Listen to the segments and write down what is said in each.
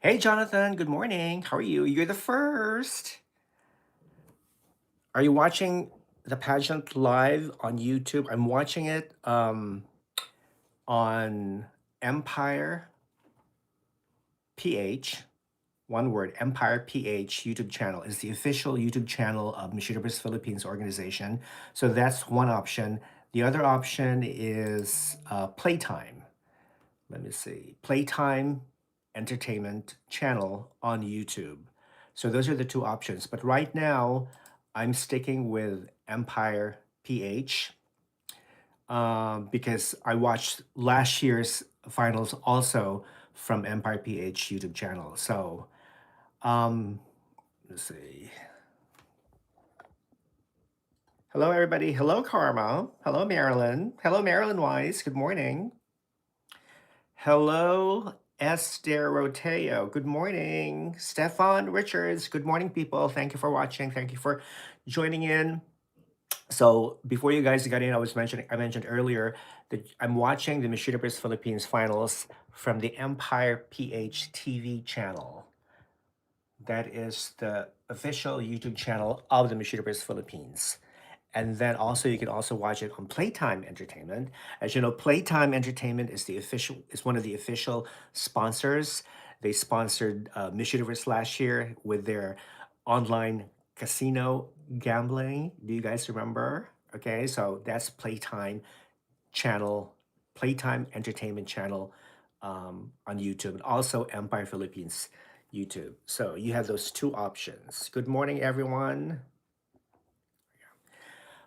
Hey, Jonathan, good morning. How are you? You're the first. Are you watching the pageant live on YouTube? I'm watching it on Empire PH, one word, Empire PH YouTube channel is the official YouTube channel of Miss Universe Philippines organization. So that's one option. The other option is Playtime. Let me see, Playtime Entertainment channel on YouTube. So those are the two options. But right now, I'm sticking with Empire PH because I watched last year's finals also from Empire PH YouTube channel. So um, let's see. Hello, everybody. Hello, Karma. Hello, Marilyn. Hello, Marilyn Wise. Good morning. Hello, Esther Roteo. Good morning. Stefan Richards. Good morning, people. Thank you for watching. Thank you for joining in. So before you guys got in, I mentioned earlier that I'm watching the Miss Universe Philippines finals from the Empire PH TV channel. That is the official YouTube channel of the Miss Universe Philippines. And then also you can also watch it on Playtime Entertainment. As you know, Playtime Entertainment is one of the official sponsors. They sponsored Miss Universe last year with their online casino gambling. Do you guys remember? Okay, so that's channel, Playtime Entertainment channel on YouTube, and also Empire Philippines YouTube. So you have those two options. Good morning, everyone.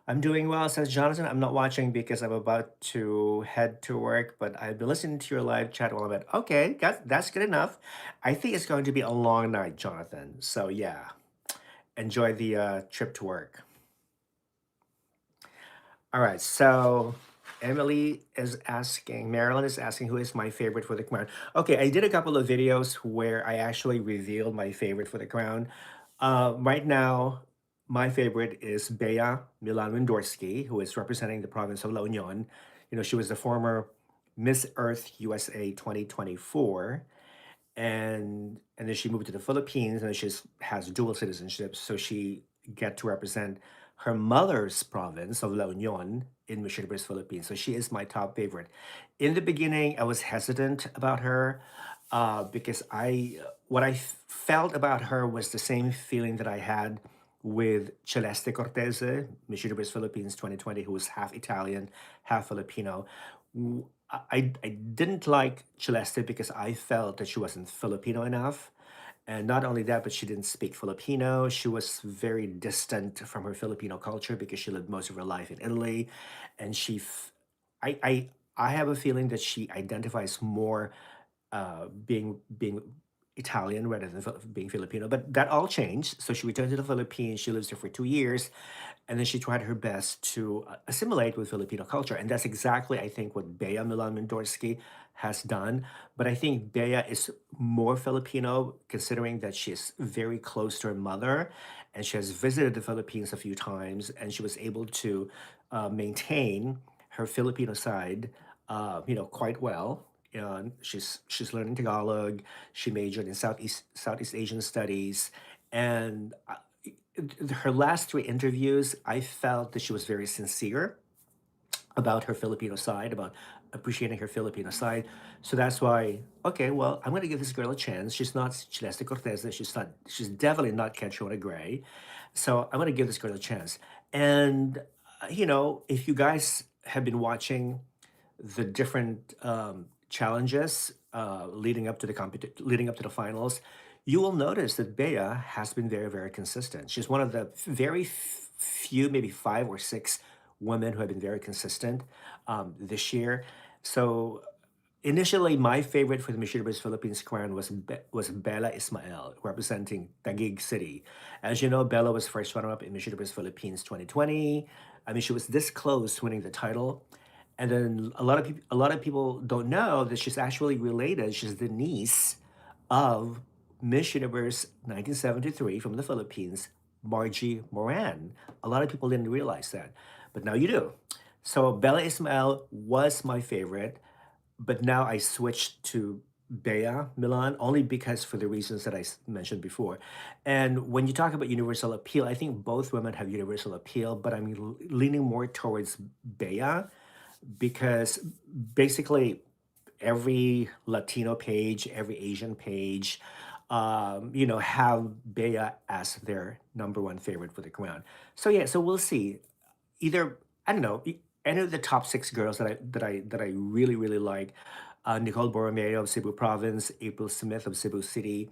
I'm doing well, says Jonathan. I'm not watching because I'm about to head to work, but I've been listening to your live chat while I'm at. Okay, that's good enough. I think it's going to be a long night, Jonathan. So yeah, enjoy the trip to work. All right, so Marilyn is asking who is my favorite for the crown. Okay, I did a couple of videos where I actually revealed my favorite for the crown. Right now, my favorite is Bea Milan Windorski, who is representing the province of La Union. You know, she was the former Miss Earth USA 2024, and then she moved to the Philippines, and then has dual citizenship, so she get to represent her mother's province of La Union in Miss Universe Philippines. So she is my top favorite. In the beginning, I was hesitant about her because what I felt about her was the same feeling that I had with Celeste Cortese, Miss Universe Philippines 2020, who was half Italian, half Filipino. I didn't like Celeste because I felt that she wasn't Filipino enough. And not only that, but she didn't speak Filipino. She was very distant from her Filipino culture because she lived most of her life in Italy. And I, I, I have a feeling that she identifies more being Italian rather than being Filipino. But that all changed. So she returned to the Philippines. She lives there for 2 years, and then she tried her best to assimilate with Filipino culture. And that's exactly, I think, what Bea Milan Mendorsky has done. But I think Bea is more Filipino, considering that she's very close to her mother, and she has visited the Philippines a few times, and she was able to maintain her Filipino side, quite well. She's learning Tagalog. She majored in Southeast Asian studies, and her last three interviews, I felt that she was very sincere about her Filipino side, about appreciating her Filipino side. So that's why, okay, well, I'm going to give this girl a chance. She's not Celeste Cortez. She's definitely not Catriona Gray. So I'm going to give this girl a chance. And, if you guys have been watching the different challenges leading up to the finals, you will notice that Bea has been very, very consistent. She's one of the very few, maybe five or six women who have been very consistent this year. So initially, my favorite for the Miss Universe Philippines crown was Bella Ismael, representing Taguig City. As you know, Bella was first runner-up in Miss Universe Philippines 2020. I mean, she was this close to winning the title. And then a lot of people don't know that she's actually related. She's the niece of Miss Universe 1973 from the Philippines, Margie Moran. A lot of people didn't realize that, but now you do. So Bella Ismael was my favorite, but now I switched to Bea Milan, only because for the reasons that mentioned before. And when you talk about universal appeal, I think both women have universal appeal, but I'm leaning more towards Bea because basically every Latino page, every Asian page, have Bea as their number one favorite for the crown. So yeah, so we'll see. Either I don't know any of the top six girls that I really really like. Nicole Borromeo of Cebu Province, April Smith of Cebu City,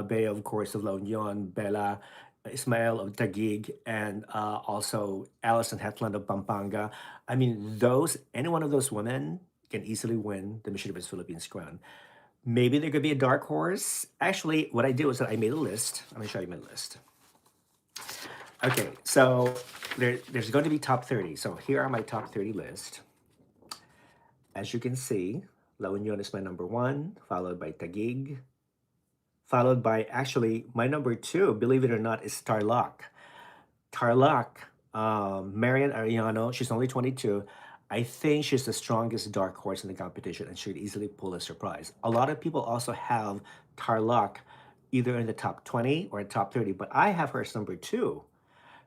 Bea of course of La Union, Bella, Ismael of Taguig, and also Alison Hetland of Pampanga. I mean, those any one of those women can easily win the Miss Universe Philippines crown. Maybe there could be a dark horse. Actually, what I did was that I made a list. Let me show you my list. Okay, so there's going to be top 30. So here are my top 30 list. As you can see, La Union is my number one, followed by Taguig, followed by actually my number two, believe it or not, is Tarlac. Tarlac, Marian Arellano, she's only 22. I think she's the strongest dark horse in the competition and should easily pull a surprise. A lot of people also have Tarlac either in the top 20 or top 30, but I have her as number two.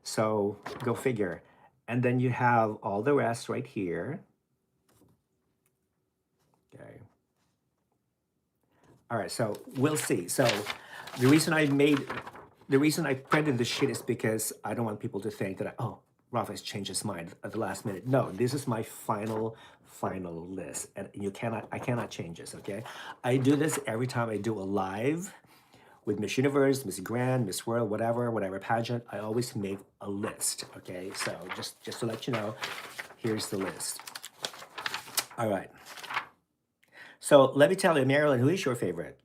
So go figure. And then you have all the rest right here. Okay. All right, so we'll see. So the reason I made, the reason I printed this shit is because I don't want people to think that, oh, Rafa has changed his mind at the last minute. No, this is my final list. And I cannot change this, okay? I do this every time I do a live with Miss Universe, Miss Grand, Miss World, whatever pageant. I always make a list, okay? So just to let you know, here's the list. All right. So let me tell you, Marilyn, who is your favorite?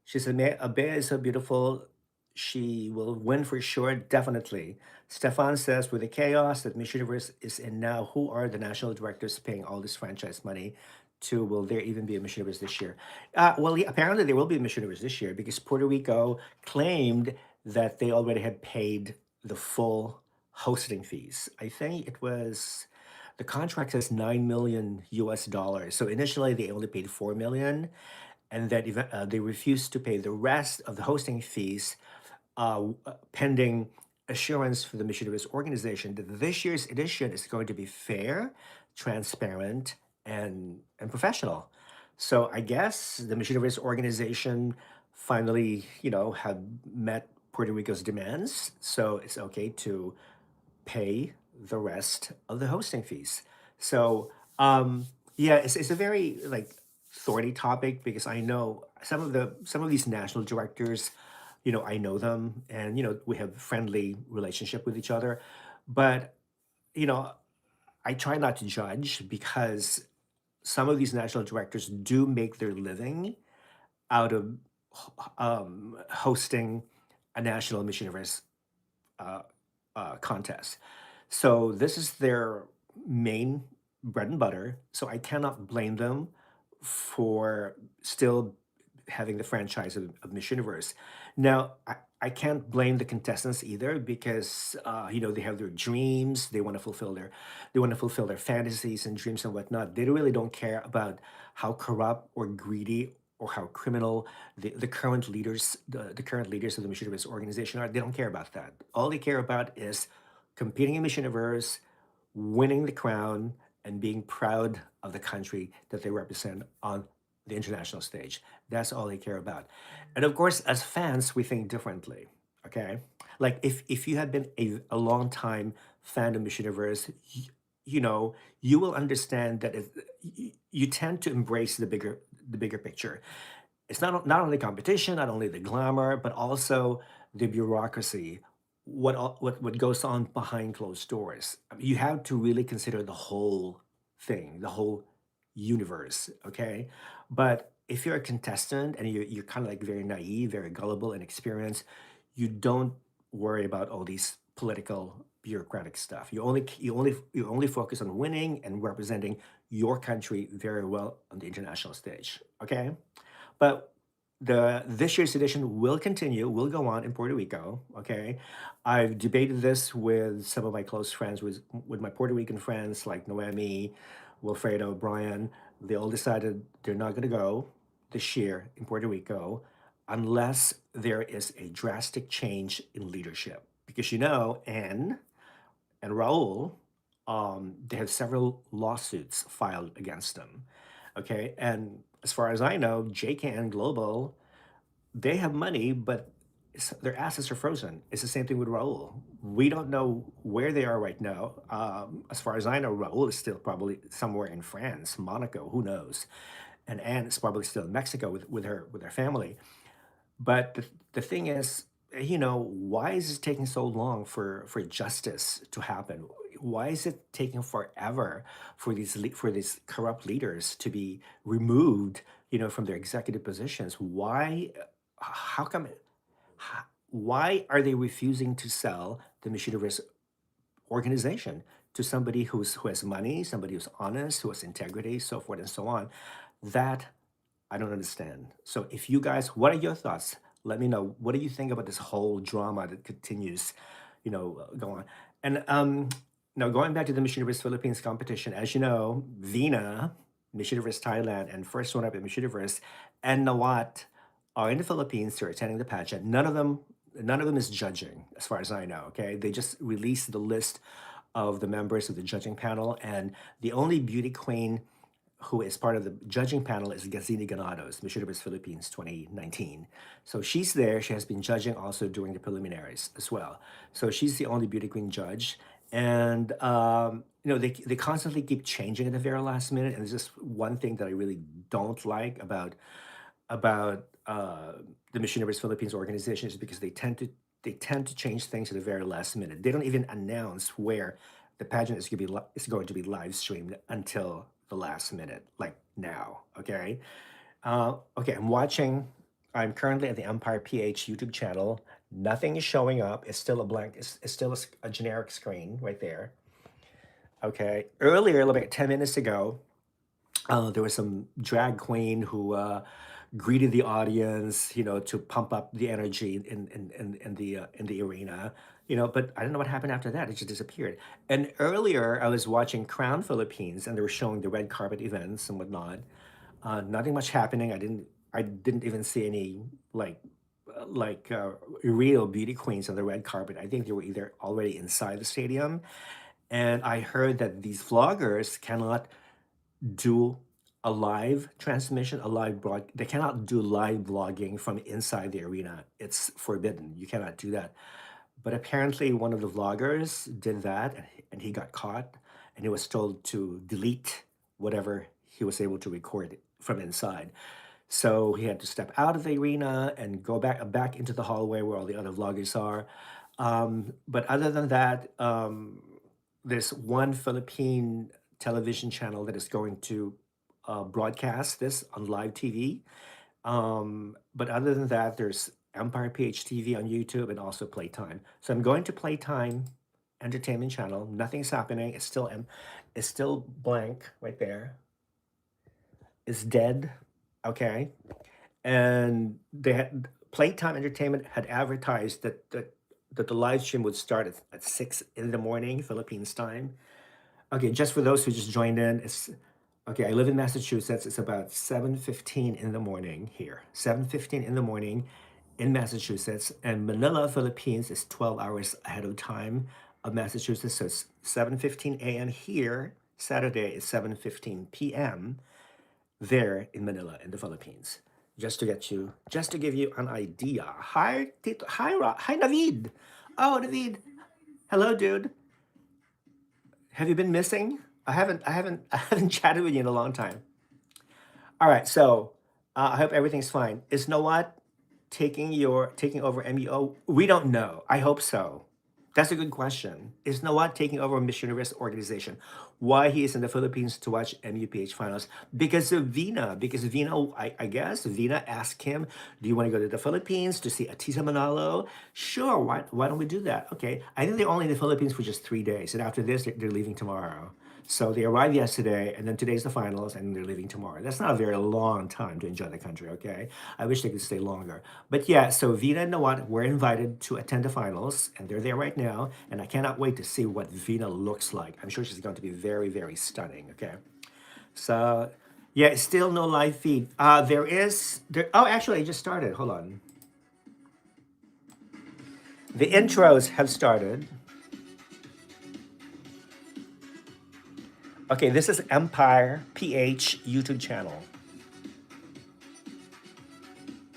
She said, Bea is so beautiful. She will win for sure, definitely. Stefan says, with the chaos that Miss Universe is in now, who are the national directors paying all this franchise money to? Will there even be a Miss Universe this year? Well, yeah, apparently there will be a Miss Universe this year because Puerto Rico claimed that they already had paid the full hosting fees. I think it was the contract says 9 million US dollars. So initially they only paid 4 million, and that they refused to pay the rest of the hosting fees pending assurance for the Miss Universe organization that this year's edition is going to be fair, transparent, and professional. So I guess the Miss Universe organization finally, have met Puerto Rico's demands. So it's okay to pay the rest of the hosting fees. So yeah, it's a very like thorny topic because I know some of these national directors, I know them and we have friendly relationship with each other, but you know I try not to judge because some of these national directors do make their living out of hosting a national Miss Universe uh, contest. So this is their main bread and butter. So I cannot blame them for still having the franchise of Miss Universe. Now, I can't blame the contestants either because they have their dreams. They want to fulfill their fantasies and dreams and whatnot. They really don't care about how corrupt or greedy or how criminal the current leaders of the Miss Universe organization are. They don't care about that. All they care about is competing in Miss Universe, winning the crown, and being proud of the country that they represent on the international stage. That's all they care about. And of course, as fans, we think differently. Okay, like if you have been a long time fan of Miss Universe, you will understand that you tend to embrace the bigger picture. It's not only competition, not only the glamour, but also the bureaucracy. What goes on behind closed doors? I mean, you have to really consider the whole thing, the whole universe. Okay, but if you're a contestant and you're kind of like very naive, very gullible, and experienced, you don't worry about all these political bureaucratic stuff. You only focus on winning and representing your country very well on the international stage. Okay, but the this year's edition will continue, will go on in Puerto Rico. Okay, I've debated this with some of my close friends, with my Puerto Rican friends like Noemi, Wilfredo, Brian. They all decided they're not going to go. this year in Puerto Rico unless there is a drastic change in leadership. Because Anne and Raul, they have several lawsuits filed against them. Okay, and as far as I know, JKN Global, they have money, but their assets are frozen. It's the same thing with Raul. We don't know where they are right now. As far as I know, Raul is still probably somewhere in France, Monaco, who knows? And Anne is probably still in Mexico with her family. But the thing is, why is it taking so long for justice to happen? Why is it taking forever for for these corrupt leaders to be removed, from their executive positions? Why? How come? Why are they refusing to sell the Miss Universe organization to somebody who has money, somebody who's honest, who has integrity, so forth and so on? That I don't understand. So if you guys, what are your thoughts? Let me know. What do you think about this whole drama that continues, go on? And now going back to the Miss Universe Philippines competition, as you know, Vina, Miss Universe Thailand, and first one up at Miss Universe, and Nawat are in the Philippines. They're attending the pageant. None of them is judging, as far as I know. Okay, they just released the list of the members of the judging panel, and the only beauty queen who is part of the judging panel is Gazini Ganados, Miss Universe Philippines 2019. So she's there. She has been judging also during the preliminaries as well. So she's the only beauty queen judge. And, they constantly keep changing at the very last minute. And there's just one thing that I really don't like about the Miss Universe Philippines organization is because they tend to change things at the very last minute. They don't even announce where the pageant is going to be live streamed until the last minute, like now. Okay. Okay. I'm currently at the Empire PH YouTube channel. Nothing is showing up. It's still a blank. It's still a generic screen right there. Okay. Earlier, about 10 minutes ago, there was some drag queen who greeted the audience, to pump up the energy in the arena, But I don't know what happened after that. It just disappeared. And earlier, I was watching Crown Philippines, and they were showing the red carpet events and whatnot. Nothing much happening. I didn't even see any real beauty queens on the red carpet. I think they were either already inside the stadium, and I heard that these vloggers cannot do a live transmission, a live broad. They cannot do live vlogging from inside the arena. It's forbidden. You cannot do that. But apparently, one of the vloggers did that, and he got caught, and he was told to delete whatever he was able to record from inside. So he had to step out of the arena and go back into the hallway where all the other vloggers are. But other than that, there's one Philippine television channel that is going to broadcast this on live TV. But other than that, there's Empire PH TV on YouTube and also Playtime. So I'm going to Playtime Entertainment Channel. Nothing's happening. It's still blank right there. It's dead. Okay. And Playtime Entertainment had advertised that the live stream would start at 6 in the morning Philippines time. Okay, just for those who just joined in, it's okay. I live in Massachusetts. It's about 7:15 in the morning here. 7:15 in the morning in Massachusetts, and Manila, Philippines is 12 hours ahead of time of Massachusetts. So it's 7:15 a.m. here. Saturday is 7:15 p.m. there in Manila in the Philippines. Just to give you an idea. Hi, Tito. Hi, David. Oh, David. Hello, dude. Have you been missing? I haven't chatted with you in a long time. All right, so I hope everything's fine. Is Nawat taking over MEO? We don't know. I hope so. That's a good question. Is Nawat taking over Miss Universe organization? Why he is in the Philippines to watch MUPH finals? Because of Vina. Because Vina, I guess Vina asked him, "Do you want to go to the Philippines to see Atisa Manalo?" Sure. Why don't we do that? Okay. I think they're only in the Philippines for just 3 days, and after this, they're leaving tomorrow. So they arrived yesterday, and then today's the finals, and they're leaving tomorrow. That's not a very long time to enjoy the country, okay? I wish they could stay longer. But yeah, so Vina and Nawat were invited to attend the finals, and they're there right now, and I cannot wait to see what Vina looks like. I'm sure she's going to be very, very stunning, okay? So Yeah, still no live feed. There is there. Oh, actually, it just started. Hold on. The intros have started. Okay, this is Empire PH YouTube channel.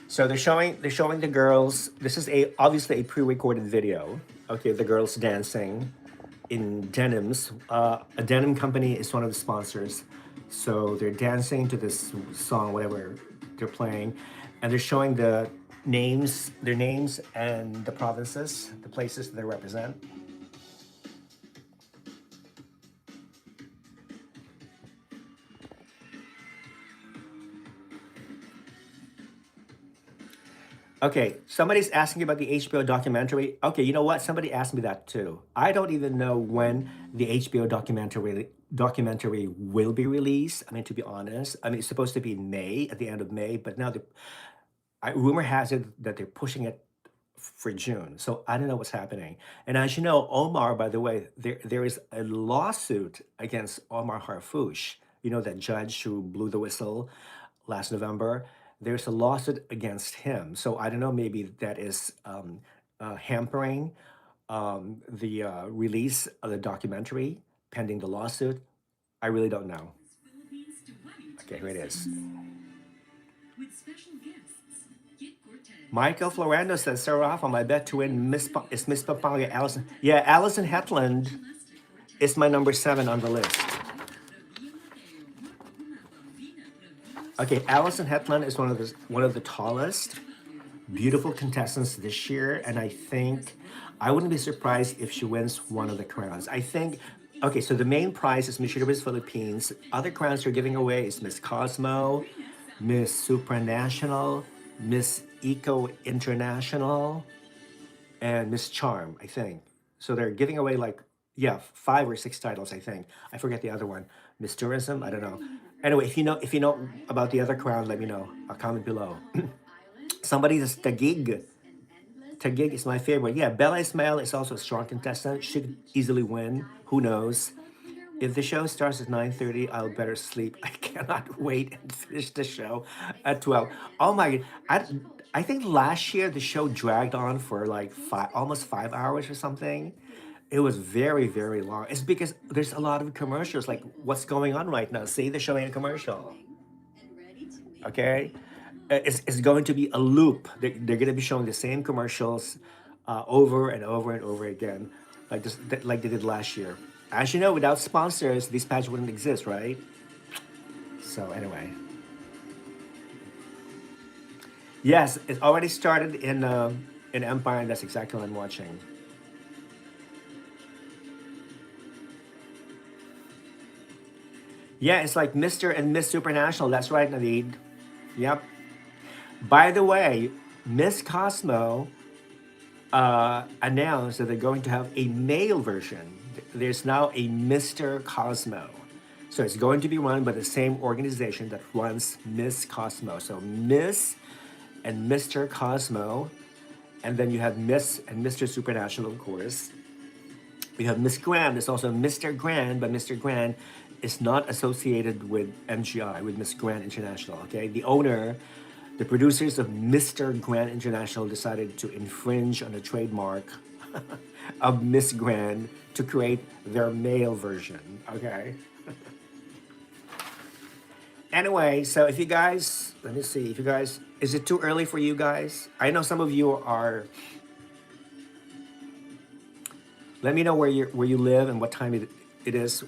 So they're showing the girls. This is a obviously a pre-recorded video. Okay, the girls dancing in denims. A denim company is one of the sponsors, so they're dancing to this song, whatever they're playing, and they're showing their names and the provinces, the places that they represent. Okay, somebody's asking about the HBO documentary. Okay, you know what? Somebody asked me that too. I don't even know when the HBO documentary will be released. I mean, to be honest, I mean it's supposed to be in May, at the end of May, but now rumor has it that they're pushing it for June. So I don't know what's happening. And as you know, Omar, by the way, there is a lawsuit against Omar Harfouche. You know, that judge who blew the whistle last November. There's a lawsuit against him. So I don't know, maybe that is hampering the release of the documentary pending the lawsuit. I really don't know. Okay, here it is. Michael Florendo says, Sir Rafa, my bet to win is Miss Papanga Allison. Yeah, Allison Hetland is my number 7 on the list. Okay, Allison Hetland is one of the tallest, beautiful contestants this year, and I think I wouldn't be surprised if she wins one of the crowns. I think. Okay, so the main prize is Miss Universe Philippines. Other crowns you're giving away is Miss Cosmo, Miss Supranational, Miss Eco International, and Miss Charm, I think. So they're giving away like, yeah, 5 or 6 titles, I think. I forget the other one. Miss Tourism, I don't know. Anyway, if you know about the other crown, let me know. I'll comment below. Somebody says Tagig. Tagig is my favorite. Yeah, Bella Ismail is also a strong contestant. She could easily win. Who knows? If the show starts at 9:30, I'll better sleep. I cannot wait and finish the show at 12. Oh my, I think last year the show dragged on for like almost 5 hours or something. It was very, very long. It's because there's a lot of commercials. Like, what's going on right now? See, they're showing a commercial. Okay, it's going to be a loop. They're going to be showing the same commercials over and over and over again, like they did last year. As you know, without sponsors, this patch wouldn't exist, right? So anyway, yes, it already started in Empire, and that's exactly what I'm watching. Yeah, it's like Mr. and Miss Supernational. That's right, Navid. Yep. By the way, Miss Cosmo announced that they're going to have a male version. There's now a Mr. Cosmo. So it's going to be run by the same organization that runs Miss Cosmo. So Miss and Mr. Cosmo, and then you have Miss and Mr. Supernational, of course. We have Miss Grand. There's also Mr. Grand, but Mr. Grand is not associated with MGI, with Miss Grand International. Okay, the producers of Mr. Grand International decided to infringe on the trademark of Miss Grand to create their male version. Okay. Anyway, so if you guys, let me see, if you guys, is it too early for you guys? I know some of you are. Let me know where you live and what time it is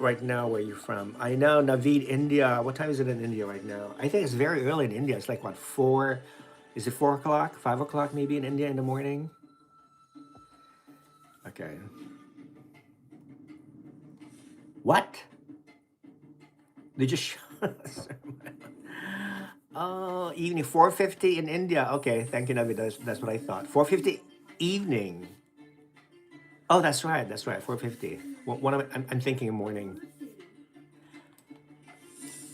right now where you're from. I know Naveed, India. What time is it in India right now? I think it's very early in India. It's like what, 4? Is it 4 o'clock? 5 o'clock maybe in India in the morning? Okay. What? They just oh, evening 4:50 in India. Okay, thank you, Naveed. That's what I thought. 4:50 evening. Oh, that's right. That's right. 4:50. What I'm thinking morning.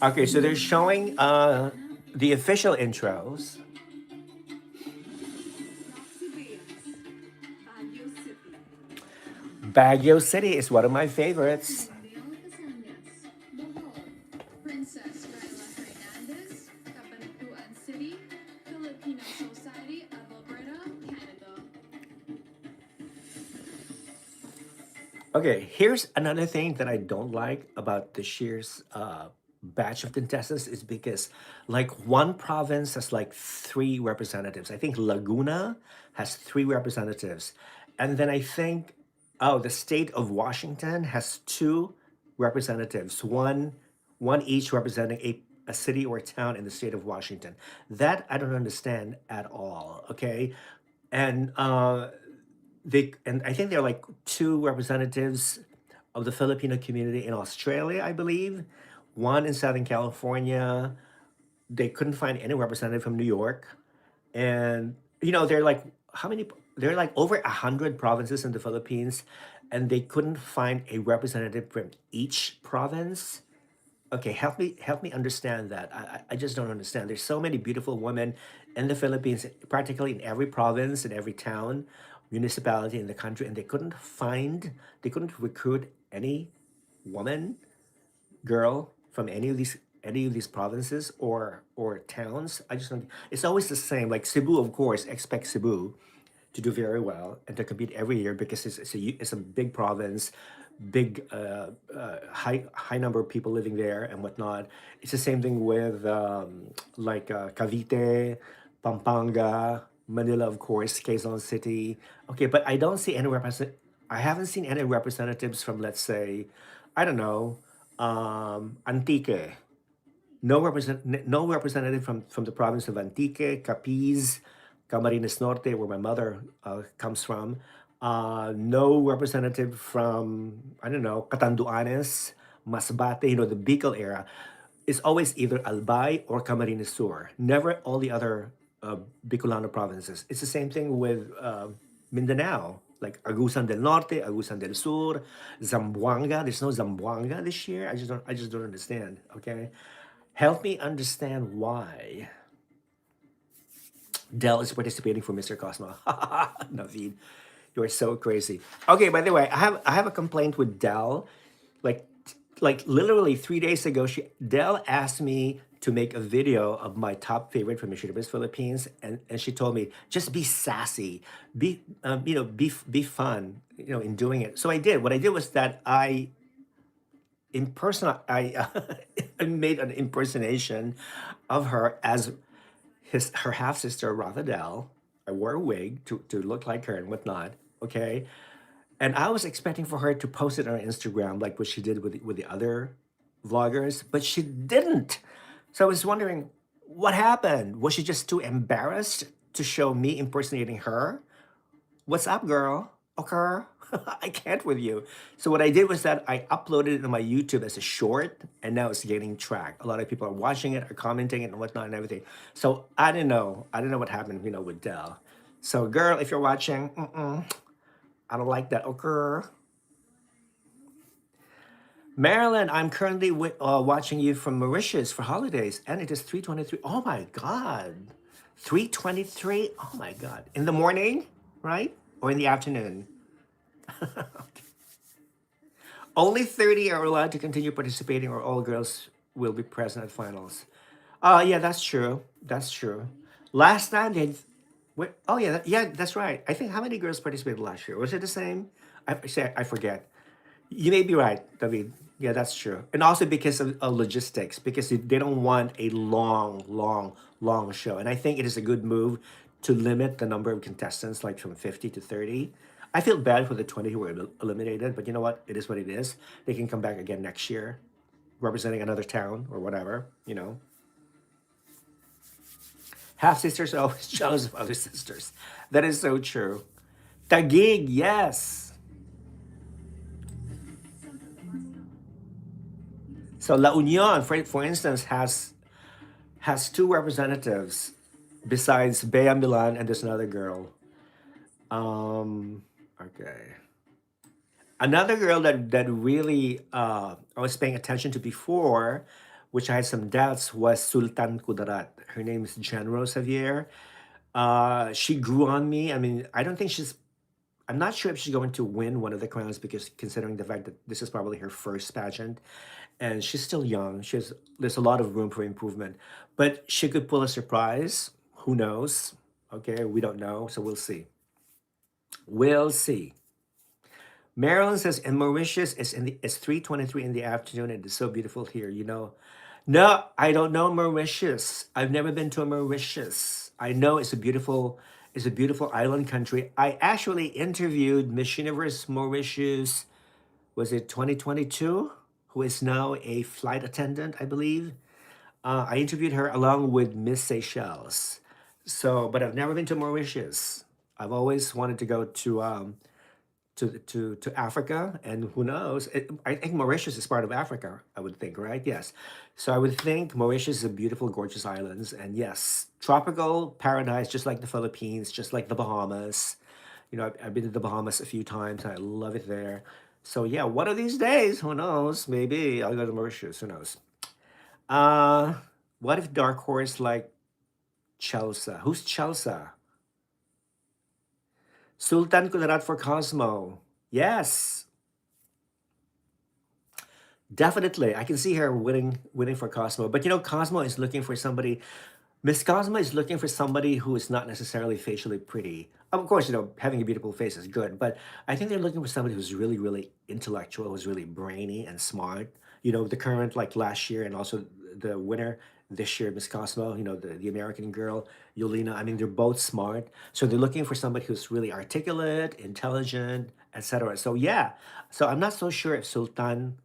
Okay, so they're showing the official intros. Baguio City is one of my favorites. Okay, here's another thing that I don't like about this year's batch of contestants is because like one province has like three representatives. I think Laguna has three representatives. And then I think, oh, the state of Washington has two representatives, one each representing a city or town in the state of Washington. That I don't understand at all. Okay. And and I think there are like two representatives of the Filipino community in Australia, I believe. One in Southern California. They couldn't find any representative from New York, and they're like how many? There are like over 100 provinces in the Philippines, and they couldn't find a representative from each province. Okay, help me understand that. I just don't understand. There's so many beautiful women in the Philippines, practically in every province, in every town, municipality in the country, and they couldn't recruit any woman, girl from any of these provinces or towns. I just don't. It's always the same. Like Cebu, of course, expect Cebu to do very well and to compete every year because it's a big province, big high number of people living there and whatnot. It's the same thing with like Cavite, Pampanga, Manila, of course, Quezon City. Okay, but I haven't seen any representatives from, let's say, I don't know, Antique. No representative from the province of Antique, Capiz, Camarines Norte, where my mother comes from. No representative from, I don't know, Catanduanes, Masbate, the Bicol area. It's always either Albay or Camarines Sur. Never all the other Bicolano provinces. It's the same thing with Mindanao, like Agusan del Norte, Agusan del Sur, Zamboanga. There's no Zamboanga this year. I just don't understand. Okay, help me understand why Dell is participating for Mr. Cosmo. Navid, you are so crazy. Okay, by the way, I have a complaint with Dell. Like literally 3 days ago, Dell asked me to make a video of my top favorite from Miss Universe Philippines, and she told me just be sassy, be fun, in doing it. So I did. What I did was that I I made an impersonation of her as her half sister Rathadel. I wore a wig to look like her and whatnot. Okay, and I was expecting for her to post it on Instagram like what she did with the other vloggers, but she didn't. So I was wondering what happened. Was she just too embarrassed to show me impersonating her? What's up, girl? Okay. I can't with you. So what I did was that I uploaded it on my YouTube as a short, and now it's getting tracked. A lot of people are watching it, are commenting it, and whatnot, and everything. So I didn't know. I didn't know what happened, with Dell. So, girl, if you're watching, I don't like that. Okay. Marilyn, I'm currently watching you from Mauritius for holidays, and it is 3:23. Oh my God. 3:23? Oh my God. In the morning, right? Or in the afternoon? Only 30 are allowed to continue participating, or all girls will be present at finals. Yeah, that's true. That's true. Last time they, wait, oh yeah, yeah, that's right. I think how many girls participated last year? Was it the same? I forget. You may be right, David. Yeah, that's true. And also because of logistics, because they don't want a long, long, long show. And I think it is a good move to limit the number of contestants, like from 50 to 30. I feel bad for the 20 who were eliminated, but you know what? It is what it is. They can come back again next year, representing another town or whatever. Half sisters are always jealous of other sisters. That is so true. Tagig, yes. So La Union, for instance, has two representatives besides Bea Milan and there's another girl. Okay. Another girl that really I was paying attention to before, which I had some doubts, was Sultan Kudarat. Her name is General Xavier. She grew on me. I mean, I'm not sure if she's going to win one of the crowns because considering the fact that this is probably her first pageant and she's still young, there's a lot of room for improvement. But she could pull a surprise. Who knows? Okay, we don't know, so we'll see. We'll see. Marilyn says, in Mauritius, it's 3:23 in the afternoon, and it's so beautiful here. No, I don't know Mauritius. I've never been to Mauritius. I know it's a beautiful island country. I actually interviewed Miss Universe Mauritius, was it 2022? Who is now a flight attendant, I believe. I interviewed her along with Miss Seychelles. So, but I've never been to Mauritius. I've always wanted to go to Africa, and who knows? I think Mauritius is part of Africa. I would think, right? Yes. So I would think Mauritius is a beautiful, gorgeous islands, and yes, tropical paradise, just like the Philippines, just like the Bahamas. I've been to the Bahamas a few times, and I love it there. So yeah, one of these days, who knows? Maybe I'll go to Mauritius. Who knows? Uh, what if Dark Horse like Chelsea? Who's Chelsea? Sultan Kudarat for Cosmo. Yes, definitely. I can see her winning for Cosmo. But Cosmo is looking for somebody. Miss Cosmo is looking for somebody who is not necessarily facially pretty. Of course, having a beautiful face is good, but I think they're looking for somebody who's really, really intellectual, who's really brainy and smart. The current, like last year, and also the winner this year, Miss Cosmo, the American girl, Yolina. I mean, they're both smart. So they're looking for somebody who's really articulate, intelligent, etc. So yeah. So I'm not so sure if Sultan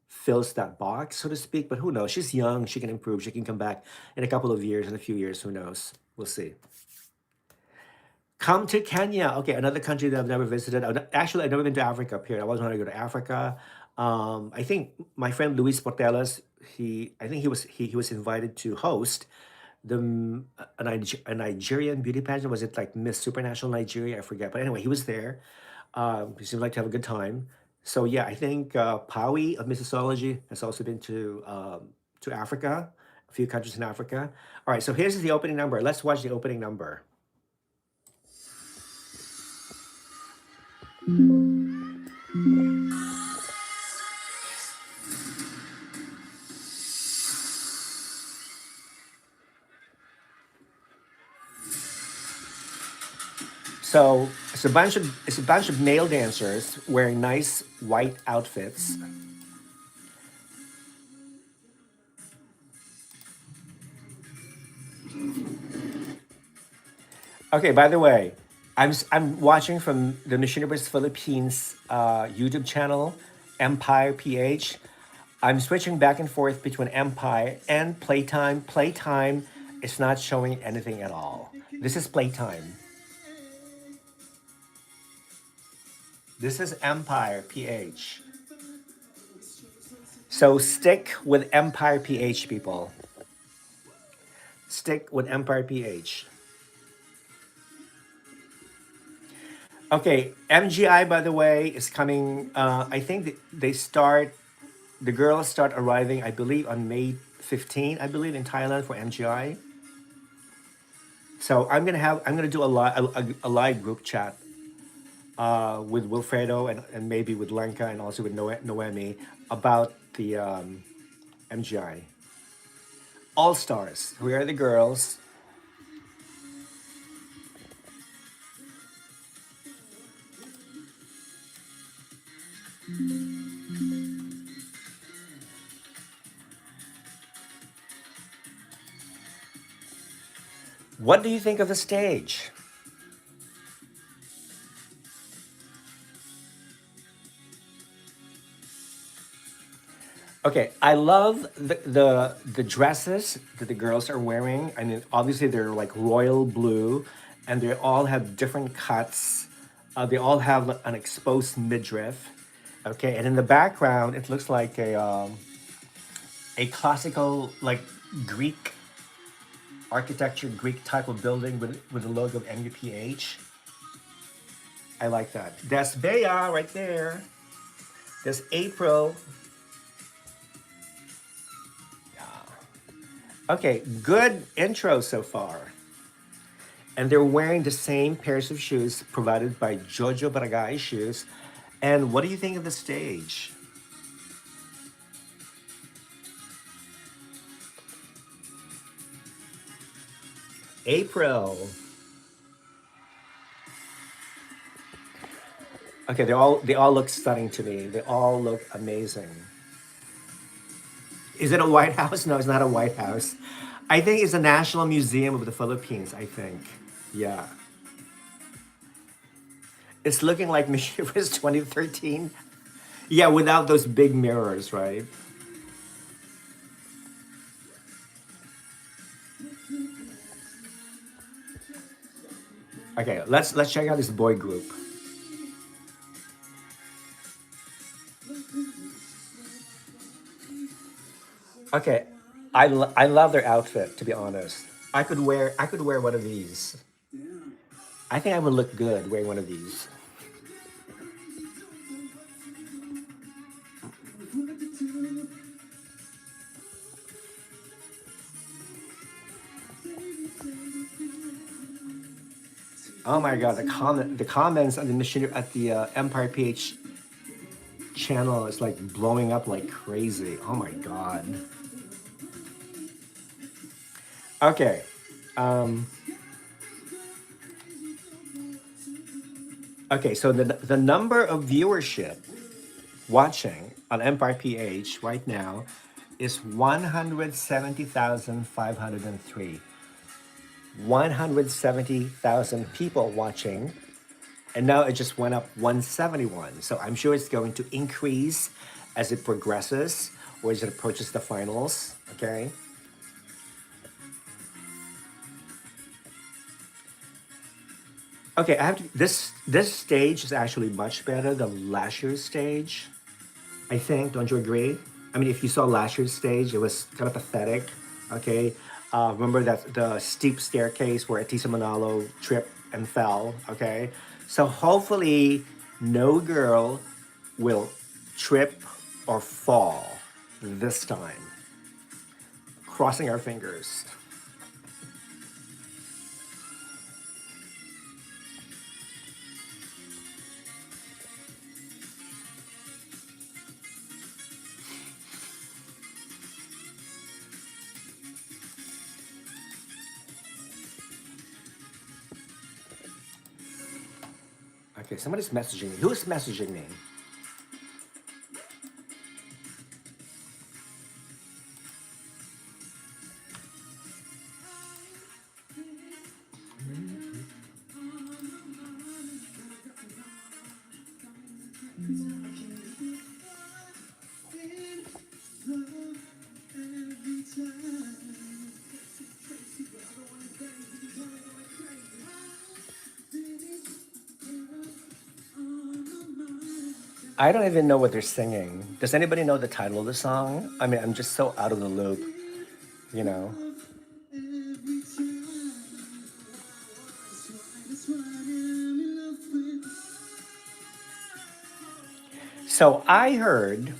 fills that box, so to speak. But who knows? She's young. She can improve. She can come back in a couple of years, in a few years. Who knows? We'll see. Come to Kenya. Okay, another country that I've never visited. Actually, I've never been to Africa. Period. I always wanted to go to Africa. I think my friend Luis Portelas. I think he was invited to host a Nigerian beauty pageant. Was it like Miss Supernational Nigeria? I forget. But anyway, he was there. He seemed like to have a good time. So yeah, I think Pawi of Mississology has also been to Africa, a few countries in Africa. All right, so here's the opening number. Let's watch the opening number. So it's a bunch of male dancers wearing nice white outfits. Okay, by the way, I'm watching from the Mission Universe Philippines YouTube channel, Empire PH. I'm switching back and forth between Empire and Playtime. Playtime is not showing anything at all. This is Playtime. This is Empire PH. So stick with Empire PH, people. Stick with Empire PH. Okay, MGI, by the way, is coming. I think the girls start arriving, I believe, on May 15, I believe, in Thailand for MGI. So I'm gonna do a live group chat with Wilfredo and maybe with Lenka and also with Noemi about the MGI All Stars. We are the girls. What do you think of the stage? Okay, I love the dresses that the girls are wearing. I mean, obviously they're like royal blue, and they all have different cuts. They all have an exposed midriff. Okay, and in the background, it looks like a classical, like Greek architecture, Greek type of building with the logo of MUPH. I like that. That's Bea right there. That's April. Okay, good intro so far. And they're wearing the same pairs of shoes provided by Jojo Baragay shoes. And what do you think of the stage? April. Okay, they all look stunning to me. They all look amazing. Is it a White House? No, it's not a White House. I think it's the National Museum of the Philippines, I think. Yeah. It's looking like Miss Universe 2013. Yeah, without those big mirrors, right? Okay, let's check out this boy group. Okay, I love their outfit, to be honest. I could wear one of these. I think I would look good wearing one of these. Oh my god, the comments on the machine at the Empire PH channel is like blowing up like crazy. Oh my god. Okay. Um, okay, so the number of viewership watching on Empire PH right now is 170,503. 170,000 people watching, and now it just went up 171. So I'm sure it's going to increase as it progresses or as it approaches the finals. Okay. Okay, I have to, this stage is actually much better than last year's stage. I think. Don't you agree? I mean, if you saw last year's stage, it was kind of pathetic. Okay, remember that the steep staircase where Atisa Manalo tripped and fell. Okay, so hopefully, no girl will trip or fall this time. Crossing our fingers. Okay, somebody's messaging me. Who's messaging me? I don't even know what they're singing. Does anybody know the title of the song? I mean, I'm just so out of the loop, you know? So I heard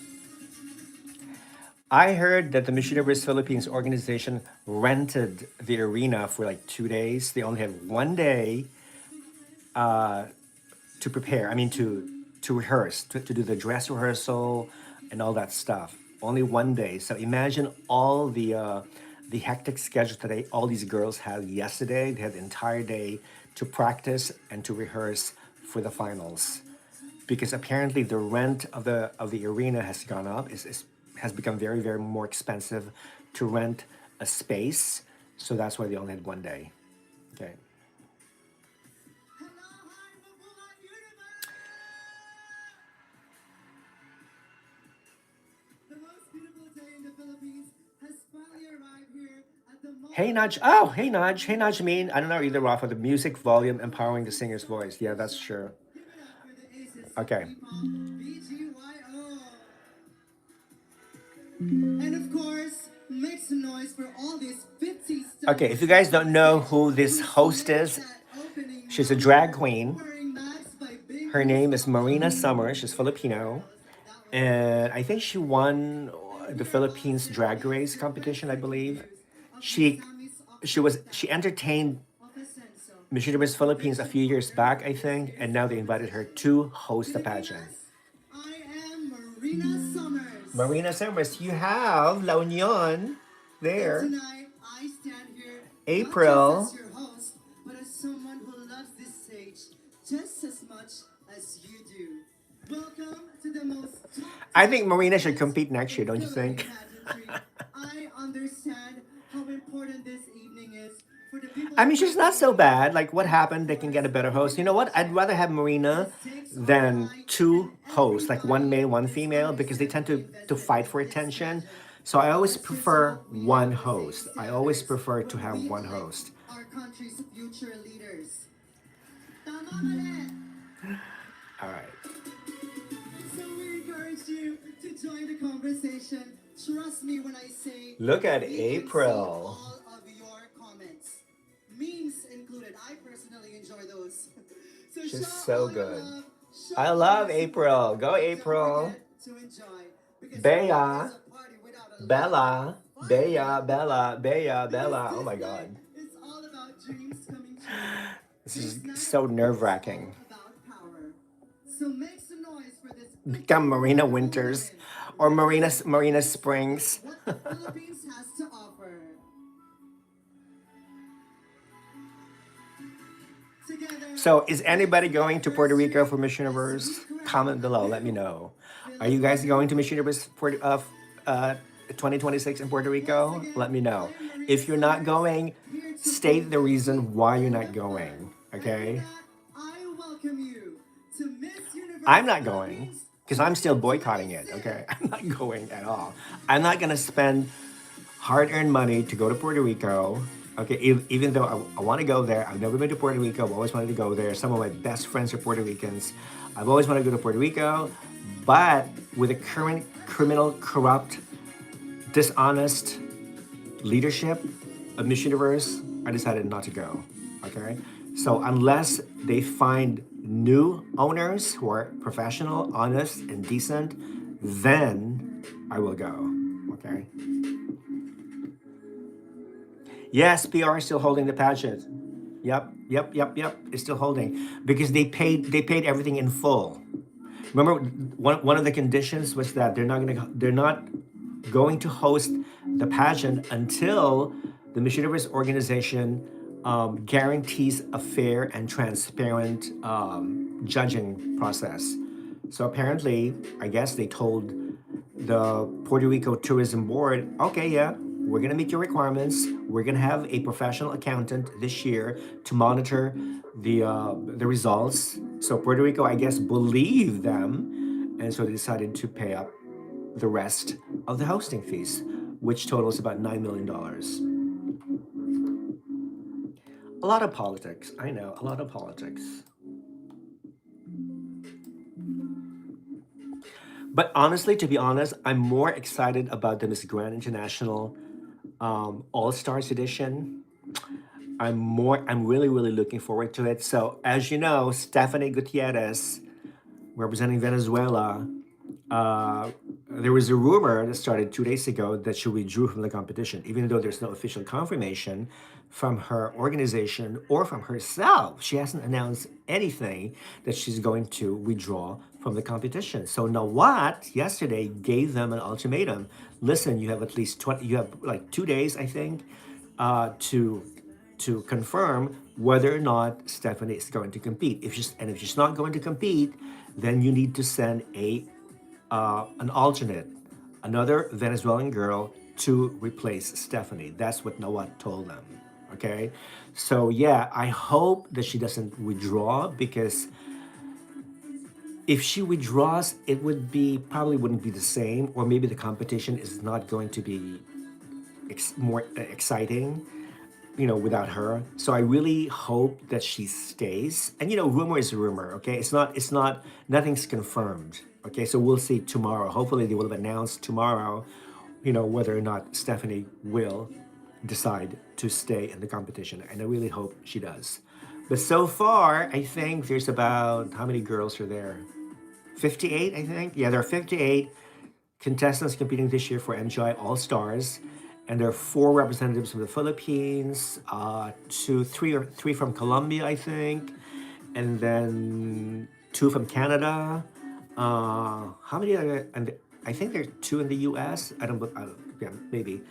that the Miss Universe Philippines organization rented the arena for like 2 days. They only had one day to prepare. I mean, to rehearse, to do the dress rehearsal and all that stuff. Only one day. So imagine all the hectic schedule today. All these girls had yesterday. They had the entire day to practice and to rehearse for the finals. Because apparently the rent of the arena has gone up. Has become very very more expensive to rent a space. So that's why they only had one day. Okay. Hey Nudge. Oh, hey Nudge. Hey Nudge mean I don't know either Rafa. The music volume empowering the singer's voice. Yeah, that's true. Okay. And of course, make some noise for all these 50 stars. Okay, if you guys don't know who this host is, she's a drag queen. Her name is Marina Summers. She's Filipino. And I think she won the Philippines Drag Race competition, I believe. She she entertained Miss Universe Philippines a few years back, I think, and now they invited her to host the pageant. I am Marina Summers. Marina Summers, you have La Union there. And tonight, I stand here April. Not just as your host, but as someone who loves this stage just as much as you do. I think Marina should compete next year, don't you think? I mean, she's not so bad. Like, what happened? They can get a better host. You know what? I'd rather have Marina than two hosts, like one male, one female, because they tend to fight for attention. So I always prefer one host. I always prefer to have one host. All right. Look at April. She's so good. I love April. Go April. Bea. Bella. Bea. Bella. Bea. Bella. Oh my God. This is so nerve wracking. Become Marina Winters or Marina Springs. So, is anybody going to Puerto Rico for Miss Universe? Comment below. Let me know. Are you guys going to Miss Universe for 2026 in Puerto Rico? Let me know. If you're not going, state the reason why you're not going. Okay? I'm not going because I'm still boycotting it. Okay? I'm not going at all. I'm not going to spend hard-earned money to go to Puerto Rico. Okay, even though I want to go there, I've never been to Puerto Rico. I've always wanted to go there. Some of my best friends are Puerto Ricans. I've always wanted to go to Puerto Rico, but with the current criminal, corrupt, dishonest leadership of Miss Universe, I decided not to go. Okay, so unless they find new owners who are professional, honest, and decent, then I will go. Okay. Yes, PR is still holding the pageant. Yep. It's still holding because they paid everything in full. Remember, one of the conditions was that they're not going to host the pageant until the Miss Universe organization guarantees a fair and transparent judging process. So apparently, I guess they told the Puerto Rico Tourism Board, okay, yeah, we're gonna meet your requirements. We're gonna have a professional accountant this year to monitor the results. So Puerto Rico, I guess, believed them, and so they decided to pay up the rest of the hosting fees, which totals about $9 million. A lot of politics, I know, a lot of politics. But honestly, to be honest, I'm more excited about the Miss Grand International All Stars edition. I'm really, really looking forward to it. So, as you know, Stephanie Gutierrez, representing Venezuela, uh, there was a rumor that started 2 days ago that she withdrew from the competition, even though there's no official confirmation from her organization or from herself. She hasn't announced anything that she's going to withdraw from the competition. So Nawat yesterday gave them an ultimatum. Listen, you have at least 20, you have like 2 days, I think, to confirm whether or not Stephanie is going to compete. If she's not going to compete, then you need to send an alternate, another Venezuelan girl to replace Stephanie. That's what Nawat told them. Okay, so yeah, I hope that she doesn't withdraw because if she withdraws, it would be probably wouldn't be the same, or maybe the competition is not going to be more exciting, without her. So I really hope that she stays. And rumor is a rumor, okay? It's not nothing's confirmed. Okay, so we'll see tomorrow. Hopefully they will have announced tomorrow, whether or not Stephanie will decide to stay in the competition. And I really hope she does. But so far, I think there's about how many girls are there? 58, I think. Yeah, there are 58 contestants competing this year for MGI All Stars, and there are four representatives from the Philippines, three from Colombia, I think, and then two from Canada. How many are there? And I think there are two in the U.S. Yeah, maybe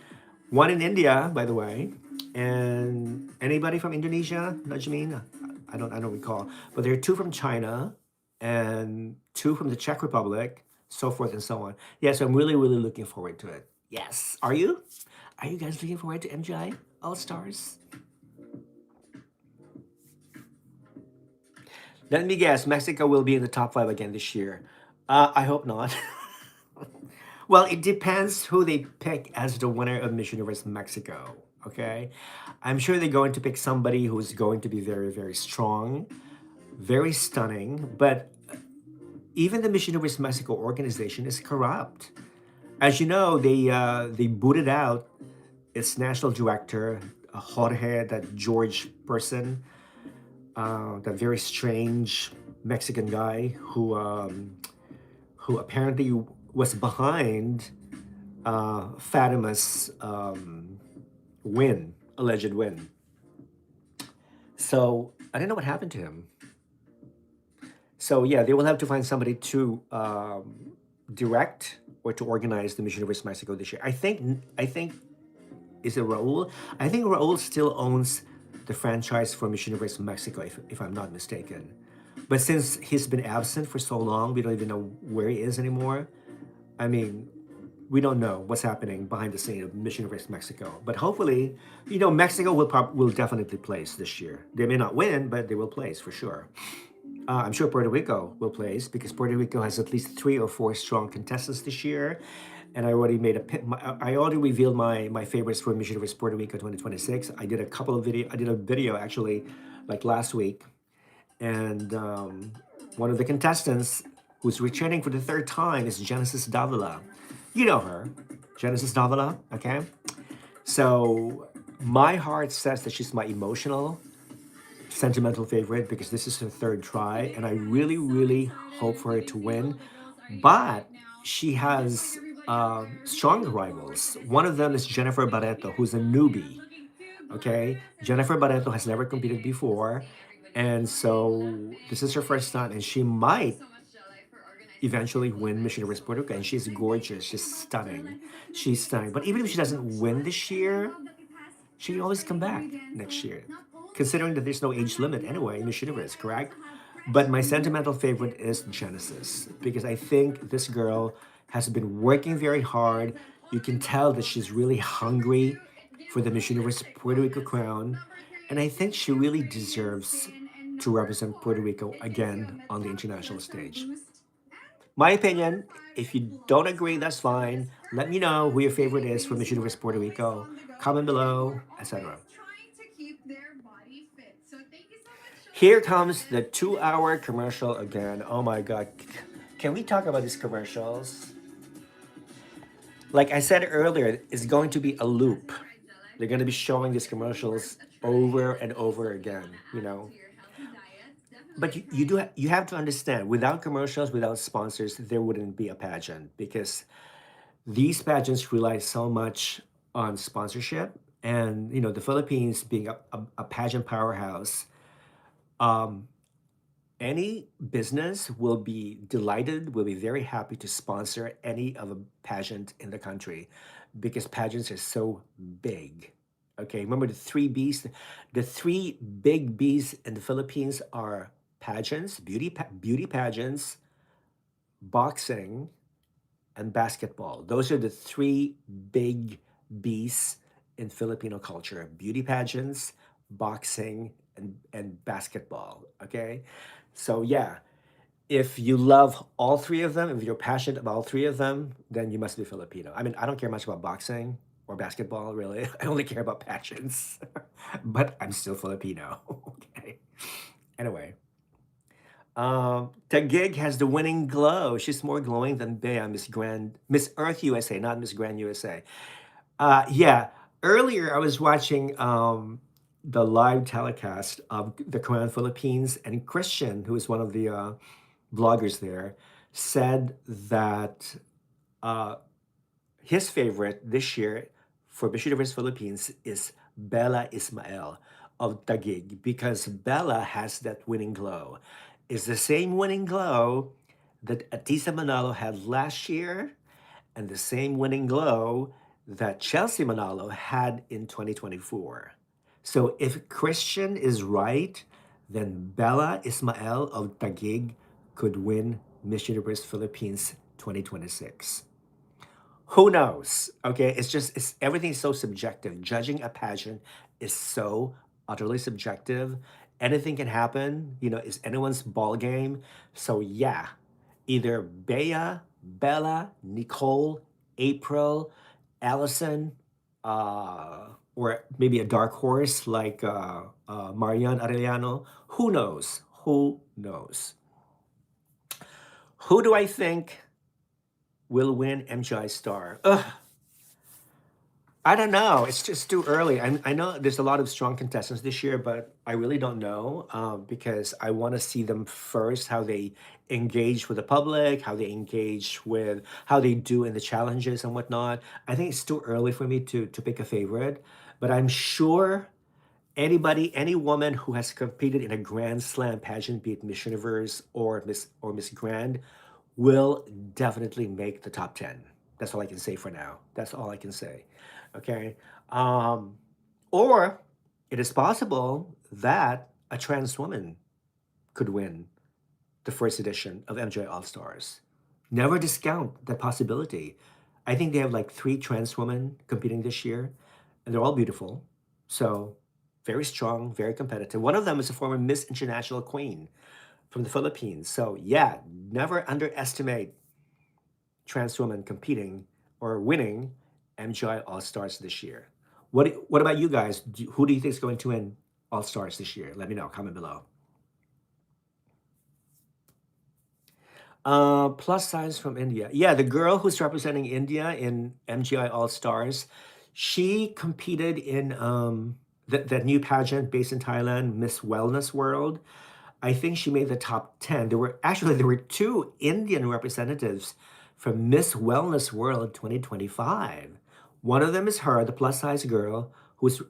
one in India, by the way, and anybody from Indonesia, Najmin? I don't recall, but there are two from China and two from the Czech Republic so forth and so on. Yes, I'm really, really looking forward to it. Yes. Are you? Are you guys looking forward to MGI All Stars? Let me guess, Mexico will be in the top five again this year. I hope not. Well, it depends who they pick as the winner of Miss Universe Mexico. Okay, I'm sure they're going to pick somebody who's going to be very, very strong, very stunning. But even the Miss Universe Mexico organization is corrupt. As you know, they booted out its national director, Jorge, that George person, that very strange Mexican guy who apparently was behind Fatima's win, alleged win. So I don't know what happened to him. So yeah, they will have to find somebody to direct or to organize the Miss Universe Mexico this year. I think is it Raul? I think Raul still owns the franchise for Miss Universe Mexico, if I'm not mistaken. But since he's been absent for so long, we don't even know where he is anymore. I mean, we don't know what's happening behind the scene of Miss Universe Mexico. But hopefully, Mexico will definitely place this year. They may not win, but they will place for sure. I'm sure Puerto Rico will place because Puerto Rico has at least three or four strong contestants this year. And I already revealed my favorites for Miss Universe Puerto Rico 2026. I did a video actually, like last week, and one of the contestants who's returning for the third time is Genesis Davila. You know her, Genesis Davila. Okay, so my heart says that she's my emotional sentimental favorite because this is her third try, and I really, really hope for her to win. But she has strong rivals. One of them is Jennifer Barreto, who's a newbie. Okay, Jennifer Barreto has never competed before, and so this is her first time, and she might eventually win Miss Universe Puerto Rico. And she's gorgeous, she's stunning, she's stunning. But even if she doesn't win this year, she can always come back next year, considering that there's no age limit anyway in Miss Universe, correct? But my sentimental favorite is Genesis because I think this girl has been working very hard. You can tell that she's really hungry for the Miss Universe Puerto Rico crown. And I think she really deserves to represent Puerto Rico again on the international stage. My opinion, if you don't agree, that's fine. Let me know who your favorite is for Miss Universe Puerto Rico. Comment below, etc. Here comes the 2 hour commercial again. Oh my god. Can we talk about these commercials? Like I said earlier, it's going to be a loop. They're going to be showing these commercials over and over again. But you have to understand, without commercials, without sponsors, there wouldn't be a pageant because these pageants rely so much on sponsorship. And the Philippines being a pageant powerhouse, um, any business will be delighted, will be very happy to sponsor any of a pageant in the country because pageants are so big. Okay, remember the three B's? The three big B's in the Philippines are pageants, beauty pageants, boxing, and basketball. Those are the three big B's in Filipino culture: beauty pageants, boxing, and basketball. Okay. So, yeah, if you love all three of them, if you're passionate about all three of them, then you must be Filipino. I mean, I don't care much about boxing or basketball, really. I only care about passions, but I'm still Filipino. Okay. Anyway, Taguig has the winning glow. She's more glowing than Bea, Miss Earth USA, not Miss Grand USA. Yeah, earlier I was watching the live telecast of the Crown Philippines, and Christian, who is one of the bloggers there, said that uh, his favorite this year for Miss Universe Philippines is Bella Ismael of Taguig because Bella has that winning glow. It's the same winning glow that Atisa Manalo had last year and the same winning glow that Chelsea Manalo had in 2024. So if Christian is right, then Bella Ismael of Taguig could win Miss Universe Philippines 2026. Who knows? Okay, it's everything's so subjective. Judging a pageant is so utterly subjective. Anything can happen. It's anyone's ball game. So yeah, either Bea, Bella, Nicole, April, Allison, or maybe a dark horse like Marian Arellano. Who knows? Who knows? Who do I think will win MGI Star? Ugh, I don't know. It's just too early. I know there's a lot of strong contestants this year, but I really don't know because I want to see them first, how they engage with the public, how they engage with how they do in the challenges and whatnot. I think it's too early for me to pick a favorite, but I'm sure any woman who has competed in a Grand Slam pageant, be it Miss Universe or Miss Grand, will definitely make the top 10. That's all I can say for now. That's all I can say. Okay. Um, or it is possible that a trans woman could win the first edition of MJ All Stars. Never discount that possibility. I think they have like three trans women competing this year, and they're all beautiful. So, very strong, very competitive. One of them is a former Miss International Queen from the Philippines. So, yeah, never underestimate trans women competing or winning MGI All Stars this year. What about you guys? Who do you think is going to win All Stars this year? Let me know. Comment below. Plus size from India. Yeah, the girl who's representing India in MGI All Stars, she competed in that new pageant based in Thailand, Miss Wellness World. I think she made the top 10. There were two Indian representatives from Miss Wellness World 2025. One of them is her, the plus size girl, who's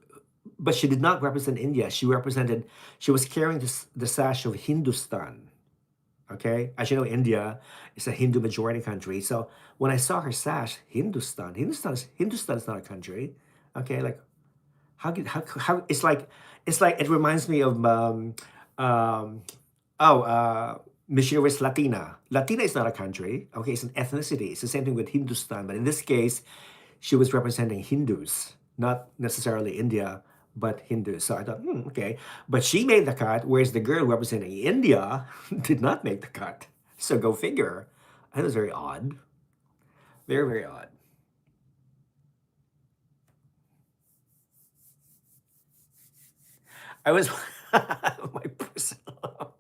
but she did not represent India. She was carrying the sash of Hindustan. Okay, as you know, India is a Hindu majority country. So when I saw her sash, Hindustan is not a country. Okay, like how it's like it reminds me of um oh Miss Universe Latina. Latina is not a country. Okay, it's an ethnicity. It's the same thing with Hindustan, but in this case, she was representing Hindus, not necessarily India, but Hindus. So I thought, okay. But she made the cut, whereas the girl representing India did not make the cut. So go figure. That was very odd. Very, very odd. I was my personal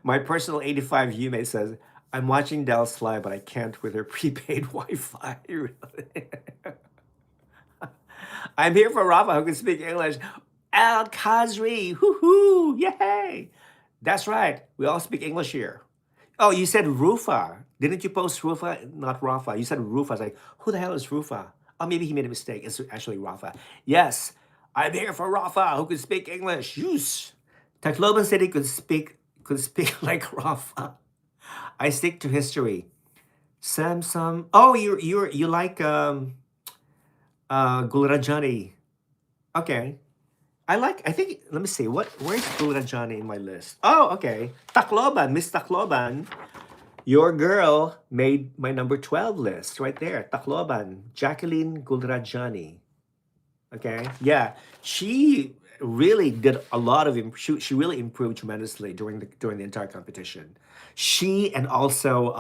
my personal 85 Yume says, I'm watching Del Sly, but I can't with her prepaid Wi-Fi. Really. I'm here for Rafa who can speak English. Al Kazri, hoo-hoo, yay! That's right. We all speak English here. Oh, you said Rufa. Didn't you post Rufa? Not Rafa. You said Rufa. I was like, who the hell is Rufa? Oh, maybe he made a mistake. It's actually Rafa. Yes, I'm here for Rafa who can speak English. Yes. Tacloban said he could speak like Rafa. I stick to history. Samsung. Oh, you like Gulrajani. Okay. I think, let me see, where's Gulrajani in my list? Oh, okay. Tacloban, Miss Tacloban. Your girl made my number 12 list right there. Tacloban, Jacqueline Gulrajani. Okay. Yeah. She really did a lot of she really improved tremendously during the entire competition. She and also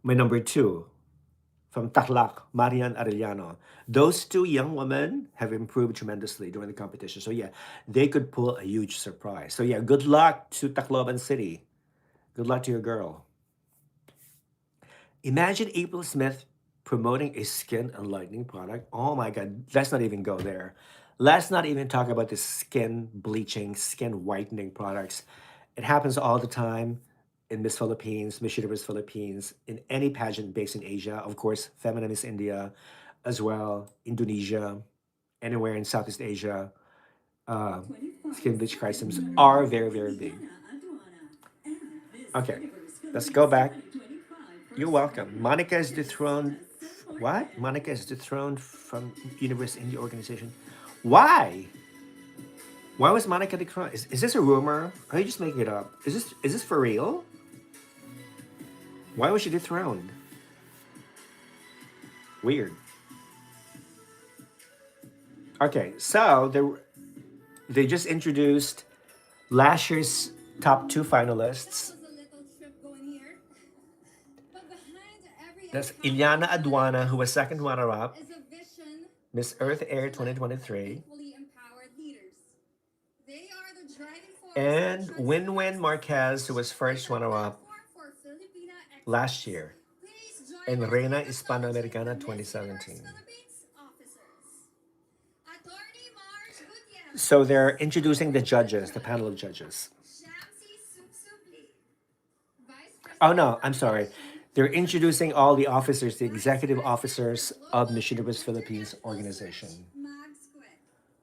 my number 2 from Tarlac, Marian Arellano. Those two young women have improved tremendously during the competition. So yeah, they could pull a huge surprise. So yeah, good luck to Tacloban City. Good luck to your girl. Imagine April Smith promoting a skin enlightening product. Oh my God, let's not even go there. Let's not even talk about the skin bleaching, skin whitening products. It happens all the time in Miss Philippines, Miss Universe Philippines, in any pageant based in Asia. Of course, Feminine Miss India as well, Indonesia, anywhere in Southeast Asia. Uh, Skin bleach crises are very, very big. Okay, let's go back. You're welcome. Monica is dethroned. What? Monica is dethroned from Universe Indie Organization. Why? Why was Monica dethroned? Is this a rumor? Are you just making it up? Is this for real? Why was she dethroned? Weird. Okay, so they just introduced last year's top two finalists. That's Ilyana Adwana, who was second runner-up, Miss Earth Air 2023, and Winwin Marquez, who was first runner-up last year, and Reina Hispanoamericana 2017. So they're introducing the judges, the panel of judges. Oh no, I'm sorry. They're introducing all the officers, the executive officers of Miss Universe Philippines organization.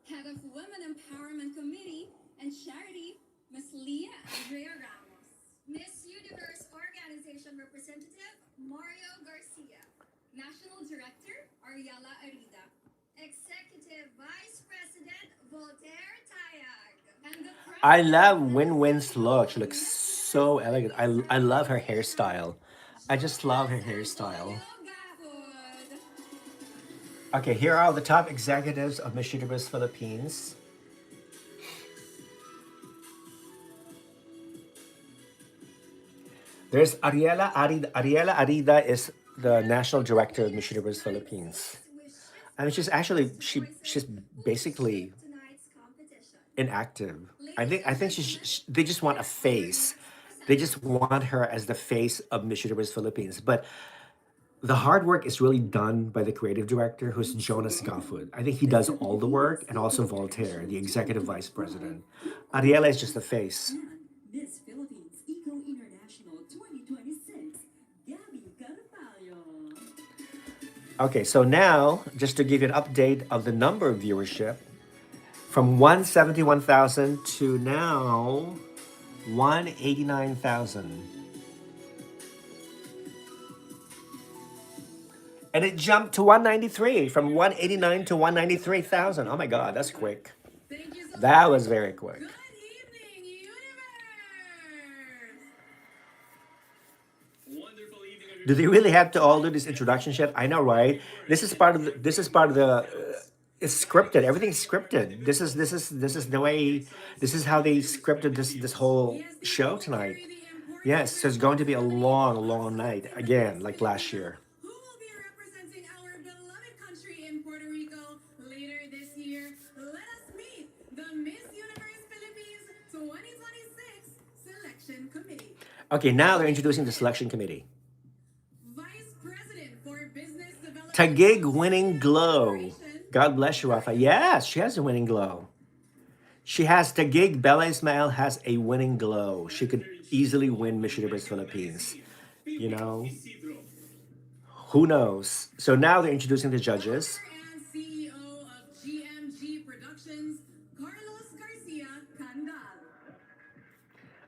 Head of Women Empowerment Committee and Charity, Miss Leah Andrea Ramos. Miss Universe Organization Representative, Mario Garcia. National Director, Ariela Arida. Executive Vice President, Voltaire Tayag. And the I love Win-Win's look. She looks so elegant. I love her hairstyle. I just love her hairstyle. Okay, here are the top executives of Miss Universe Philippines. There's Ariela Arida. Ariela Arida is the national director of Miss Universe Philippines. I mean, she's basically inactive. I think they just want a face. They just want her as the face of Miss Universe Philippines. But the hard work is really done by the creative director, who's Jonas Gafford. I think he does all the work, and also Voltaire, the executive vice president. Ariela is just the face. Miss Philippines Eco International 2026, Gabby Carvalho. Okay, so now, just to give you an update of the number of viewership, from 171,000 to now 189,000. And it jumped to 193, from 189 to 193,000. Oh my God, that's quick. That was very quick. Good evening, universe. Do they really have to all do this introduction shit? I know, right? This is part of the. It's scripted. Everything's scripted. This is the way. This is how they scripted this whole show tonight. Yes, so it's going to be a long, long night again, like last year. Who will be representing our beloved country in Puerto Rico later this year? Let us meet the Miss Universe Philippines 2026 Selection Committee. Okay, now they're introducing the selection committee. Vice President for Business Development. Taguig winning glow. God bless you, Rafa. Yes, she has a winning glow. She has Taguig. Bella Ismael has a winning glow. She could easily win Miss Universe Philippines. You know, who knows? So now they're introducing the judges. And CEO of GMG Productions, Carlos Garcia Candal.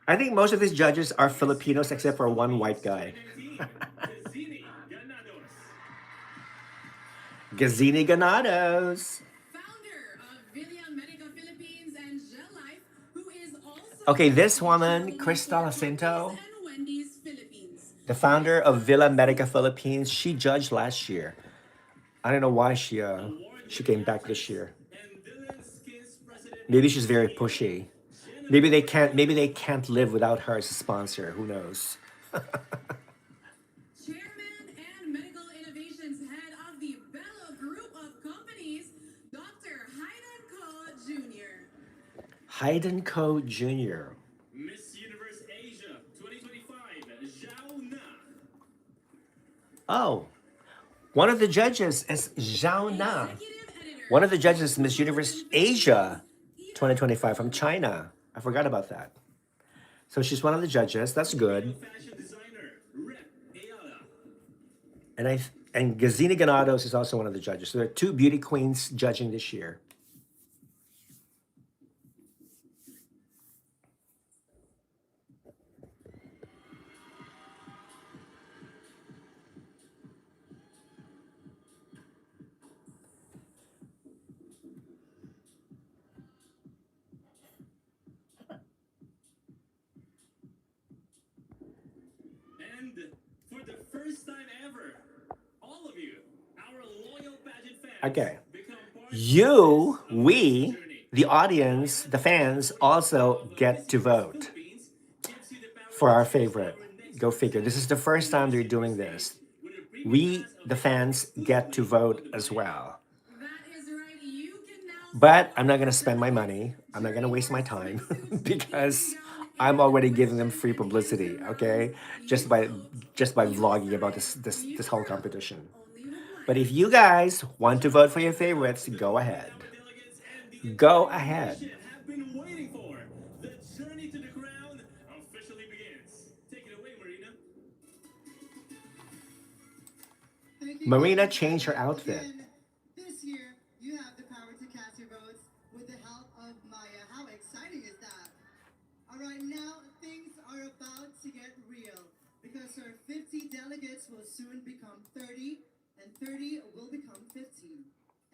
I think most of these judges are Filipinos except for one white guy. Gazini Ganados. Okay, this woman, Crystal Jacinto, the founder of Villa Medica Philippines, she judged last year. I don't know why she came back this year. Maybe she's very pushy. Maybe they can't live without her as a sponsor. Who knows? Chairman and Medical Innovations Head of the Bello Group of Companies, Dr. Hayden Ko Jr. Hayden Ko Jr. Miss Universe Asia 2025, Zhao Na. Oh, one of the judges is Zhao Na. One of the judges is Miss Universe Asia 2025 from China. I forgot about that. So she's one of the judges. That's good. And Gazina Ganados is also one of the judges. So there are two beauty queens judging this year. And for Okay. We, the audience, the fans, also get to vote for our favorite. Go figure. This is the first time they're doing this. We, the fans, get to vote as well. But I'm not going to spend my money. I'm not going to waste my time because I'm already giving them free publicity, okay? Just by just by vlogging about this whole competition. But if you guys want to vote for your favorites, go ahead. Go ahead. Marina changed her outfit. This year, you have the power to cast your votes with the help of Maya. How exciting is that? All right, now things are about to get real because our 50 delegates will soon become 30, and 30 will become 15,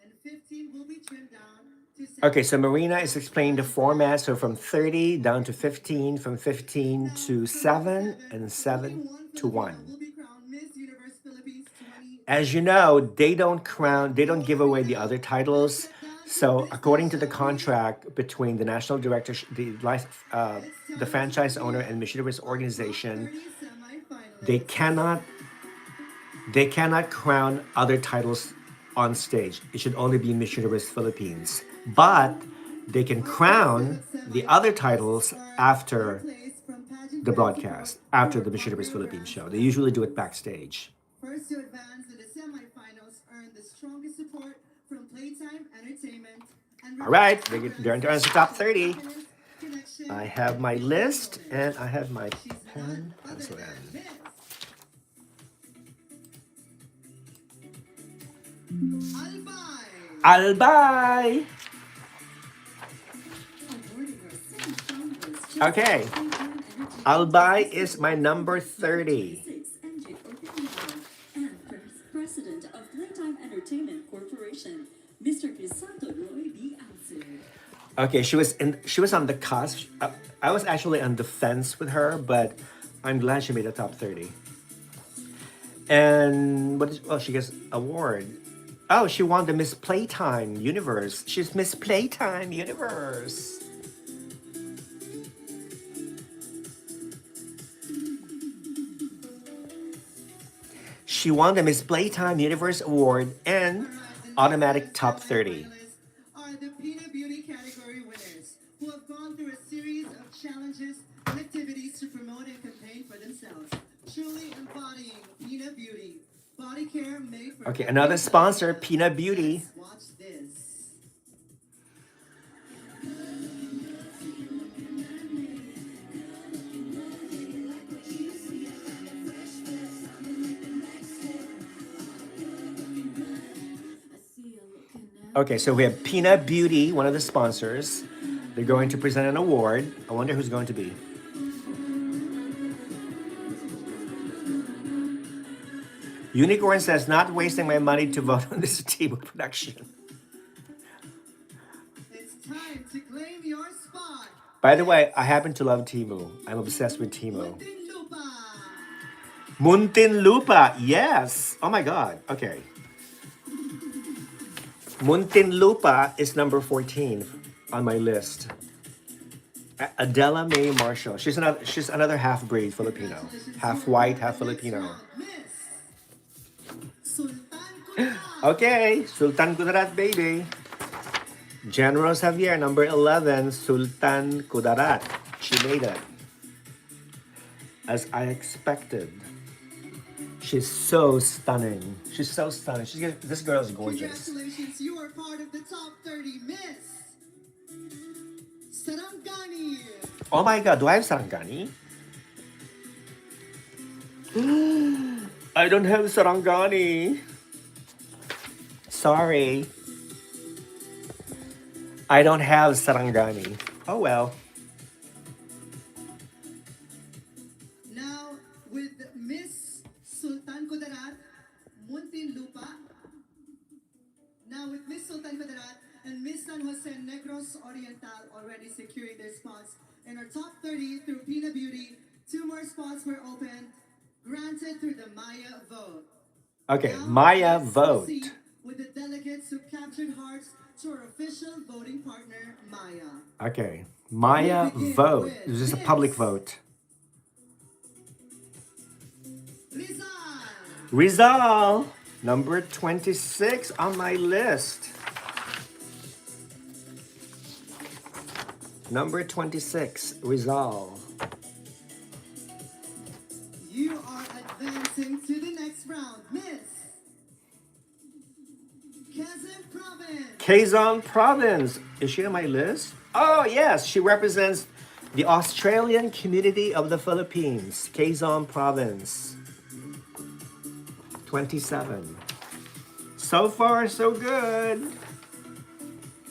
and 15 will be trimmed down to 7. Okay, so Marina is explaining the format. So from 30 down to 15, from 15 to 7, and 7 to 1. Will be crowned Miss Universe Philippines 20. As you know, they don't give away the other titles. So according to the contract between the national director, the franchise owner and Miss Universe organization, they cannot crown other titles on stage. It should only be Miss Universe Philippines. But they can crown the other titles after the broadcast, after the Miss Universe Philippines show. They usually do it backstage. First to advance to the semifinals earn the strongest support from Playtime Entertainment. And All right, they're into the top 30. I have my list and I have my pen, pencil, and Albay. Okay. Albay is my number 30. And President of Playtime Entertainment Corporation, Mr. Crisanto Roy B. Alcer. Okay, she was on the cusp. I was actually on the fence with her, but I'm glad she made the top 30. And she gets award. Oh, she won the Miss Playtime Universe. She's Miss Playtime Universe. She won the Miss Playtime Universe Award and automatic top 30. Are the Peanut Beauty category winners who have gone through a series of challenges and activities to promote and campaign for themselves, truly embodying Peanut Beauty. Body care made for. Okay, another sponsor, Peanut Beauty. Let's watch this. Okay, so we have Peanut Beauty, one of the sponsors. They're going to present an award. I wonder who's going to be. Unicorn says, not wasting my money to vote on this Timo production. It's time to claim your spot. By the way, I happen to love Timo. I'm obsessed with Timo. Muntinlupa. Muntinlupa, yes. Oh my God. Okay. Muntinlupa is number 14 on my list. Adela Mae Marshall. She's another half breed Filipino, half white, half Filipino. Okay, Sultan Kudarat, baby. General Xavier, number 11, Sultan Kudarat. She made it. As I expected. She's so stunning. She's so stunning. This girl is gorgeous. Congratulations, you are part of the top 30 Miss Sarangani. Oh my God, do I have Sarangani? I don't have Sarangani. Sorry. I don't have Sarangani. Oh well. Now with Miss Sultan Kudarat, Muntinlupa. Now with Miss Sultan Kudarat and Miss San Jose Negros Oriental already securing their spots in our top 30 through Peanut Beauty. 2 more spots were opened. granted through the Maya vote. Okay, Now, Maya let's vote. proceed with the delegates who captured hearts to our official voting partner, Maya. Okay, Maya We begin vote. with This is a public Miss vote. Rizal. Rizal, number 26 on my list. Number 26, Rizal. You are advancing to the next round, Miss Quezon Province. Quezon Province. Is she on my list? Oh, yes. She represents the Australian community of the Philippines. Quezon Province. 27. So far, so good.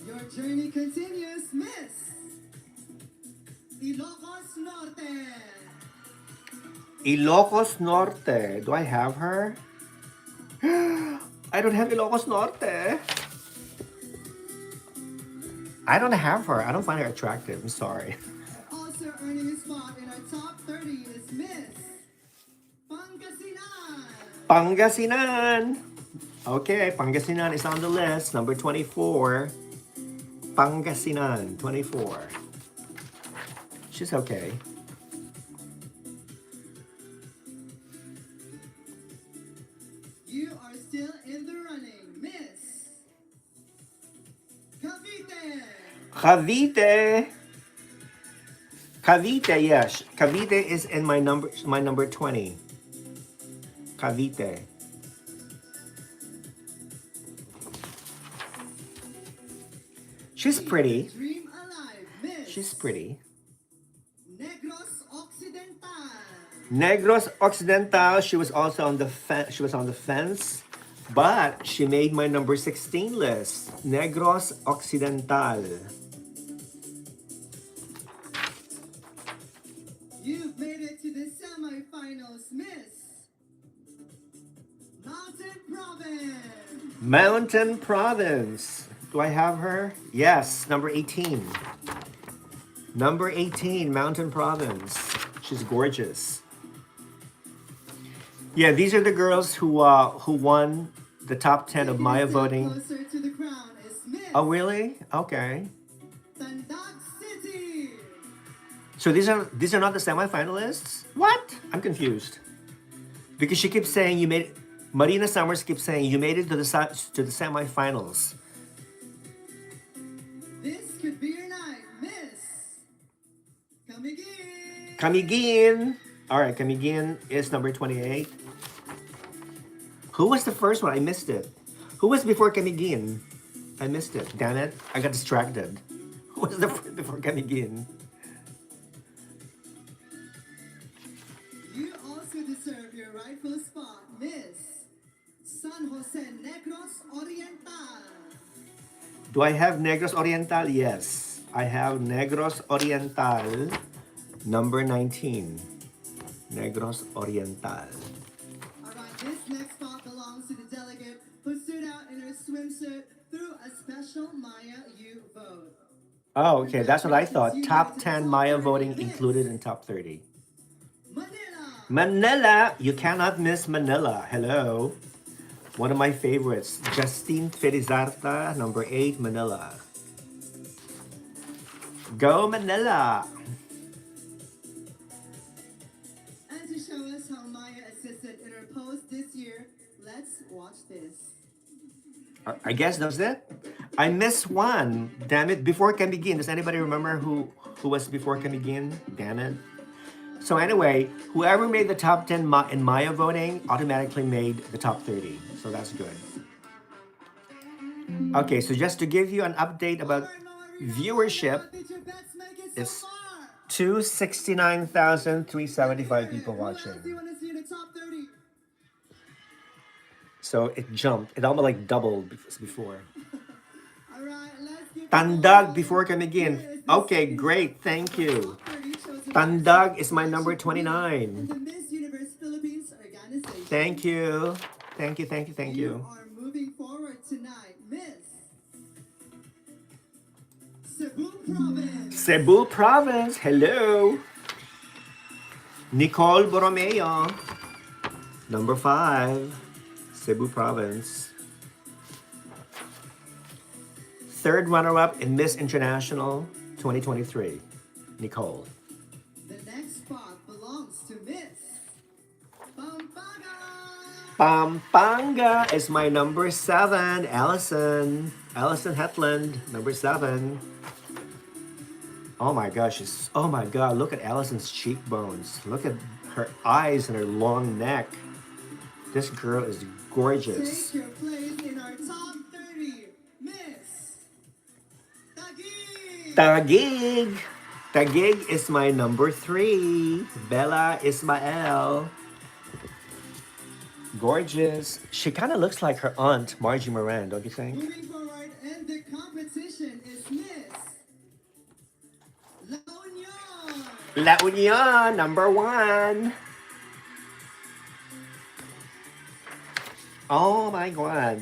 Your journey continues, Miss Ilocos Norte. Ilocos Norte. Do I have her? I don't have Ilocos Norte. I don't have her. I don't find her attractive. I'm sorry. Also earning a spot in our top 30 is Miss Pangasinan. Pangasinan. Okay, Pangasinan is on the list. Number 24. Pangasinan, 24. She's okay. You are still in the running, Miss Cavite. Cavite. Cavite, yes. Cavite is in my number 20. Cavite. She's pretty. Dream alive, Miss She's pretty. Negros Occidental. Negros Occidental. She was also on the she was on the fence, but she made my number 16 list. Negros Occidental. You've made it to the semifinals, Miss Mountain Province. Mountain Province. Do I have her? Yes, number 18. Number 18, Mountain Province. She's gorgeous. Yeah, these are the girls who won the top 10 of Maya voting. Closer to the crown is Miss Oh, really? Okay. Tandag City. So these are not the semifinalists? What? I'm confused. Because she keeps saying you made Marina Summers keeps saying you made it to the semifinals. This could be your night, Miss Camiguin. Camiguin. All right, Camiguin is number 28. Who was the first one? I missed it. Who was before Camiguin? I missed it. Damn it. I got distracted. Who was the first before Camiguin? You also deserve your rightful spot, Miss San Jose Negros Oriental. Do I have Negros Oriental? Yes. I have Negros Oriental, number 19. Negros Oriental. Alright, this next spot belongs to the delegate who stood out in her swimsuit through a special Maya U vote. Oh, okay. That's what I thought. Top 10 Maya voting included in top 30. Manila. Manila. You cannot miss Manila. Hello. One of my favorites. Justine Felizarta, number 8, Manila. Go Manila. And to show us how Maya assisted in her post this year, let's watch this. I guess that's it. I missed one. Damn it. Before can begin. Does anybody remember who was before can begin? Damn it. So anyway, whoever made the top 10 in Maya voting automatically made the top 30. So that's good. Okay, so just to give you an update about viewership, it's 269,375 people watching. So it jumped. It almost like doubled before. Tandag before Camiguin. Okay, great. Thank you. Tandag is my number 29. Thank you. Thank you, thank you, thank you. You are moving forward tonight, Miss Cebu Province. Cebu Province. Hello. Nicole Borromeo. Number 5, Cebu Province. Third runner-up in Miss International 2023, Nicole. The next spot belongs to Miss Pampanga. Pampanga is my number 7, Allison. Allison Hetland, number 7. Oh my gosh, oh my god, look at Allison's cheekbones. Look at her eyes and her long neck. This girl is gorgeous. Take your place in our top 30, Miss Taguig. Taguig. Taguig is my number 3. Bella Ismael. Gorgeous. She kind of looks like her aunt, Margie Moran, don't you think? Moving forward, and the competition is Miss La Union. La Union, number 1. Oh my god.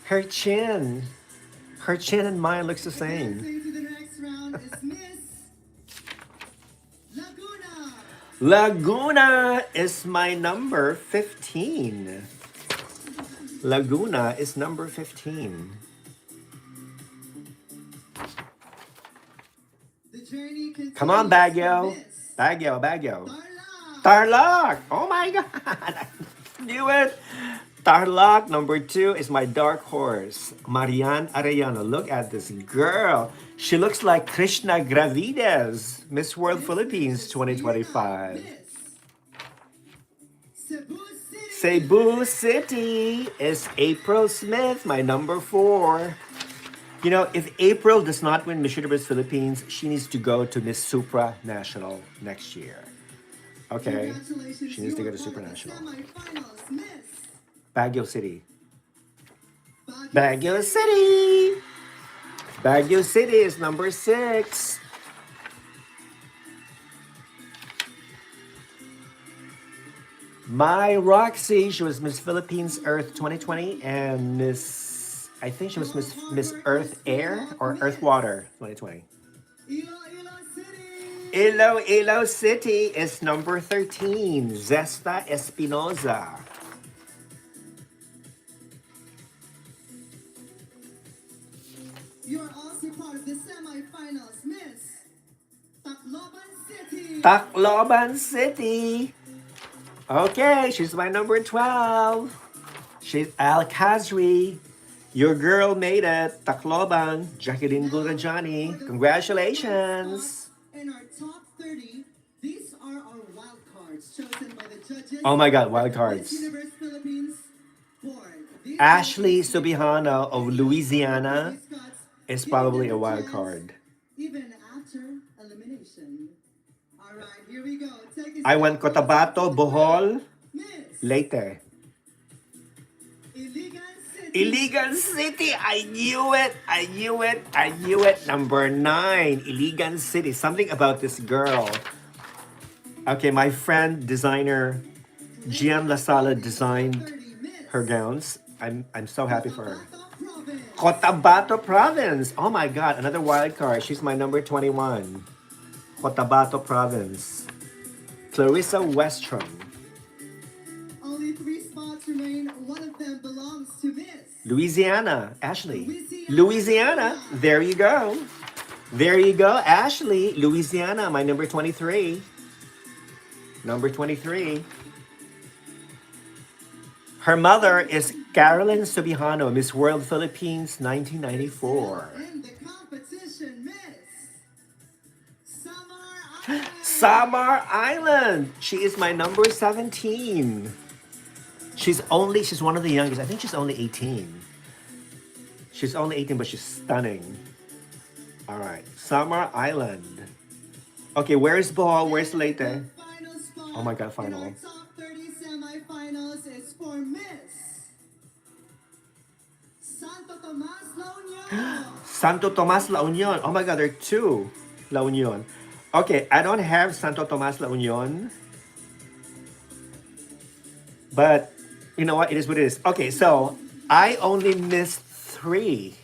Her chin. Her chin and mine looks the same. Advancing to the next round is Miss Laguna. Laguna is my number 15. Laguna is number 15. The journey continues. Come on, Baguio. for Miss Baguio, Baguio. Tarlac. Tarlac! Oh my god! I knew it! Tarlac, number 2, is my dark horse. Marian Arellano. Look at this girl. She looks like Krishna Gravides, Miss World Philippines 2025. Miss Cebu City. Cebu City is April Smith, my number 4. You know, if April does not win Miss Universe Philippines, she needs to go to Miss Supranational next year. Okay? Congratulations, She needs to you go to are part of the Supranational. semifinals, Miss Baguio City. Baguio. Baguio City! Baguio City is number 6. My Roxy, she was Miss Philippines Earth 2020 and I think she was Miss Earth Air or Earth Water 2020. Iloilo City. Iloilo City is number 13. Zesta Espinoza. You are also part of the semifinals, Miss Tacloban City. Tacloban City. Okay, she's my number 12. She's Al Kazri. Your girl made it. Tacloban. Jacqueline Gulrajani. Congratulations. In our top 30, these are our wild cards chosen by the judges. Oh my god, wild Miss cards. Universe Philippines Board. These Ashley judges Subihana of Louisiana mascots is giving probably them a wild chance card. Even after elimination. All right, here we go. Take a I went step Cotabato, forward. Bohol, Miss Leyte. Iligan City. Iligan City, I knew it, I knew it, I knew it. Number 9, Iligan City. Something about this girl. Okay, my friend, designer, Gian Lasala designed 30, Miss her gowns. I'm so happy for her. Cotabato Province. Cotabato Province. Oh my god, another wild card. She's my number 21. Cotabato Province. Clarissa Westrom. Only 3 spots remain. One of them belongs to Miss Louisiana. Ashley. Louisiana. There you go. There you go, Ashley. Louisiana, my number 23. Number 23. Her mother is Carolyn Subihano, Miss World Philippines 1994. in the competition, Miss Samar Island. Samar Island. She is my number 17. She's one of the youngest. I think she's only 18. She's only 18, but she's stunning. All right, Samar Island. Okay, where's Bohol? Where's Leyte? The final spot Oh my God, in final. our top 30 semifinals is for Miss Santo Tomas La Union. Santo Tomas La Union. Oh my God, there are 2 La Union. Okay, I don't have Santo Tomas La Union. But you know what? It is what it is. Okay, so I only missed 3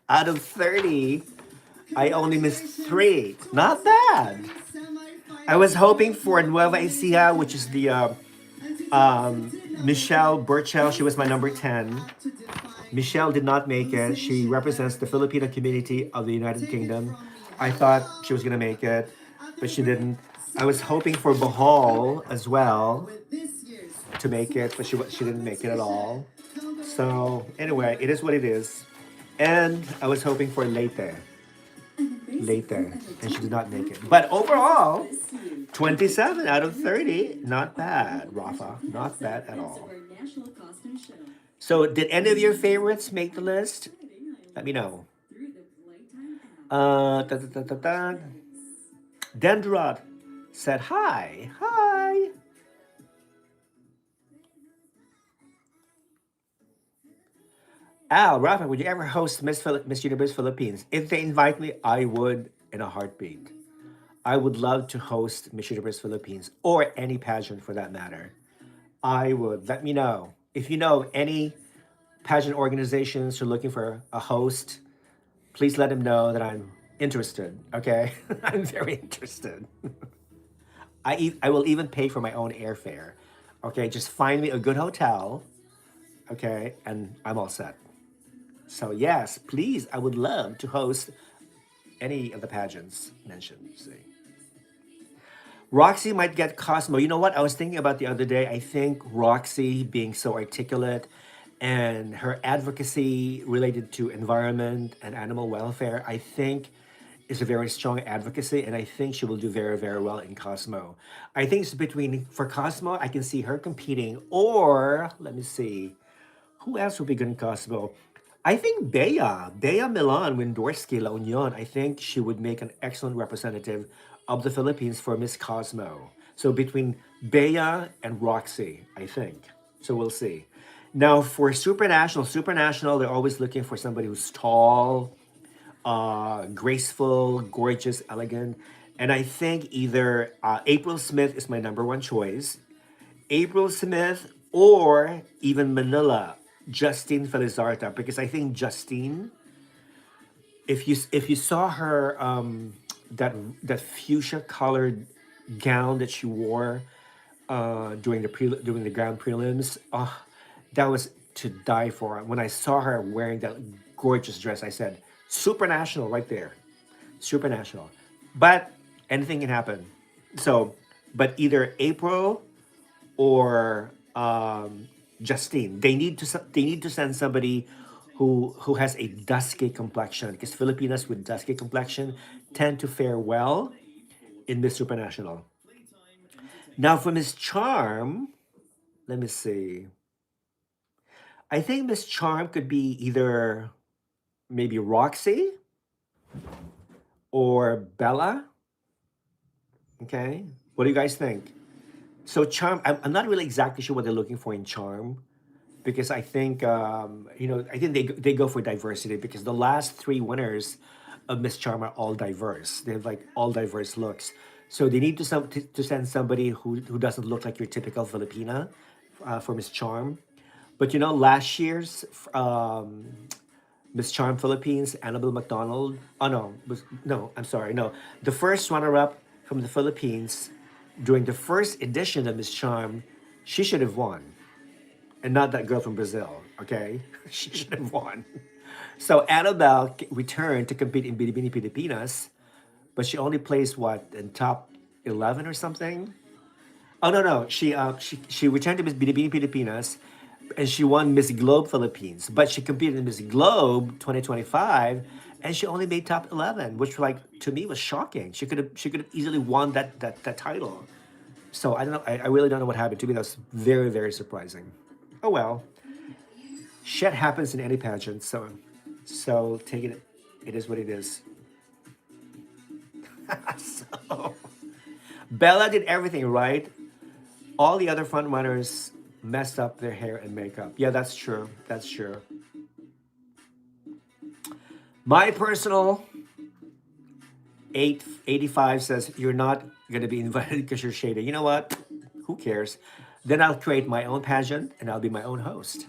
out of 30. I only missed 3. Not bad. Semifinals I was hoping for Nueva Ecija, which is the Michelle Burchell. She was my number 10. Michelle did not make it. She represents the Filipino community of the United Kingdom. I thought she was going to make it, but she didn't. I was hoping for Bahal as well to make it, but she didn't make it at all. So anyway, it is what it is. And I was hoping for Leyte, Leyte, and she did not make it. But overall, 27 out of 30, not bad, Rafa, not bad at all. So did any of your favorites make the list? Let me know. Da, da, da, da, da. Dendrot said hi. Hi. Al, Rafa, would you ever host Miss Universe Philippines? If they invite me, I would in a heartbeat. I would love to host Miss Universe Philippines or any pageant for that matter. I would. Let me know. If you know any pageant organizations who are looking for a host, please let them know that I'm interested. Okay, I'm very interested. I will even pay for my own airfare. Okay, just find me a good hotel. Okay, and I'm all set. So yes, please, I would love to host any of the pageants mentioned. See, Roxy might get Cosmo. You know what I was thinking about the other day? I think Roxy being so articulate and her advocacy related to environment and animal welfare, I think is a very strong advocacy, and I think she will do very, very well in Cosmo. I think it's between for Cosmo, I can see her competing, or let me see, who else would be good in Cosmo? I think Bea Milan Windorski La Union. I think she would make an excellent representative of the Philippines for Miss Cosmo. So between Bea and Roxy, I think. So we'll see. Now for Supranational, they're always looking for somebody who's tall, graceful, gorgeous, elegant. And I think either April Smith is my number one choice, April Smith, or even Manila, Justine Felizarta, because I think Justine, if you saw her that that fuchsia colored gown that she wore during the grand prelims, that was to die for. When I saw her wearing that gorgeous dress, I said, "Supernational, right there, Supernational." But anything can happen. So, but either April or Justine. They need to send somebody who has a dusky complexion because Filipinas with dusky complexion tend to fare well in Miss Supranational. Now for Miss Charm, let me see. I think Miss Charm could be either maybe Roxy or Bella. Okay, what do you guys think? So Charm, I'm not really exactly sure what they're looking for in Charm because I think I think they go for diversity because the last three winners of Miss Charm are all diverse. They have like all diverse looks. So they need to send somebody who doesn't look like your typical Filipina for Miss Charm. But last year's Miss Charm Philippines, Annabelle McDonald. Oh no, no, I'm sorry, no. The first runner-up from the Philippines during the first edition of Miss Charm, she should have won, and not that girl from Brazil. Okay, she should have won. So Annabelle returned to compete in Binibini Pilipinas, but she only placed what in top 11 or something. Oh no no, she returned to Miss Binibini Pilipinas, and she won Miss Globe Philippines. But she competed in Miss Globe 2025, and she only made top 11, which like to me was shocking. She could have easily won that title. So I don't know. I really don't know what happened to me. That was very very surprising. Oh well, shit happens in any pageant. So take it. It is what it is. So Bella did everything right. All the other front runners messed up their hair and makeup. Yeah, that's true. That's true. My personal 885 says you're not going to be invited because you're shaded. You know what? Who cares? Then I'll create my own pageant and I'll be my own host.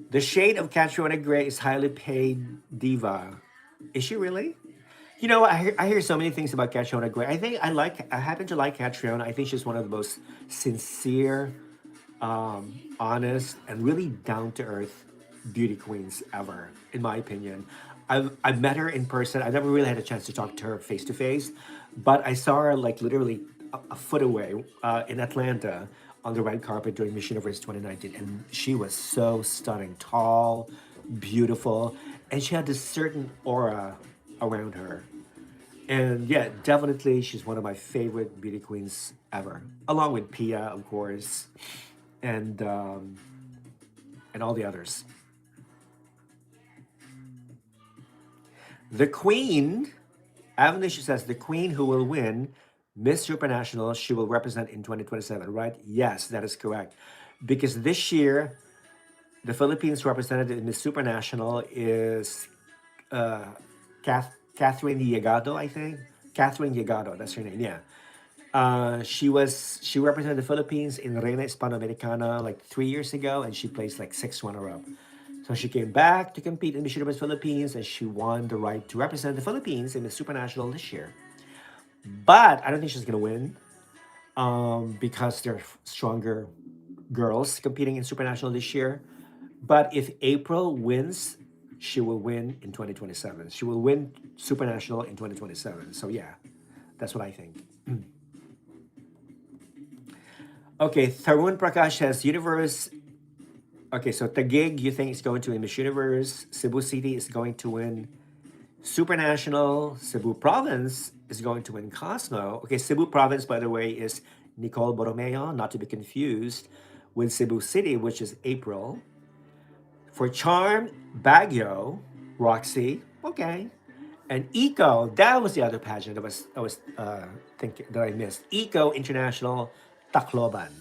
The shade of Catriona Gray is highly paid diva. Is she really? I hear so many things about Catriona Gray. I happen to like Catriona. I think she's one of the most sincere, honest, and really down to earth beauty queens ever, in my opinion. I've met her in person. I never really had a chance to talk to her face to face, but I saw her like literally a foot away in Atlanta on the red carpet during Miss Universe 2019, and she was so stunning, tall, beautiful, and she had this certain aura around her. And yeah, definitely, she's one of my favorite beauty queens ever, along with Pia, of course, and um, and all the others. The queen, Avnisha says, the queen who will win Miss Supranational, she will represent in 2027, right? Yes, that is correct. Because this year, the Philippines represented in Miss Supranational is Catherine Yagado, I think. Catherine Yagado, that's her name, yeah. She represented the Philippines in Reina Hispanoamericana like 3 years ago, and she placed like six runner up. So she came back to compete in Miss Universe Philippines, and she won the right to represent the Philippines in the Supranational this year. But I don't think she's gonna win because there are stronger girls competing in Supranational this year. But if April wins, she will win in 2027. She will win Supranational in 2027. So yeah, that's what I think. Okay, Tharun Prakash has Universe. Okay, so Taguig, you think is going to win Miss Universe. Cebu City is going to win Supranational. Cebu Province is going to win Cosmo. Okay, Cebu Province, by the way, is Nicole Borromeo, not to be confused with Cebu City, which is April. For Charm, Baguio, Roxy, okay. And Eco, that was the other pageant I was thinking that I missed. Eco International Tacloban.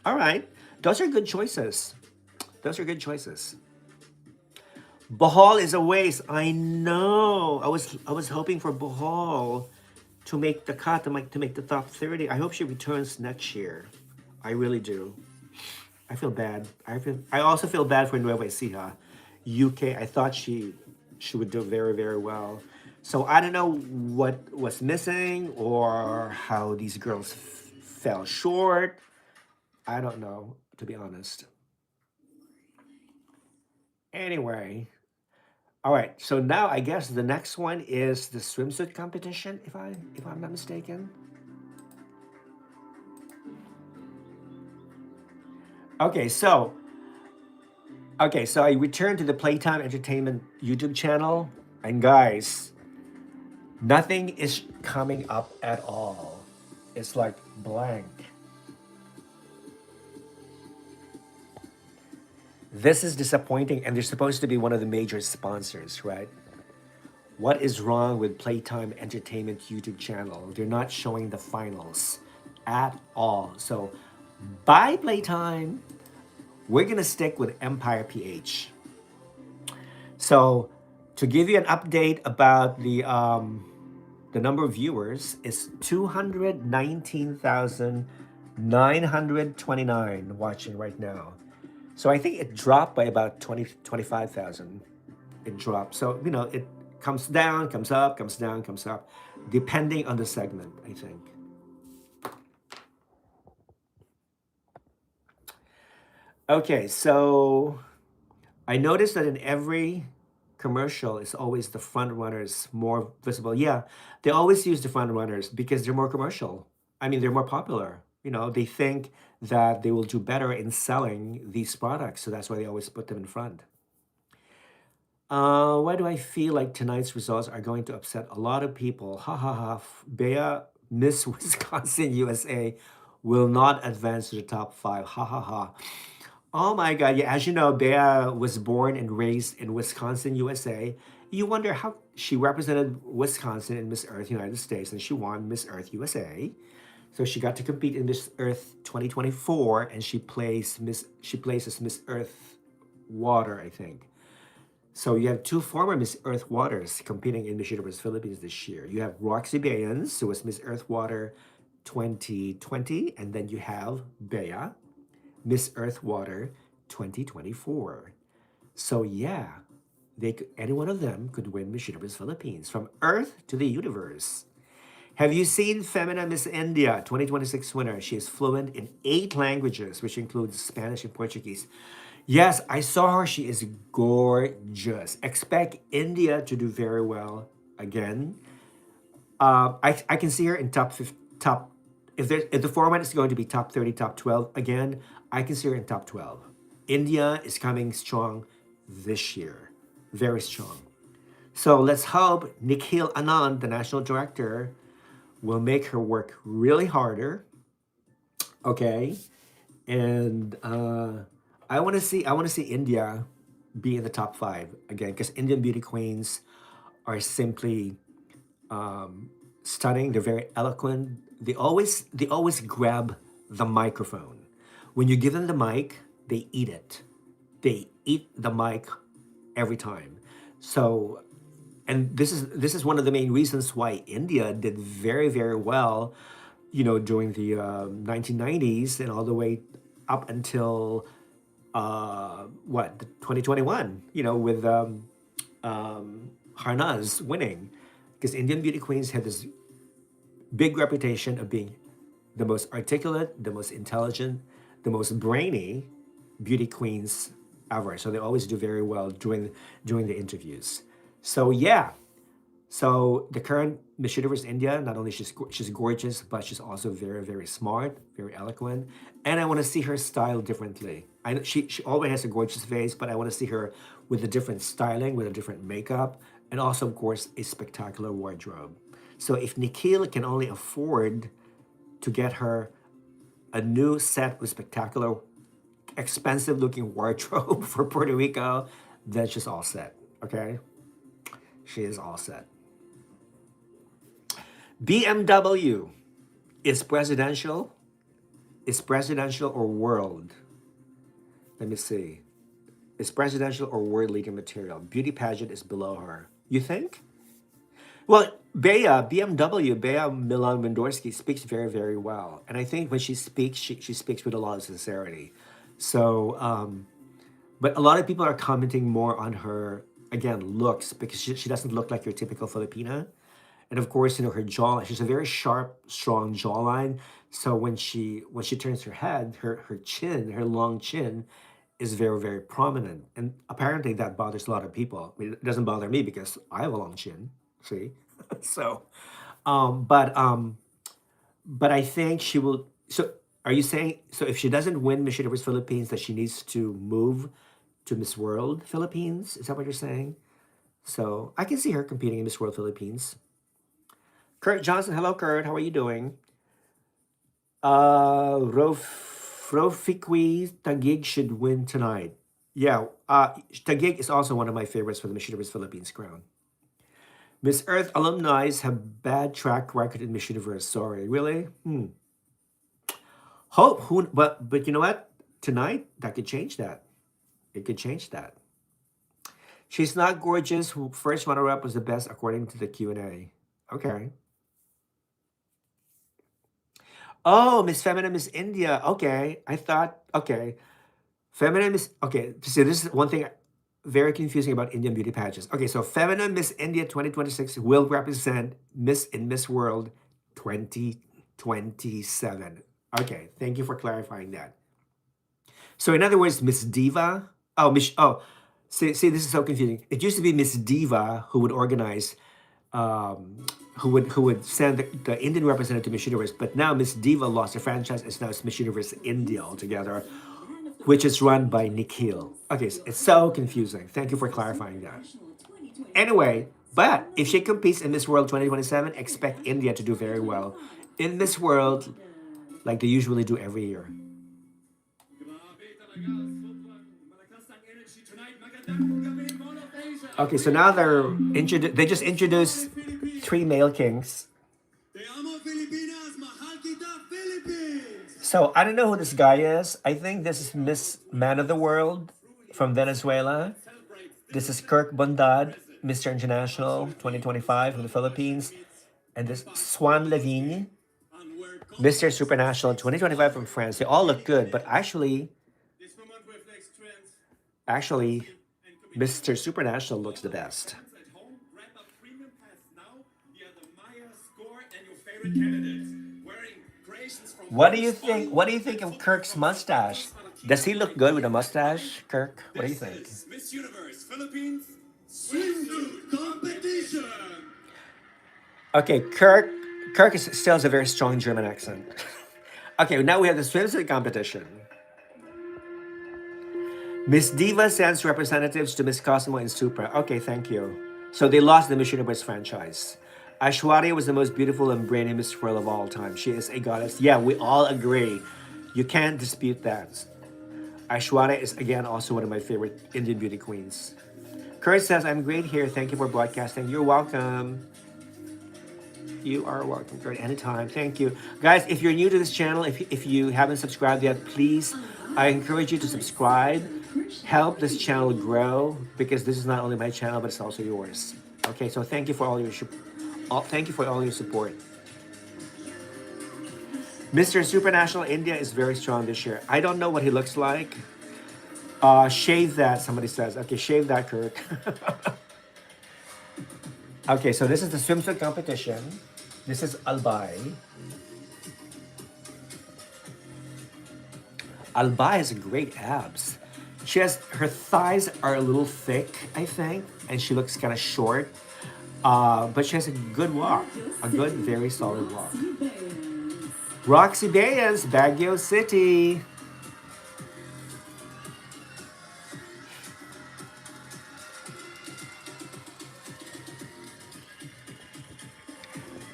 All right, those are good choices. Those are good choices. Bohol is a waste. I know. I was hoping for Bohol to make the cut to make the top 30. I hope she returns next year. I really do. I feel bad. I also feel bad for Nueva Ecija, UK. I thought she would do very very well. So I don't know what was missing or how these girls fell short. I don't know, to be honest. Anyway, all right. So now I guess the next one is the swimsuit competition, if I'm not mistaken. Okay, so I returned to the Playtime Entertainment YouTube channel, and guys, nothing is coming up at all. It's like blank. This is disappointing, and they're supposed to be one of the major sponsors, right? What is wrong with Playtime Entertainment YouTube channel? They're not showing the finals at all. So, bye Playtime. We're gonna stick with Empire PH. So, to give you an update about the number of viewers is 219,929 watching right now. So I think it dropped by about 25,000. It dropped. So, it comes down, comes up, comes down, comes up, depending on the segment, I think. Okay, so I noticed that in every commercial, it's always the front runners more visible. Yeah, they always use the front runners because they're more commercial. I mean, they're more popular. They think that they will do better in selling these products, so that's why they always put them in front. Why do I feel like tonight's results are going to upset a lot of people? Ha ha ha. Bea, Miss Wisconsin USA, will not advance to the top five. Ha ha ha. Oh my God. Yeah, as you know, Bea was born and raised in Wisconsin, USA. You wonder how she represented Wisconsin in Miss Earth United States, and she won Miss Earth USA. So she got to compete in Miss Earth 2024, and she plays as Miss Earth Water, I think. So you have two former Miss Earth Waters competing in Miss Universe Philippines this year. You have Roxy Bayans, who was Miss Earth Water 2020, and then you have Bea, Miss Earth Water 2024. So yeah, any one of them could win Miss Universe Philippines from Earth to the universe. Have you seen Femina Miss India 2026 winner? She is fluent in 8 languages, which includes Spanish and Portuguese. Yes, I saw her. She is gorgeous. Expect India to do very well again. I can see her in top. If the format is going to be top 30, top 12 again, I can see her in top 12. India is coming strong this year, very strong. So let's hope Nikhil Anand, the national director, will make her work really harder. Okay, and I want to see India be in the top 5 again because Indian beauty queens are simply stunning. They're very eloquent. They always grab the microphone. When you give them the mic, they eat it. They eat the mic every time. So, and this is one of the main reasons why India did very very well, during the 1990s and all the way up until what, the 2021, with Harnaz winning, because Indian beauty queens had this big reputation of being the most articulate, the most intelligent, the most brainy beauty queens ever. So they always do very well during the interviews. So yeah, so the current Miss Universe India, not only she's gorgeous, but she's also very very smart, very eloquent, and I want to see her style differently. I know she always has a gorgeous face, but I want to see her with a different styling, with a different makeup, and also of course a spectacular wardrobe. So if Nikhil can only afford to get her a new set with spectacular, expensive looking wardrobe for Puerto Rico, then she's all set. Okay, she is all set. BMW is presidential. Is presidential or world? Let me see. Is presidential or world leader material? Beauty pageant is below her. You think? Well, BMW, Bea Milan Mendorsky speaks very, very well. And I think when she speaks, she speaks with a lot of sincerity. So, but a lot of people are commenting more on her, again, looks, because she doesn't look like your typical Filipina. And of course, her jaw, she's a very sharp, strong jawline. So when she turns her head, her chin, her long chin is very, very prominent. And apparently that bothers a lot of people. I mean, it doesn't bother me because I have a long chin. See? So, um, but um, but I think she will. So, are you saying, so if she doesn't win Miss Universe Philippines, that she needs to move to Miss World Philippines? Is that what you're saying? So I can see her competing in Miss World Philippines. Kurt Johnson, hello Kurt, how are you doing? Rofikwi Tagig should win tonight. Yeah, Tagig is also one of my favorites for the Miss Universe Philippines crown. Miss Earth alumni have bad track record in Miss Universe. Sorry, really? Hope who, but you know what? Tonight that could change that. It could change that. She's not gorgeous. Who first runner-up was the best according to the Q&A. Okay. Oh, Miss Feminine Miss India. Okay. I thought, okay. Feminine Miss, okay. So this is one thing very confusing about Indian beauty pageants. Okay, so Feminine Miss India 2026 will represent Miss in Miss World 2027. Okay, thank you for clarifying that. So in other words, Miss Diva, see, this is so confusing. It used to be Miss Diva who would organize, who would send the Indian representative to Miss Universe, but now Miss Diva lost her franchise. It's now it's Miss Universe India altogether, which is run by Nikhil. Okay, it's so confusing. Thank you for clarifying that. Anyway, but if she competes in Miss World 2027, expect India to do very well in Miss World, like they usually do every year. Okay, so now they just introduced 3 male kings. So I don't know who this guy is. I think this is Miss Man of the World from Venezuela. This is Kirk Bondad, Mr. International 2025 from the Philippines. And this Swan Lavigne, Mr. Supernational 2025 from France. They all look good, but actually, Mr. Supernational looks the best. Fans at home, grab a premium pass now via the Maya score and your favorite candidates. Wearing creations from What do Bugs you think? Bunny What do you think and of footwear Kirk's from super mustache? Does he cosmetics look like good with a Rico and Pageant. mustache, Kirk? What do you This think? is Miss Universe Philippines Swimsuit Competition. Okay, Kirk is, still has a very strong German accent. Okay, now we have the swimsuit competition. Miss Diva sends representatives to Miss Cosmo and Supra. Okay, thank you. So they lost the Miss Universe franchise. Aishwarya was the most beautiful and brainy Miss World of all time. She is a goddess. Yeah, we all agree. You can't dispute that. Aishwarya is again also one of my favorite Indian beauty queens. Kurt says, I'm great here. Thank you for broadcasting. You're welcome. You are welcome, Kurt. Anytime. Thank you. Guys, if you're new to this channel, if you haven't subscribed yet, please, I encourage you to subscribe. Help this channel grow because this is not only my channel, but it's also yours. Okay, so thank you for all your thank you for all your support. Mr. Supranational India is very strong this year. I don't know what he looks like. Shave that, somebody says. Okay, shave that, Kirk. Okay, so this is the swimsuit competition. This is Albay. Albay has great abs. She has, her thighs are a little thick, I think, and she looks kind of short. But she has a good walk, a good, very solid walk. Roxy Bayans, Baguio City.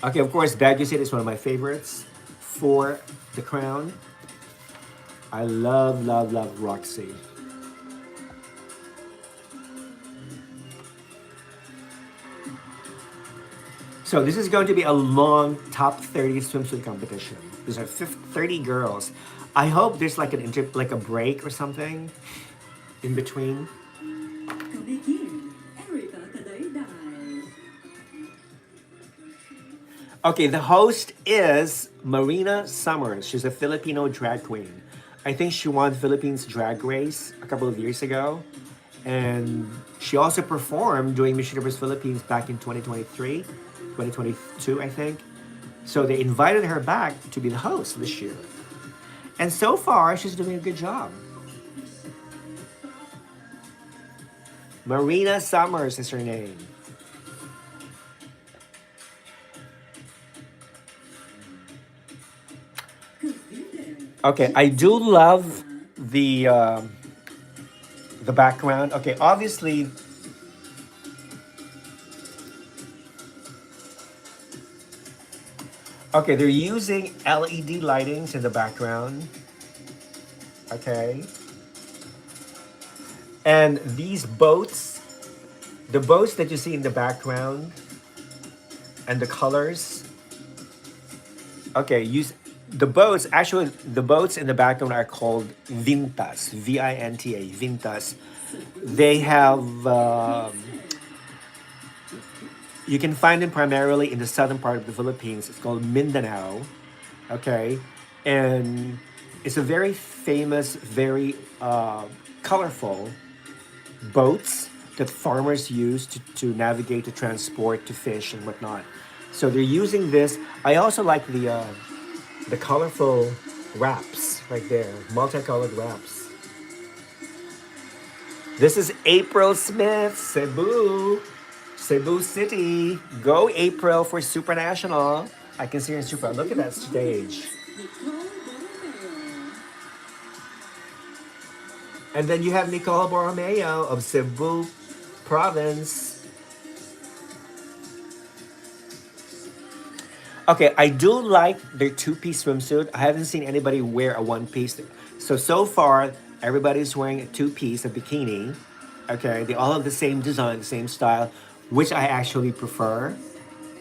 Okay, of course, Baguio City is one of my favorites for the crown. I love, love, love Roxy. So this is going to be a long top 30 swimsuit competition. These are 30 girls. I hope there's like like a break or something in between. Okay, the host is Marina Summers. She's a Filipino drag queen. I think she won Philippines Drag Race a couple of years ago. And she also performed during Miss Universe Philippines back in 2023, 2022, I think. So they invited her back to be the host this year. And so far, she's doing a good job. Marina Summers is her name. Okay, I do love the background. Okay, obviously, okay, they're using LED lightings in the background. Okay, and these boats, the boats that you see in the background, and the colors. Okay, use the boats. Actually, the boats in the background are called vintas, Vinta, vintas. They have. You can find them primarily in the southern part of the Philippines. It's called Mindanao. Okay, and it's a very famous, very colorful boats that farmers use to navigate, to transport, to fish and whatnot. So they're using this. I also like the colorful wraps right there, multicolored wraps. This is April Smith, Cebu, Cebu City. Go April for Supranational. I can see her in Super. Look at that stage. And then you have Nicole Borromeo of Cebu Province. Okay, I do like their two-piece swimsuit. I haven't seen anybody wear a one-piece. So far, everybody's wearing a two-piece, a bikini. Okay, they all have the same design, the same style, which I actually prefer.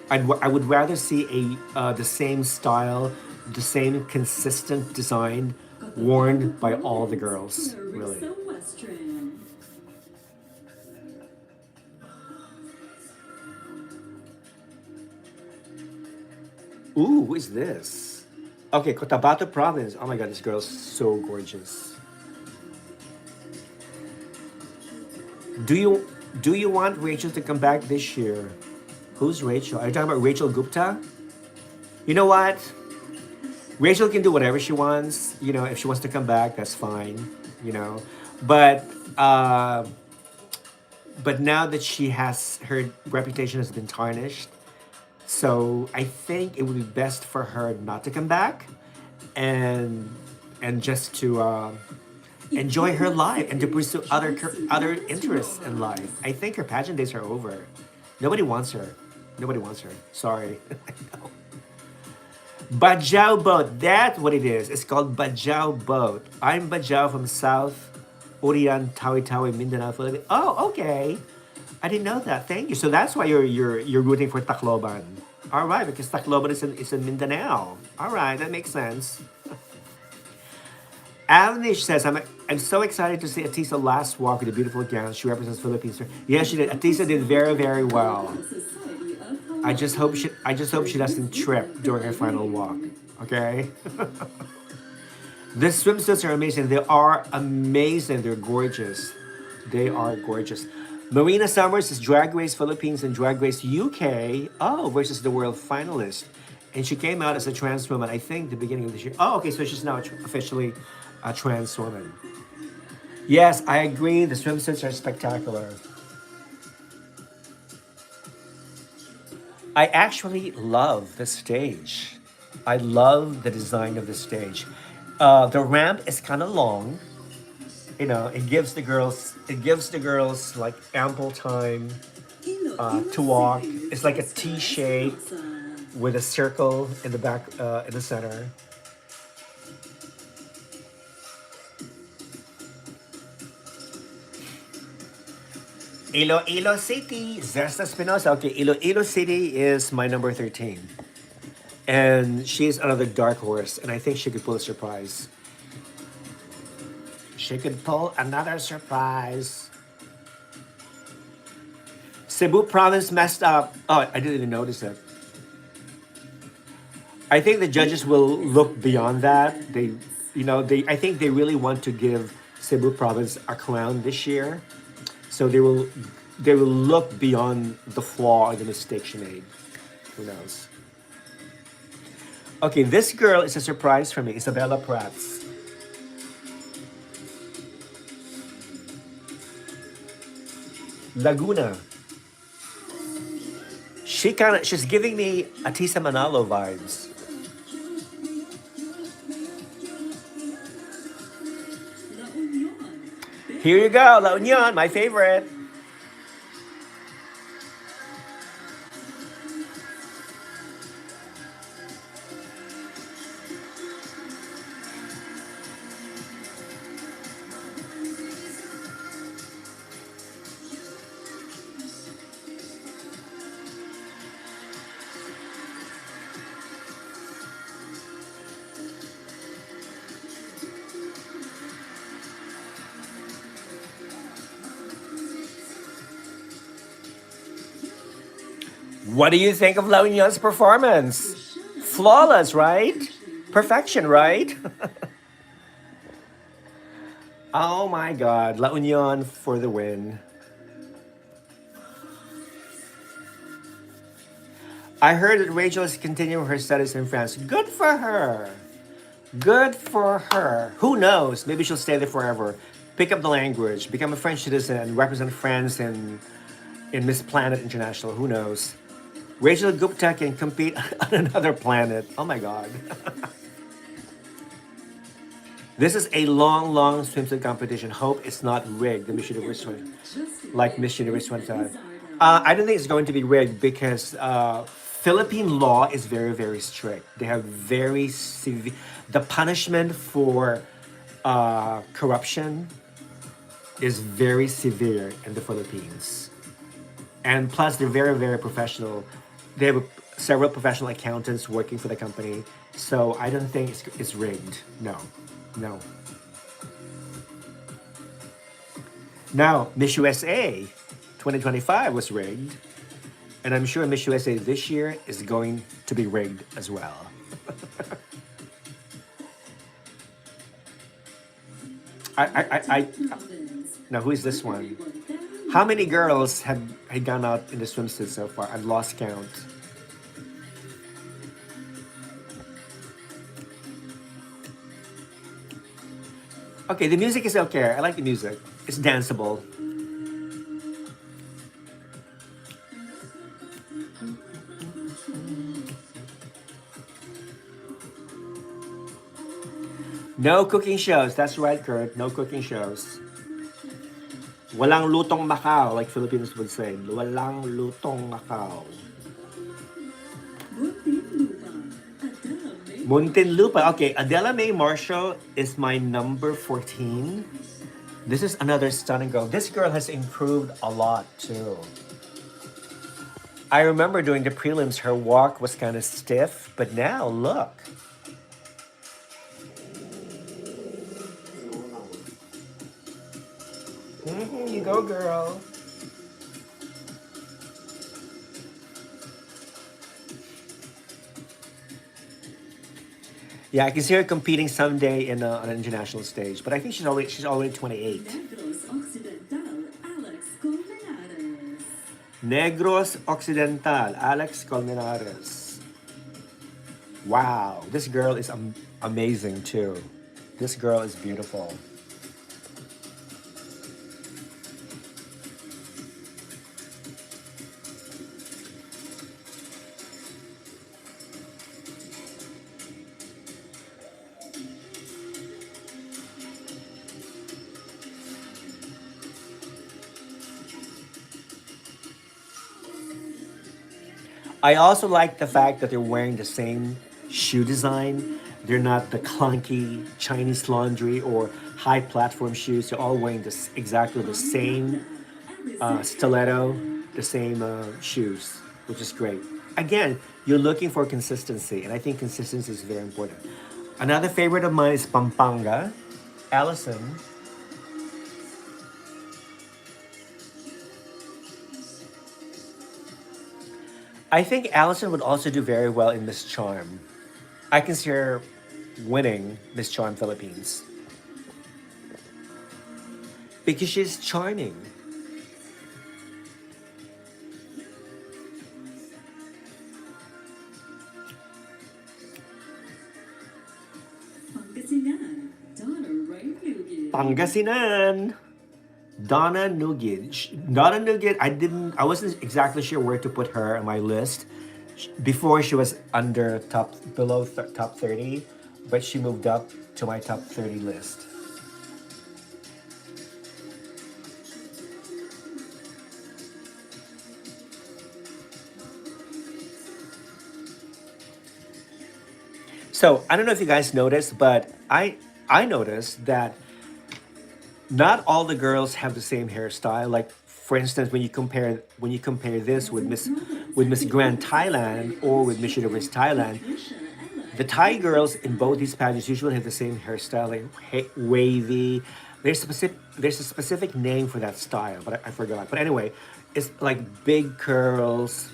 I would rather see the same style, the same consistent design worn by all the girls, really. Ooh, who is this? Okay, Cotabato Province. Oh my god, this girl's so gorgeous. Do you want Rachel to come back this year? Who's Rachel? Are you talking about Rachel Gupta? You know what? Rachel can do whatever she wants. You know, if she wants to come back, that's fine. You know, but uh, but now that she has her reputation has been tarnished, so I think it would be best for her not to come back, and just to enjoy her life and to pursue other interests in life. I think her pageant days are over. Nobody wants her. Nobody wants her. Sorry. Bajau boat. That's what it is. It's called Bajau boat. I'm Bajau from South Urian, Tawi-Tawi, Mindanao, Philippines. Oh, okay. I didn't know that. Thank you. So that's why you're rooting for Tacloban. All right, because Tacloban is in Mindanao. All right, that makes sense. Avnish says, I'm so excited to see Atisa last walk with a beautiful gown. She represents Philippines. Yes, she did. Atisa did very, very well. I just hope she doesn't trip during her final walk. Okay? The swimsuits are amazing. They are amazing. They're gorgeous. They are gorgeous. Marina Summers is Drag Race Philippines and Drag Race UK. Oh, versus the world finalist. And she came out as a trans woman, I think, the beginning of this year. Oh, okay, so she's now officially a trans woman. Yes, I agree. The swimsuits are spectacular. I actually love the stage. I love the design of the stage. The ramp is kind of long. You know, it gives the girls like ample time to walk. It's like a T shape with a circle in the back, in the center. Iloilo City, Zesta Espinosa. Okay, Iloilo City is my number 13. And she's another dark horse, and I think she could pull a surprise. She could pull another surprise. Cebu province messed up. Oh, I didn't even notice it. I think the judges will look beyond that. I think they really want to give Cebu province a crown this year. So they will look beyond the flaw or the mistake she made. Who knows? Okay, this girl is a surprise for me. Isabella Prats. Laguna. She's giving me Atisa Manalo vibes. Here you go, La Union, my favorite. What do you think of La Union's performance? Flawless, right? Perfection, right? Oh my God, La Union for the win. I heard that Rachel is continuing her studies in France. Good for her. Good for her. Who knows? Maybe she'll stay there forever. Pick up the language, become a French citizen, represent France in Miss Planet International. Who knows? Rachel Gupta can compete on another planet. Oh my God. This is a long, long swimsuit competition. Hope it's not rigged. The Miss Universe 20, like Miss Universe 25. I don't think it's going to be rigged because Philippine law is very, very strict. They have very severe. The punishment for corruption is very severe in the Philippines, and plus they're very, very professional. They have several professional accountants working for the company, so I don't think it's rigged. No, no. Now, Miss USA 2025 was rigged, and I'm sure Miss USA this year is going to be rigged as well. I now who is this one? How many girls had gone out in the swimsuit so far? I've lost count. Okay, the music is okay. I like the music. It's danceable. No cooking shows. That's right, Kurt. No cooking shows. Walang lutong Macau, like Filipinos would say. Walang lutong Macau. Muntinlupa. Okay, Adela Mae Marshall is my number 14. This is another stunning girl. This girl has improved a lot too. I remember during the prelims, her walk was kind of stiff, but now look. You go, girl. Yeah, I can see her competing someday in on an international stage, but I think she's already 28. Negros Occidental, Alex Colmenares. Negros Occidental, Alex Colmenares. Wow, this girl is amazing too. This girl is beautiful. I also like the fact that they're wearing the same shoe design. They're not the clunky Chinese laundry or high platform shoes. They're all wearing exactly the same stiletto, the same shoes, which is great. Again, you're looking for consistency, and I think consistency is very important. Another favorite of mine is Pampanga, Allison. I think Allison would also do very well in Miss Charm. I can see her winning Miss Charm Philippines because she's charming. Pangasinan, Donna Ray Nugent. Pangasinan. Donna Nugent. Donna Nugent, I wasn't exactly sure where to put her on my list. Before she was under top 30, but she moved up to my top 30 list. So I don't know if you guys noticed, but I noticed that not all the girls have the same hairstyle. Like for instance, when you compare this with Miss Grand Thailand or with Miss Universe Thailand, the Thai girls in both these pageants usually have the same hairstyle, like wavy. There's a specific name for that style, but I forgot. But anyway, it's like big curls.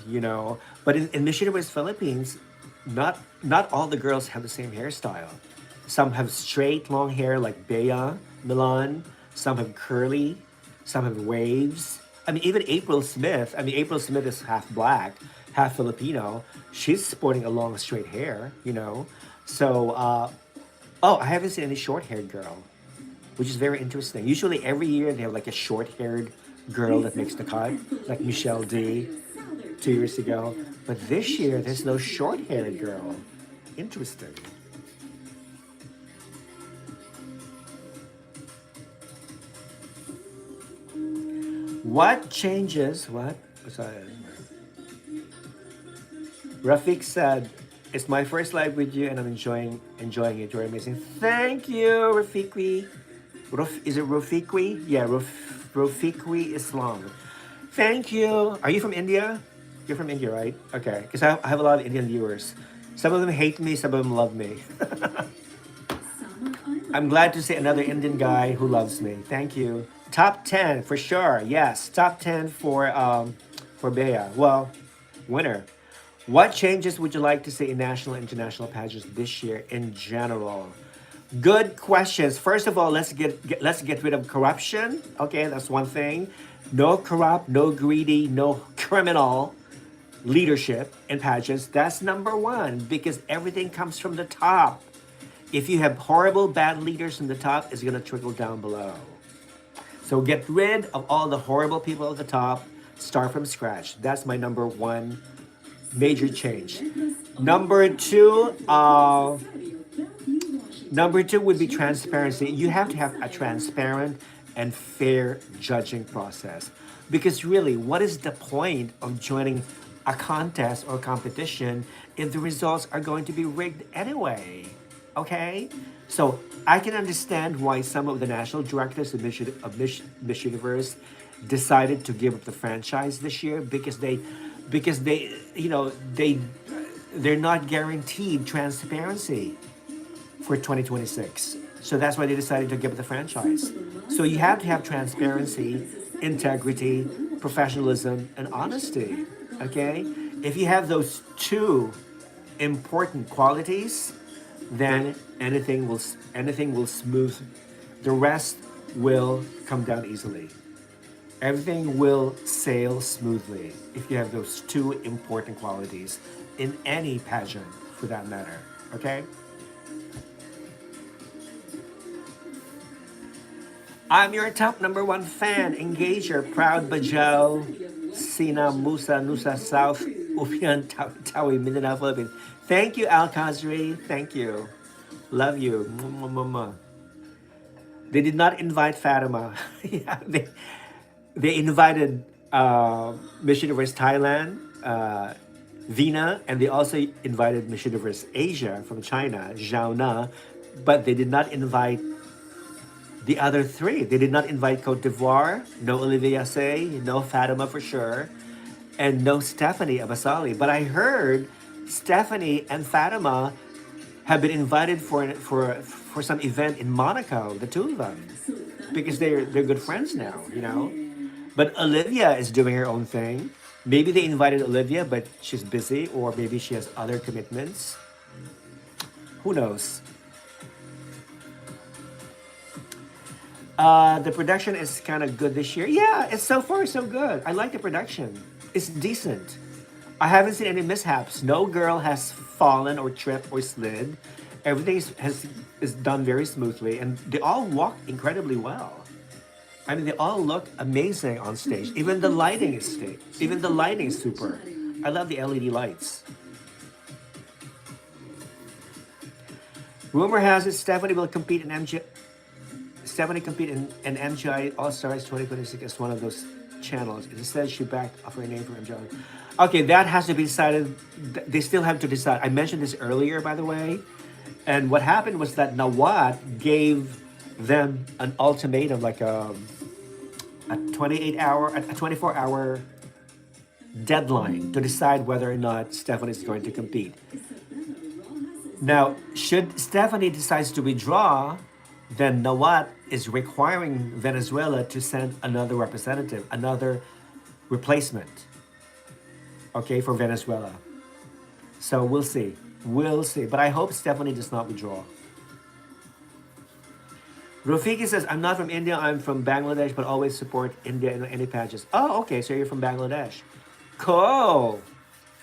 But in Miss Universe Philippines, not all the girls have the same hairstyle. Some have straight long hair like Bea, Milan. Some have curly. Some have waves. I mean, even April Smith. I mean, April Smith is half black, half Filipino. She's sporting a long straight hair. So, oh, I haven't seen any short-haired girl, which is very interesting. Usually, every year they have like a short-haired girl that makes the cut, like Michelle D. 2 years ago. But this year, there's no short-haired girl. Interesting. What changes? What? Sorry. Rafik said, "It's my first live with you, and I'm enjoying it. You're amazing. Thank you, Rafikwi. Is it Rafikwi? Yeah, Rafikwi Islam. Thank you. Are you from India? You're from India, right? Okay, because I have a lot of Indian viewers. Some of them hate me, some of them love me. I'm glad to see another Indian guy who loves me. Thank you. Top 10 for sure. Yes, top 10 for Bea. Well, winner. What changes would you like to see in national and international pageants this year in general? Good questions. First of all, let's get rid of corruption. Okay, that's one thing. No corrupt, no greedy, no criminal leadership in pageants. That's number one because everything comes from the top. If you have horrible, bad leaders from the top, it's going to trickle down below. So get rid of all the horrible people at the top. Start from scratch. That's my number one major change. Number two, number two would be transparency. You have to have a transparent and fair judging process. Because really, what is the point of joining a contest or competition if the results are going to be rigged anyway? Okay? So I can understand why some of the national directors of Miss Universe decided to give up the franchise this year because they they're not guaranteed transparency for 2026. So that's why they decided to give it the franchise. So you have to have transparency, integrity, professionalism, and honesty. Okay? If you have those two important qualities, then anything will smooth. The rest will come down easily. Everything will sail smoothly if you have those two important qualities in any pageant for that matter. Okay? I'm your top number one fan, engager, proud Bajau, Sina Musa, Nusa South, Upian, Tawi, Mindanao, Philippines. Thank you, Al Kazri. Thank you. Love you. They did not invite Fatima. Yeah, they invited Miss Universe Thailand, Vina, and they also invited Miss Universe Asia from China, Zhao Na, but they did not invite the other three. They did not invite Cote d'Ivoire, no Olivia Say, no Fatima for sure, and no Stephanie Abasali. But I heard Stephanie and Fatima have been invited for some event in Monaco, the two of them, because they're good friends now, you know. But Olivia is doing her own thing. Maybe they invited Olivia, but she's busy, or maybe she has other commitments. Who knows? The production is kind of good this year. Yeah, it's so far so good. I like the production. It's decent. I haven't seen any mishaps. No girl has fallen or tripped or slid. Everything is done very smoothly, and they all walk incredibly well. I mean, they all look amazing on stage. Even the lighting is even the lighting is super. I love the LED lights. Rumor has it Stephanie will compete in MGI All Stars 2026 as one of those channels. It says she backed off her name from MGI. Okay, that has to be decided. They still have to decide. I mentioned this earlier, by the way. And what happened was that Nawat gave them an ultimatum, like a 24-hour deadline to decide whether or not Stephanie is going to compete. Now, should Stephanie decides to withdraw, then Nawat is requiring Venezuela to send another representative, another replacement, okay, for Venezuela. So we'll see. We'll see. But I hope Stephanie does not withdraw. Rafiki says, I'm not from India, I'm from Bangladesh, but always support India in any pageants. Oh, okay, so you're from Bangladesh. Cool.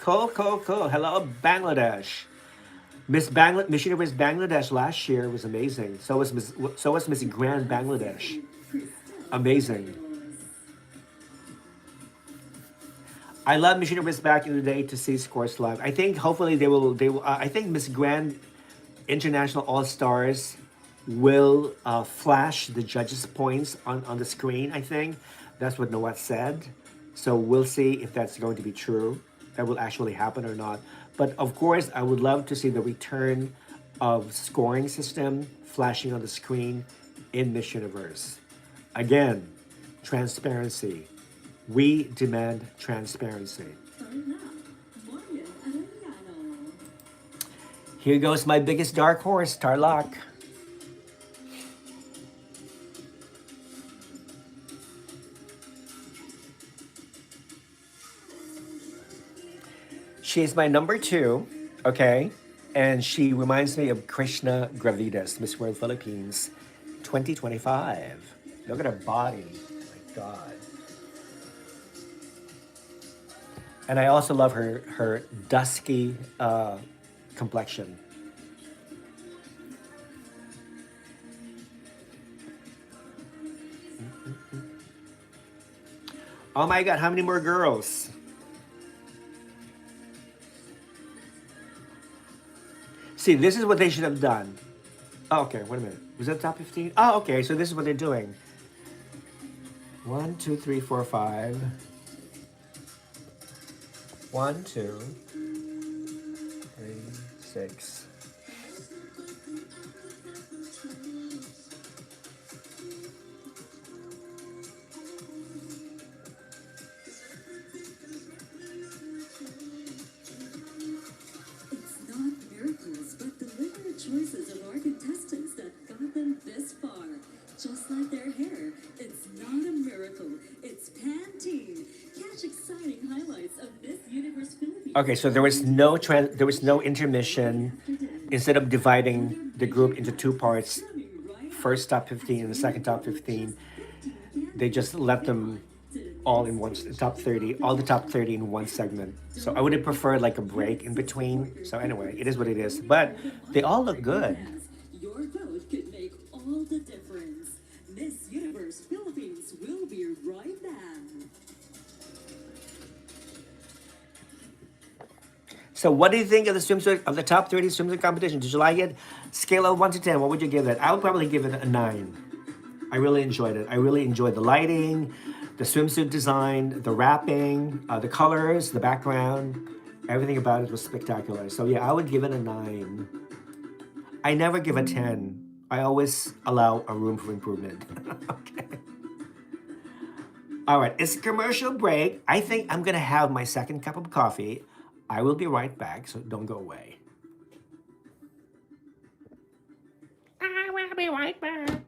Cool. Hello, Bangladesh. Miss Universe Bangladesh last year was amazing. So was Miss Grand Bangladesh. Amazing. I love Miss Universe back in the day to see scores live. I think hopefully they will. I think Miss Grand International All Stars will flash the judges' points on the screen. I think that's what Nawat said. So we'll see if that's going to be true. That will actually happen or not. But of course, I would love to see the return of scoring system flashing on the screen in Miss Universe. Again, transparency. We demand transparency. Here goes my biggest dark horse, Tarlac. She's my number two, okay? And she reminds me of Krishna Gravidas, Miss World Philippines 2025. Look at her body. My God. And I also love her dusky complexion. Oh my God, how many more girls? See, this is what they should have done. Oh, okay, wait a minute. Was that top 15? Oh, okay, so this is what they're doing. One, two, three, four, five. One, two, three, six. It's not miracles, but deliberate choices of our contestants that got them this far. Just like their hair, it's not a miracle, it's Pantene. Catch exciting highlights of Miss Universe Philippines. Okay, so there was no intermission. Instead of dividing the group into two parts, first top 15 and the second top 15, they just let them all in one top 30, all the top 30 in one segment. So I would have preferred like a break in between. So anyway, it is what it is. But they all look good. Your vote could make all the difference. Miss Universe Philippines will be right back. So what do you think of the swimsuit of the top 30 swimsuit competition? Did you like it? Scale of 1 to 10, what would you give it? I would probably give it a 9. I really enjoyed it. I really enjoyed the lighting, the swimsuit design, the wrapping, the colors, the background. Everything about it was spectacular. So yeah, I would give it a 9. I never give a 10. I always allow a room for improvement. Okay. All right, it's a commercial break. I think I'm gonna have my second cup of coffee. I will be right back, so don't go away. I will be right back.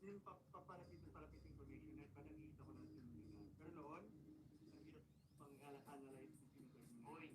yung palapit information at panangita ko ng sinusunod. Pero noon, ang hirap pang-analyze kung sino ba yung Oy,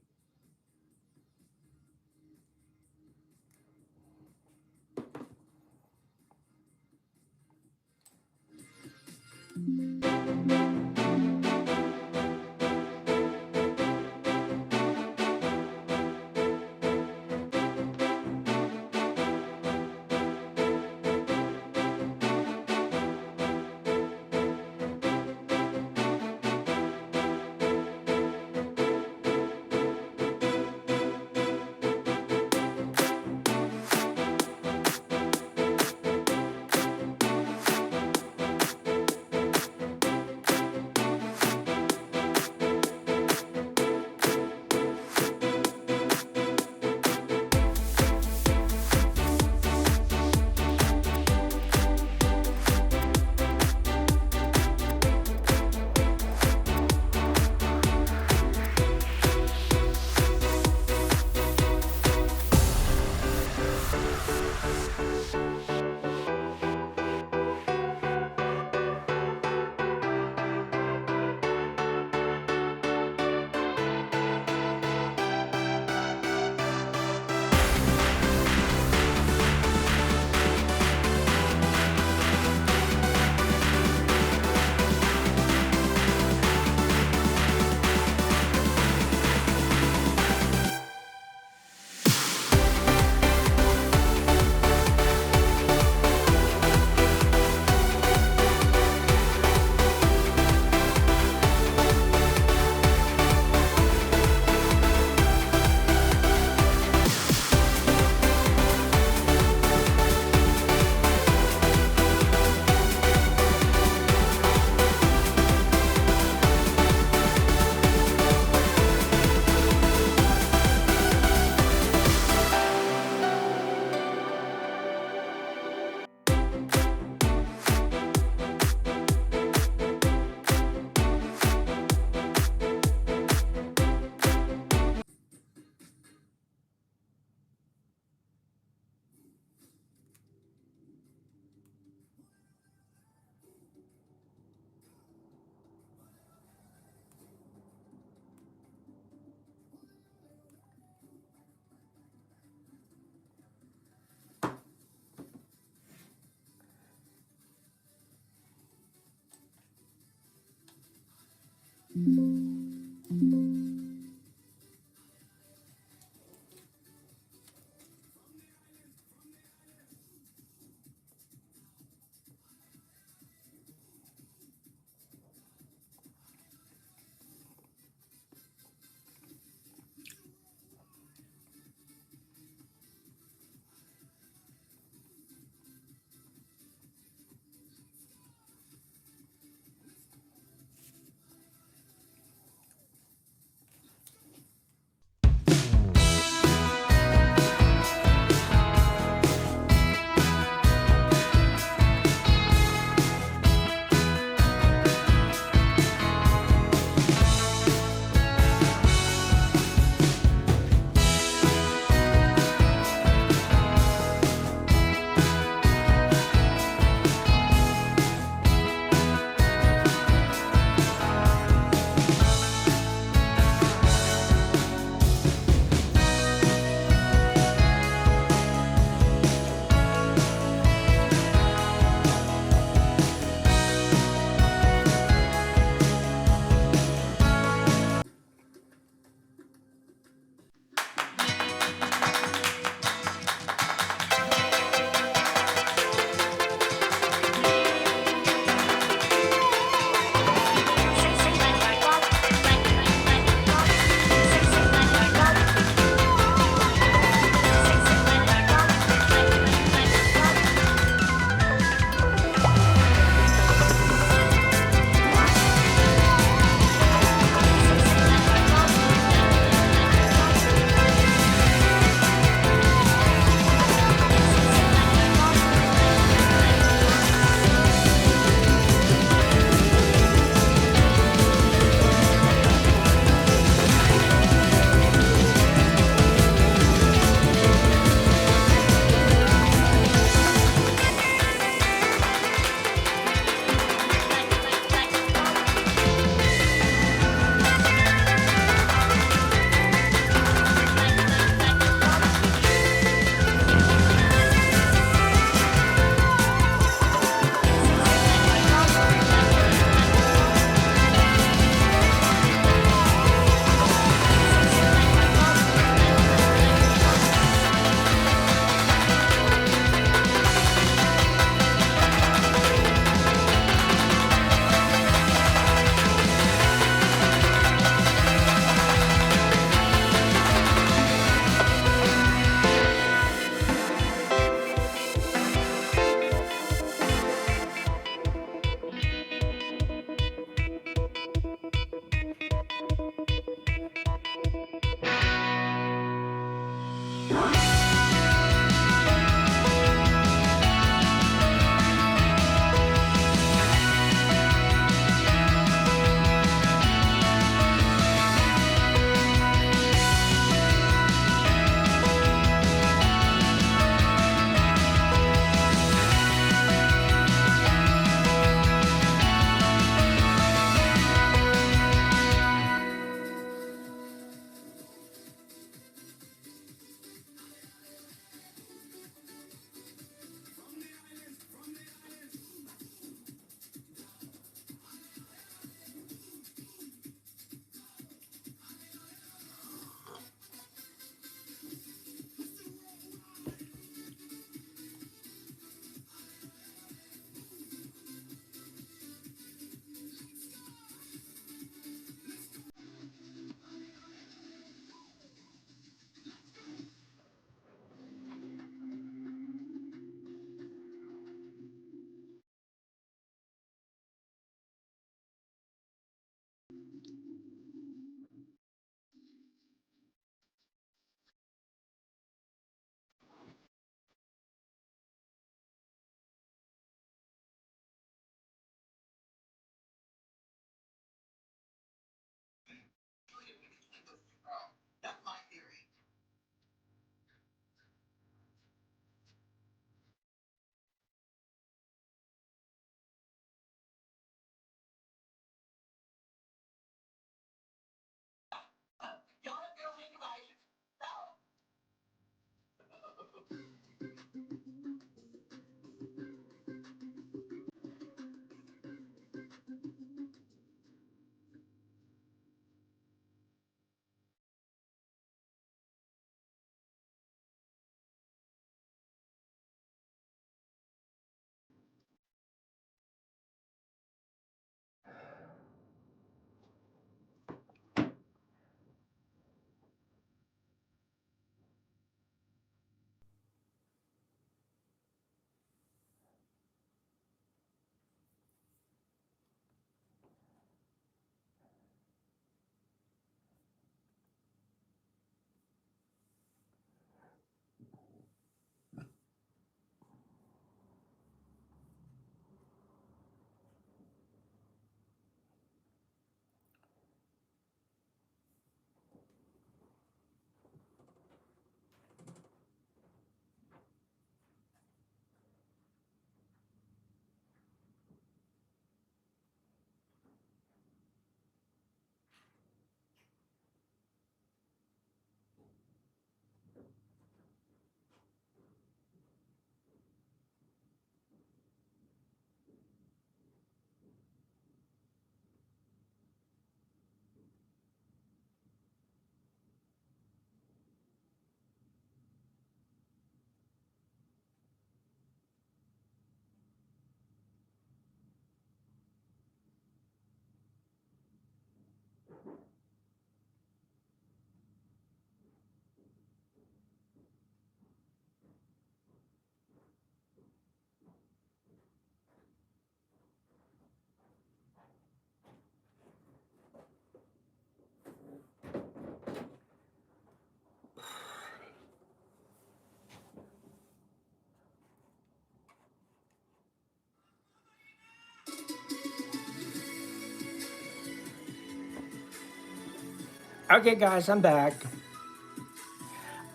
Okay, guys, I'm back.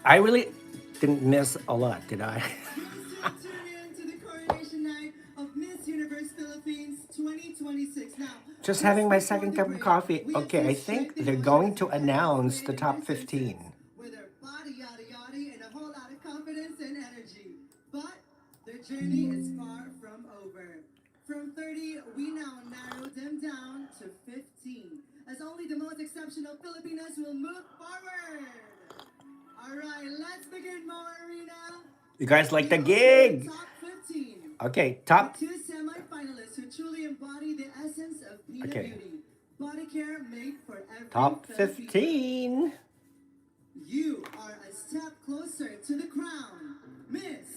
I really didn't miss a lot, did I? You'll soon tune in to the coronation night of Miss Universe Philippines 2026. Now, Just just having my before second the cup of break, coffee. we have Okay, some I think strength in they're numbers going to that have announce the displayed in top their senses 15. with their body yada yada and a whole lot of confidence and energy. But their journey is far from over. From 30, we now narrow them down to 15, as only the most exceptional Filipinos will move forward. All right, let's begin, Mo Arena. You guys like We the open the gig? top 15 Okay, with top. two semifinalists who truly embody the essence of peanut Okay, beauty. Body care made for every top Filipino. 15. You are a step closer to the crown, Miss.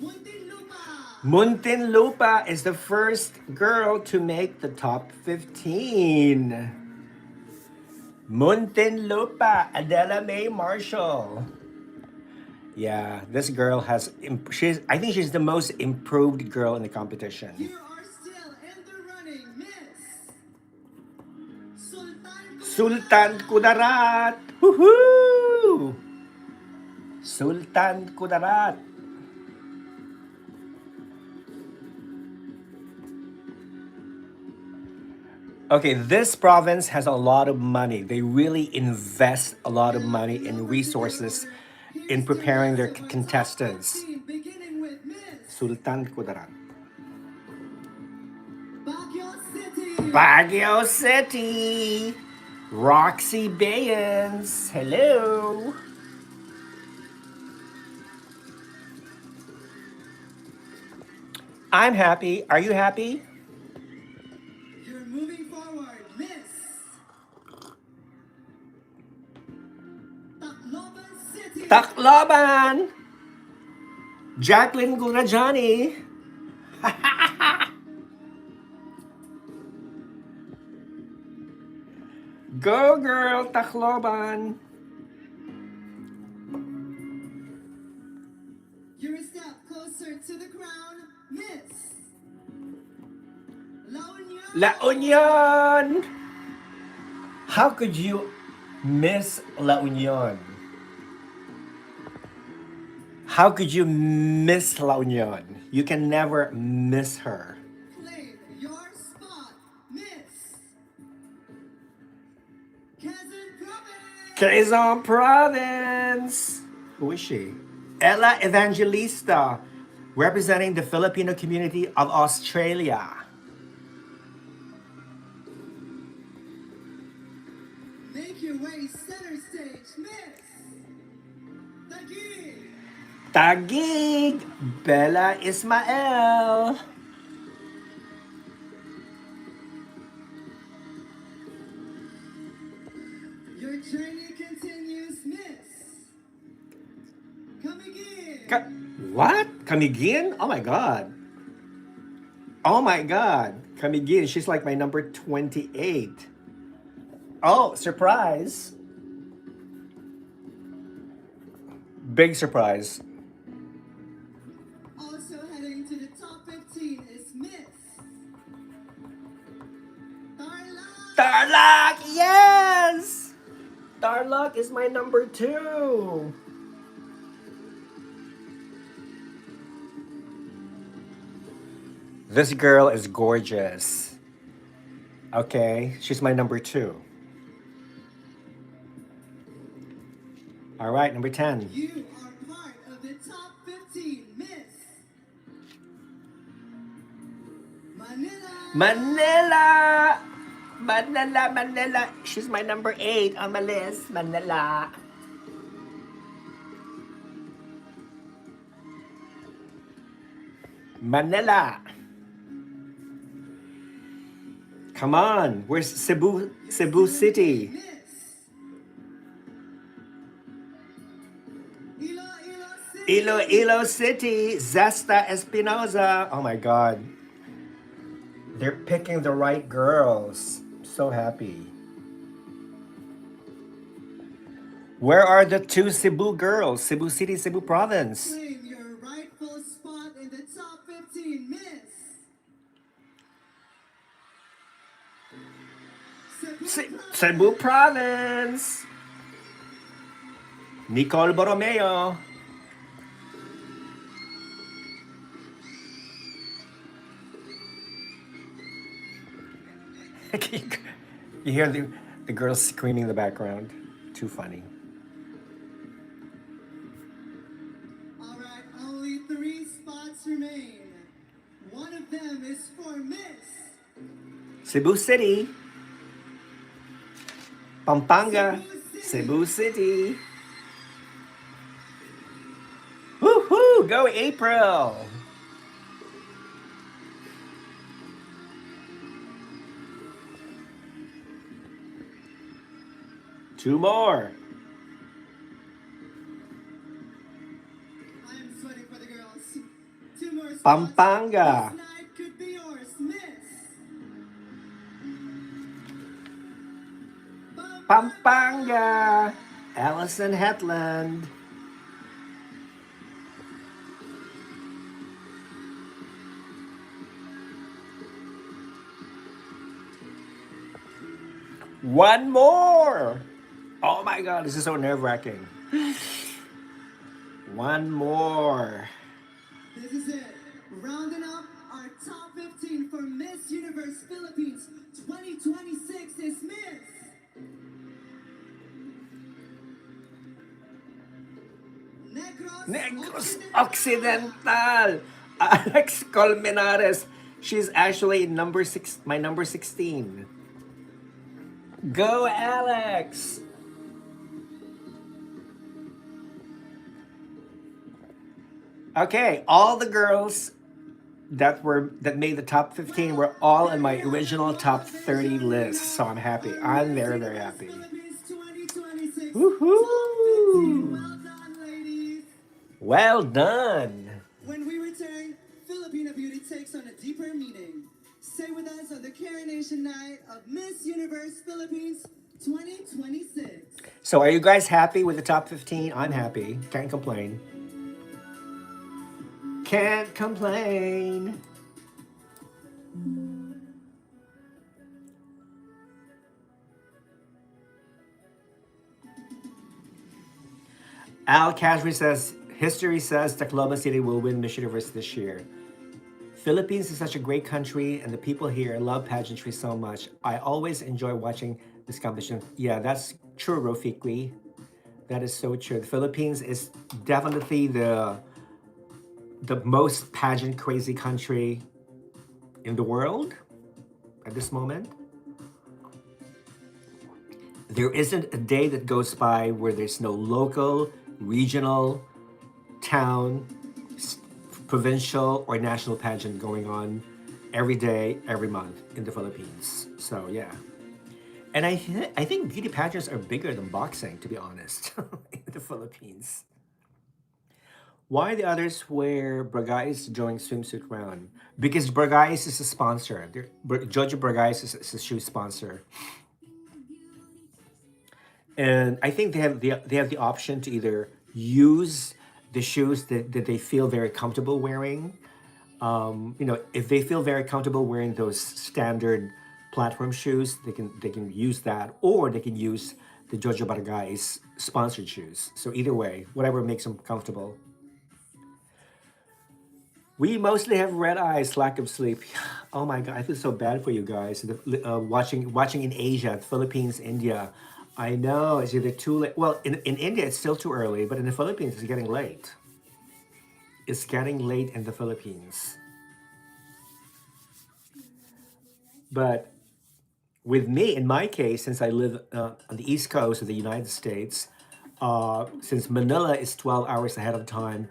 Muntinlupa. Muntinlupa is the first girl to make the top 15. Muntinlupa, Adela Mae Marshall. Yeah, this girl has. She's. I think she's the most improved girl in the competition. You are still in the running, Miss Sultan Sultan Kudarat. Kudarat. Woohoo! Sultan Kudarat. Okay, this province has a lot of money. They really invest a lot of money And and number two in resources order, in here's the preparing rest their of our top contestants. 15, beginning with Miss Sultan Kudarat. Baguio City. Baguio City. Roxy Bayans. Hello. I'm happy. Are you happy? You're moving forward, Miss Tacloban City. Tacloban. Jacqueline Gurajani. Go girl, Tacloban. You're a step closer to the crown, Miss La Union. La Union. How could you miss La Union? How could you miss La Union? You can never miss her. Claim your spot, Miss Quezon Province. Quezon Province. Who is she? Ella Evangelista, representing the Filipino community of Australia. Make your way center stage, Miss Taguig. Taguig, Bella Ismael. Your journey continues, Miss Camiguin. What? Camiguin? Oh my god. Oh my god. Camiguin, she's like my number 28. Oh, surprise. Big surprise. Also heading to the top 15 is Miss Tarlac. Tarlac, yes! Tarlac is my number 2. This girl is gorgeous. Okay, she's my number 2. All right, number 10. You are part of the top 15, Miss Manila. Manila! Manila, Manila. She's my number 8 on my list. Manila. Manila. Come on. Where's Cebu? Cebu City. Miss Iloilo City. Iloilo City. Zesta Espinoza. Oh my God. They're picking the right girls. So happy. Where are the 2 Cebu girls? Cebu City, Cebu Province. Claim your rightful spot in the top 15, Miss Cebu Province. Nicole Borromeo. You hear the girls screaming in the background. Too funny. All right, only 3 spots remain. One of them is for Miss Cebu City. Pampanga. Cebu Cebu City. City. Woohoo! Go April! Two more. I am sweating for the girls. 2 more spots. Pampanga. This night could be yours, Miss Pampanga. Pampanga. Allison Hetland. One more. Oh my god, this is so nerve wracking. One more. This is it. Rounding up our top 15 for Miss Universe Philippines 2026 is Miss Negros Occidental. Occidental. Alex Colmenares. She's actually number six, my number 16. Go, Alex. Okay, all the girls that made the top 15 were all in my original top 30 list. So I'm happy. I'm very, very happy. Philippines 2026 top 15. Woohoo! Well done, ladies. Well done. When we return, Filipino beauty takes on a deeper meaning. Stay with us on the coronation night of Miss Universe Philippines 2026. So are you guys happy with the top 15? I'm happy. Can't complain. Can't complain. Al Kashmi says, history says Tacloban City will win Miss Universe this year. Philippines is such a great country and the people here love pageantry so much. I always enjoy watching this competition. Yeah, that's true, Rofikwi. That is so true. The Philippines is definitely the most pageant crazy country in the world at this moment. There isn't a day that goes by where there's no local, regional, town, provincial, or national pageant going on every day, every month in the Philippines. So yeah. And I think beauty pageants are bigger than boxing, to be honest, in the Philippines. Why the others wear Bragais during swimsuit round? Because Bragais is a sponsor. Jojo Bragais is a shoe sponsor. And I think they have the option to either use the shoes that they feel very comfortable wearing. If they feel very comfortable wearing those standard platform shoes, they can use that, or they can use the Jojo Barangay's sponsored shoes. So either way, whatever makes them comfortable. We mostly have red eyes, lack of sleep. Oh my god, I feel so bad for you guys. Watching in Asia, Philippines, India. I know it's either too late. Well, in India it's still too early, but in the Philippines it's getting late. It's getting late in the Philippines. But with me, in my case, since I live on the East Coast of the United States, since Manila is 12 hours ahead of time,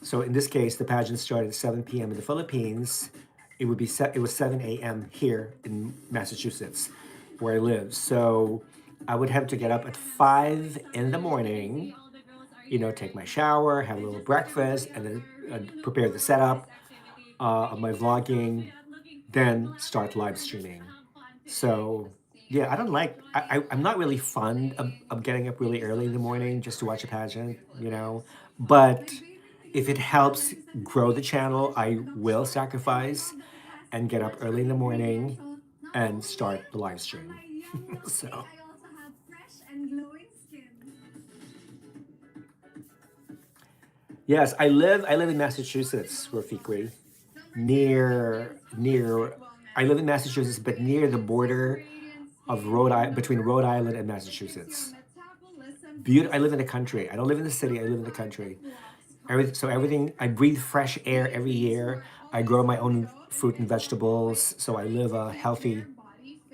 so in this case, the pageant started at 7 p.m. in the Philippines. It was 7 a.m. here in Massachusetts, where I live. So I would have to get up at 5 in the morning, take my shower, have a little breakfast, and then prepare the setup of my vlogging, then start live streaming. So yeah, I don't like. I'm not really fond of getting up really early in the morning just to watch a pageant, But if it helps grow the channel, I will sacrifice and get up early in the morning and start the live stream. And luckily, So I also have fresh and glowing skin. yes, I live in Massachusetts, Rafiqri, near I live in Massachusetts, but near the border of between Rhode Island and Massachusetts. I live in the country. I don't live in the city. I live in the country. So everything, I breathe fresh air every year. I grow my own fruit and vegetables. So I live a healthy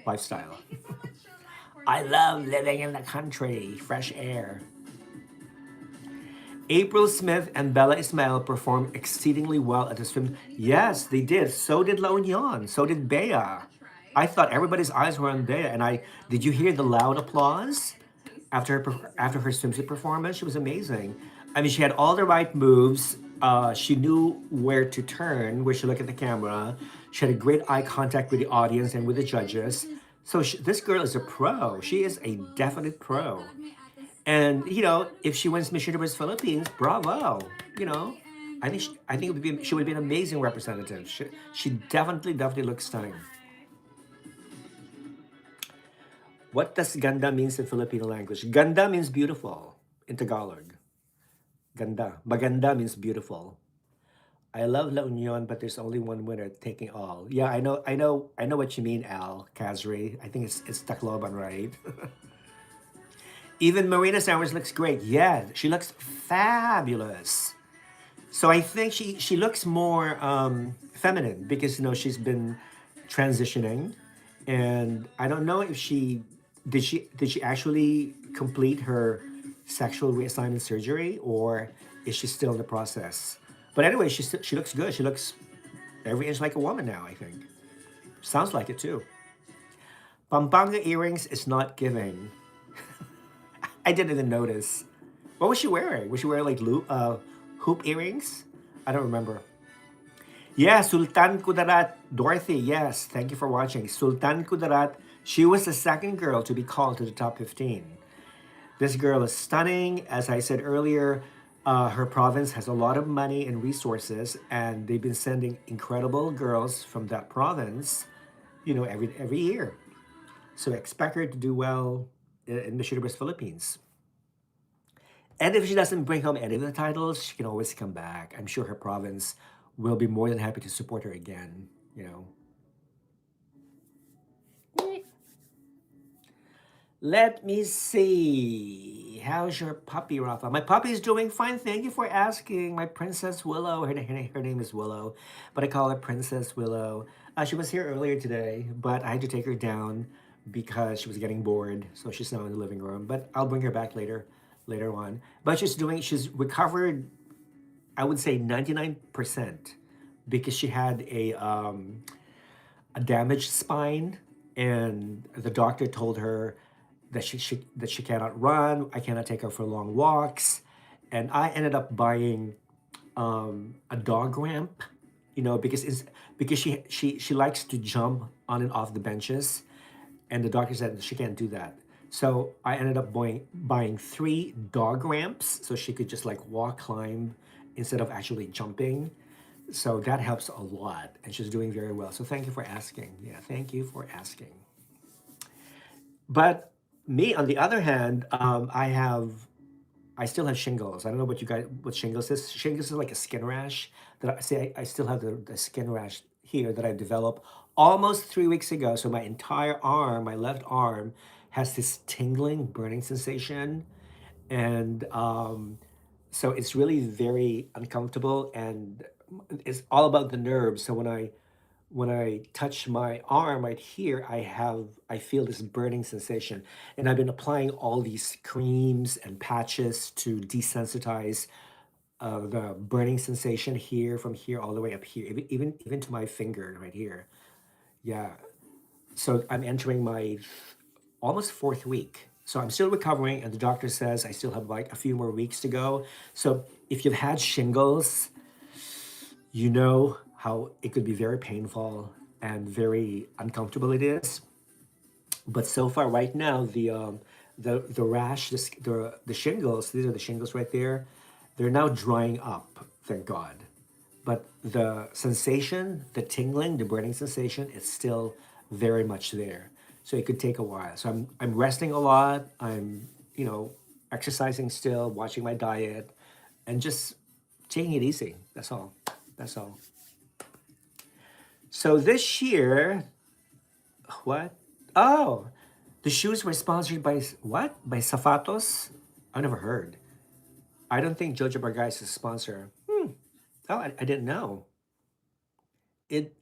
lifestyle. I love living in the country, fresh air. April Smith and Bella Ismail performed exceedingly well at the swim. Yes, they did. So did La Union. So did Bea. I thought everybody's eyes were on Bea, and I did. You hear the loud applause after her swimsuit performance? She was amazing. I mean, she had all the right moves. She knew where to turn, where she looked at the camera. She had a great eye contact with the audience and with the judges. So this girl is a pro. She is a definite pro. And if she wins Miss Universe Philippines, bravo. You know, I think she would be an amazing representative. She definitely looks stunning. What does ganda means in Filipino language? Ganda means beautiful in Tagalog. Ganda. Maganda means beautiful. I love La Union, but there's only one winner taking all. Yeah, I know what you mean, Al Kazri. I think it's Tacloban, right? Even Marina Sowers looks great. Yeah, she looks fabulous. So I think she looks more feminine because she's been transitioning, and I don't know if she actually complete her sexual reassignment surgery, or is she still in the process? But anyway, she looks good. She looks every inch like a woman now. I think sounds like it too. Pampanga earrings is not giving. I didn't even notice. What was she wearing? Was she wearing like hoop earrings? I don't remember. Yeah, Sultan Kudarat, Dorothy, yes, thank you for watching. Sultan Kudarat, she was the second girl to be called to the top 15. This girl is stunning. As I said earlier, her province has a lot of money and resources, and they've been sending incredible girls from that province, every year. So expect her to do well in Miss Universe Philippines. And if she doesn't bring home any of the titles, she can always come back. I'm sure her province will be more than happy to support her again. You know. Let me see. How's your puppy, Rafa? My puppy is doing fine. Thank you for asking. My Princess Willow. Her name is Willow, but I call her Princess Willow. She was here earlier today, but I had to take her down because she was getting bored. So she's now in the living room. But I'll bring her back later on. But she's recovered, I would say 99%, because she had a damaged spine, and the doctor told her that she cannot run. I cannot take her for long walks, and I ended up buying a dog ramp, because she likes to jump on and off the benches, and the doctor said she can't do that. So I ended up buying three dog ramps so she could just like walk, climb instead of actually jumping. So that helps a lot, and she's doing very well. So thank you for asking. Yeah, thank you for asking. But me, on the other hand, I still have shingles. I don't know what shingles is. Shingles is like a skin rash that I still have the skin rash here that I developed almost 3 weeks ago. So my entire arm, my left arm, has this tingling, burning sensation, and so it's really very uncomfortable, and it's all about the nerves. So when I touch my arm right here, I feel this burning sensation, and I've been applying all these creams and patches to desensitize the burning sensation here, from here all the way up here, even to my finger right here. Yeah. So I'm entering my almost fourth week. So I'm still recovering, and the doctor says I still have like a few more weeks to go. So if you've had shingles, you know how it could be very painful and very uncomfortable it is. But so far, right now, the rash, the shingles, these are the shingles right there. They're now drying up, thank God. But the sensation, the tingling, the burning sensation, is still very much there. so it could take a while. So I'm resting a lot. I'm, you know, exercising still, watching my diet, and just taking it easy. That's all. That's all. So this year, what? Oh, the shoes were sponsored by what? By Zapatos? I never heard. I don't think Jojo Bargay is a sponsor. Oh, I didn't know.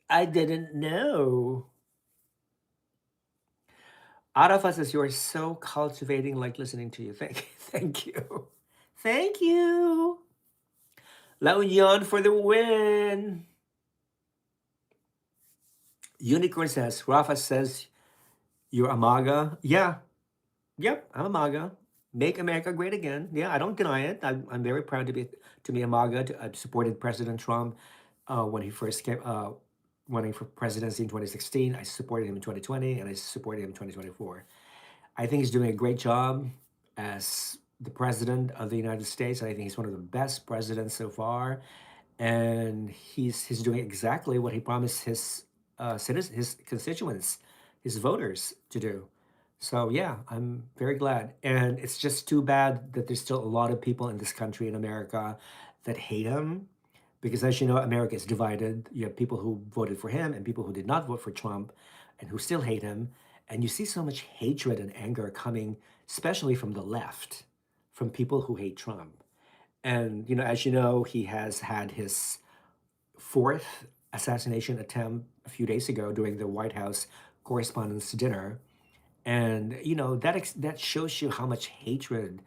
I didn't know. Out of us as you're so cultivating, like listening to you. Thank you. Thank you. La Union for the win. Unicorn says, Rafa says, you're a MAGA. Yeah, yep, I'm a MAGA. Make America great again. Yeah, I don't deny it. I'm very proud to be a MAGA. I've supported President Trump when he first came running for presidency in 2016. I supported him in 2020, and I supported him in 2024. I think he's doing a great job as the president of the United States. I think he's one of the best presidents so far, and he's doing exactly what he promised his citizens, his constituents, his voters to do. So yeah, I'm very glad, and it's just too bad that there's still a lot of people in this country in America that hate him, because as you know, America is divided. You have people who voted for him and people who did not vote for Trump, and who still hate him. And you see so much hatred and anger coming, especially from the left, from people who hate Trump. And as you know, he has had his fourth assassination attempt a few days ago during the White House Correspondents' Dinner, and that shows you how much hatred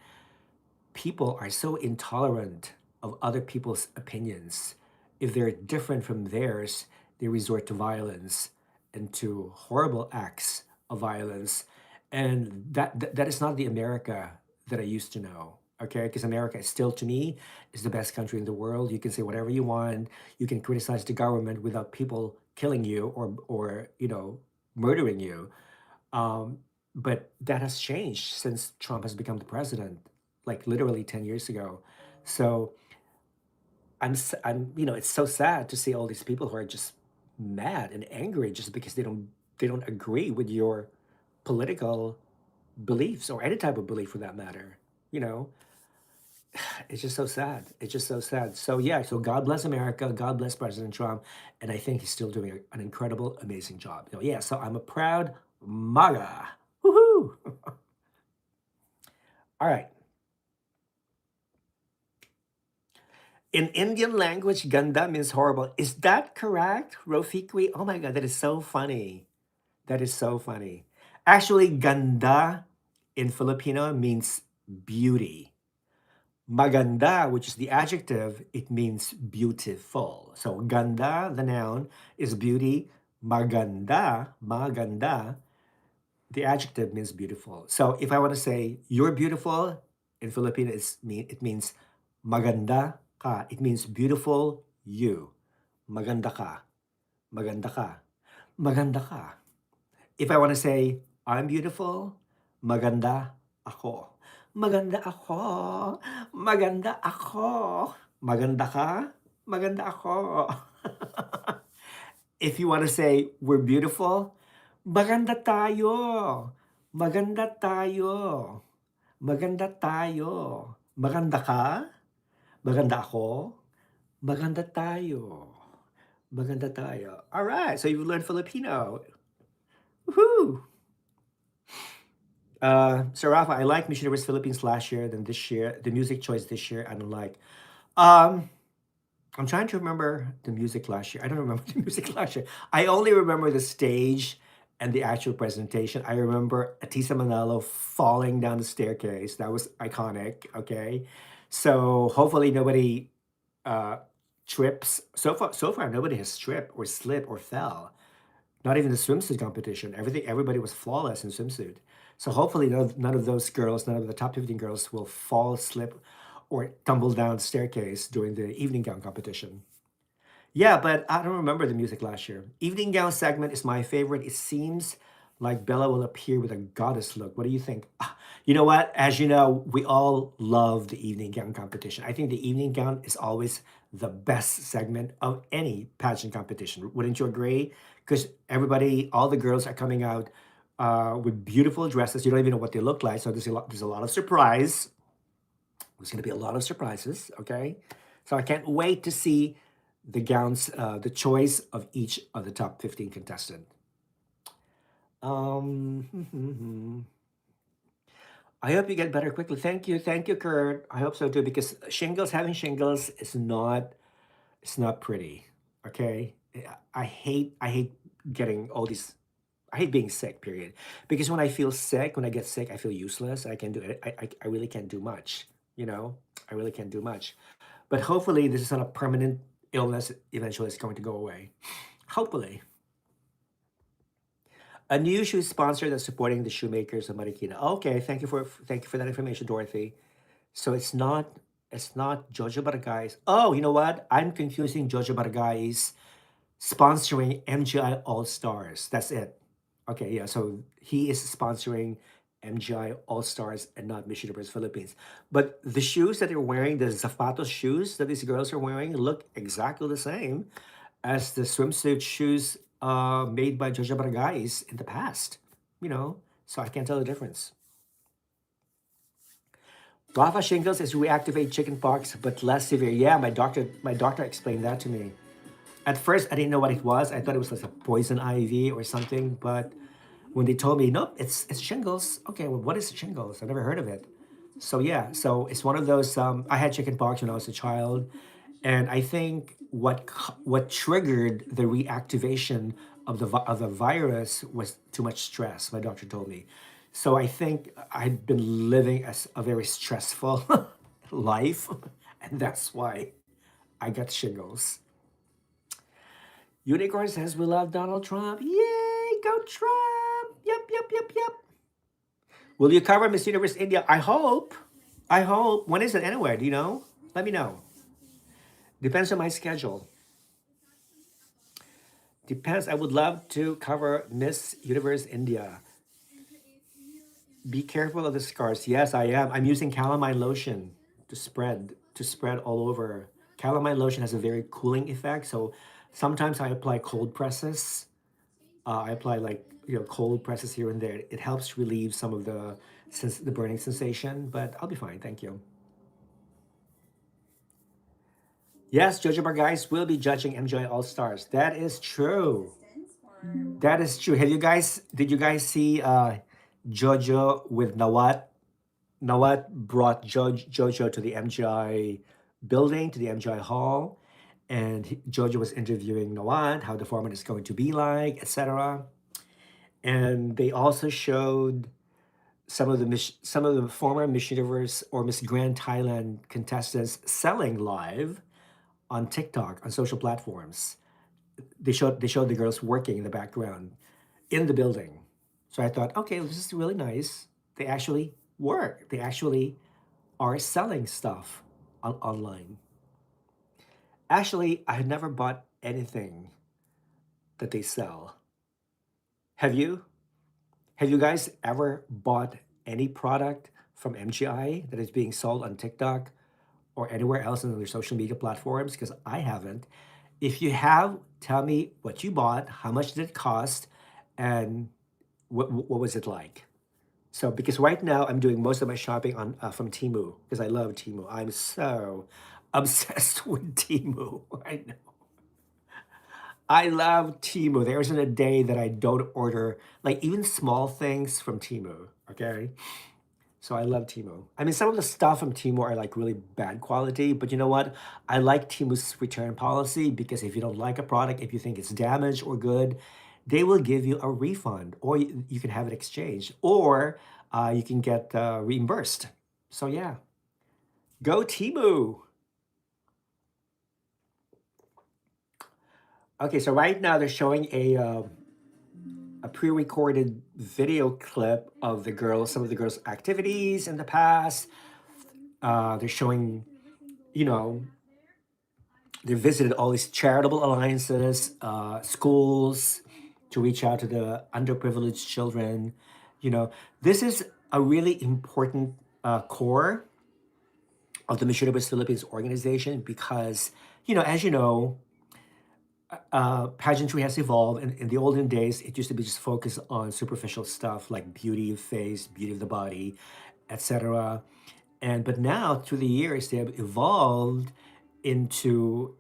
people are so intolerant of other people's opinions. If they're different from theirs, they resort to violence and to horrible acts of violence. And that is not the America that I used to know. Okay, because America is still, to me, is the best country in the world. You can say whatever you want. You can criticize the government without people killing you or murdering you. Um, but that has changed since Trump has become the president, like literally 10 years ago. So it's so sad to see all these people who are just mad and angry just because they don't agree with your political beliefs or any type of belief for that matter. You know, it's just so sad. It's just so sad. So yeah, so God bless America. God bless President Trump, and I think he's still doing an incredible, amazing job. So yeah, so I'm a proud MAGA. Woohoo! All right. In Indian language, ganda means horrible. Is that correct, Rofikwi? Oh my God, that is so funny. That is so funny. Actually, ganda in Filipino means beauty. Maganda, which is the adjective, it means beautiful. So ganda, the noun, is beauty. Maganda, the adjective means beautiful. So if I want to say you're beautiful in Filipino, it means maganda ka. It means beautiful you. Maganda ka. Maganda ka. Maganda ka. If I want to say I'm beautiful, maganda ako. Maganda ako. Maganda ako. Maganda ka. Maganda ako. If you want to say we're beautiful, maganda tayo. Maganda tayo. Maganda tayo. Maganda ka? Maganda ako? Maganda tayo. Maganda tayo. All right, so you've learned Filipino. Woohoo! So Rafa, I like Miss Universe Philippines last year, then this year, the music choice this year, I don't like. Um, I'm trying to remember the music last year. I don't remember the music last year. I only remember the stage and the actual presentation. I remember Atisa Manalo falling down the staircase. That was iconic. Okay, so hopefully nobody uh, trips. So far, nobody has tripped or slipped or fell. Not even the swimsuit competition. Everybody was flawless in swimsuit. So hopefully none of those girls, none of the top 15 girls will fall, slip, or tumble down the staircase during the evening gown competition. Yeah, but I don't remember the music last year. Evening gown segment is my favorite. It seems like Bella will appear with a goddess look. What do you think? You know what? As you know, we all love the evening gown competition. I think the evening gown is always the best segment of any pageant competition. Wouldn't you agree? Because everybody, all the girls are coming out with beautiful dresses. You don't even know what they look like, so there's a lot of surprise. There's going to be a lot of surprises. Okay, so I can't wait to see the gowns, the choice of each of the top 15 contestants. Um, I hope you get better quickly. Thank you, Kurt. I hope so too, because having shingles is not, it's not pretty. Okay, I hate getting all these. I hate being sick. Period. Because when I feel sick, when I get sick, I feel useless. I can do it. I really can't do much. You know, I really can't do much. But hopefully, this is not a permanent illness. Eventually, it's going to go away. Hopefully. A new shoe sponsor that's supporting the shoemakers of Marikina. Okay, thank you for that information, Dorothy. So it's not Jojo Barangay's. Oh, you know what? I'm confusing Jojo Barangay's sponsoring MGI All Stars. That's it. Okay, yeah. So he is sponsoring MGI All Stars and not Miss Universe Philippines. But the shoes that they're wearing, the Zapatos shoes that these girls are wearing, look exactly the same as the swimsuit shoes made by Jojo Barangay's in the past. You know, so I can't tell the difference. Rafa shingles is reactivate chickenpox, but less severe. Yeah, my doctor explained that to me. At first, I didn't know what it was. I thought it was like a poison IV or something. But when they told me, nope, it's shingles. Okay, well, what is shingles? I never heard of it. So yeah, so it's one of those. I had chickenpox when I was a child, and I think what triggered the reactivation of the virus was too much stress. My doctor told me. So I think I'd been living as a very stressful life, and that's why I got shingles. Unicorn says we love Donald Trump. Yay, go Trump! Yep, yep, yep, yep. Will you cover Miss Universe India? I hope. I hope. When is it anyway? Do you know? Let me know. Depends on my schedule. Depends. I would love to cover Miss Universe India. Be careful of the scars. Yes, I am. I'm using calamine lotion to spread all over. Calamine lotion has a very cooling effect, so sometimes I apply cold presses. I apply like cold presses here and there. It helps relieve some of the since the burning sensation, but I'll be fine. Thank you. Yes, Jojo Bargais will be judging MJI All Stars. That is true. That is true. Did you guys see Jojo with Nawat? Nawat brought Jojo to the MGI building, to the MGI hall, and Jojo was interviewing Nawat, how the format is going to be like, etc. And they also showed some of the former Miss Universe or Miss Grand Thailand contestants selling live on TikTok on social platforms. They showed the girls working in the background in the building. So I thought, okay, this is really nice. They actually work. They actually are selling stuff online. Actually, I had never bought anything that they sell. Have you? Have you guys ever bought any product from MGI that is being sold on TikTok or anywhere else on their social media platforms? Because I haven't. If you have, tell me what you bought, how much did it cost, and what was it like? So, because right now I'm doing most of my shopping on from Temu because I love Temu. I'm so obsessed with Temu right now. I love Temu. There isn't a day that I don't order like even small things from Temu. Okay, so I love Temu. I mean, some of the stuff from Temu are like really bad quality, but you know what? I like Temu's return policy because if you don't like a product, if you think it's damaged or good, they will give you a refund, or you can have it exchanged, or you can get reimbursed. So yeah, go Temu. Okay, so right now they're showing a pre-recorded video clip of the girls, some of the girls' activities in the past. They're showing, you know, they visited all these charitable alliances, schools to reach out to the underprivileged children. You know, this is a really important core of the Miss Universe Philippines organization because, as you know, pageantry has evolved. In the olden days, it used to be just focused on superficial stuff like beauty of face, beauty of the body, etc. And but now through the years, they have evolved into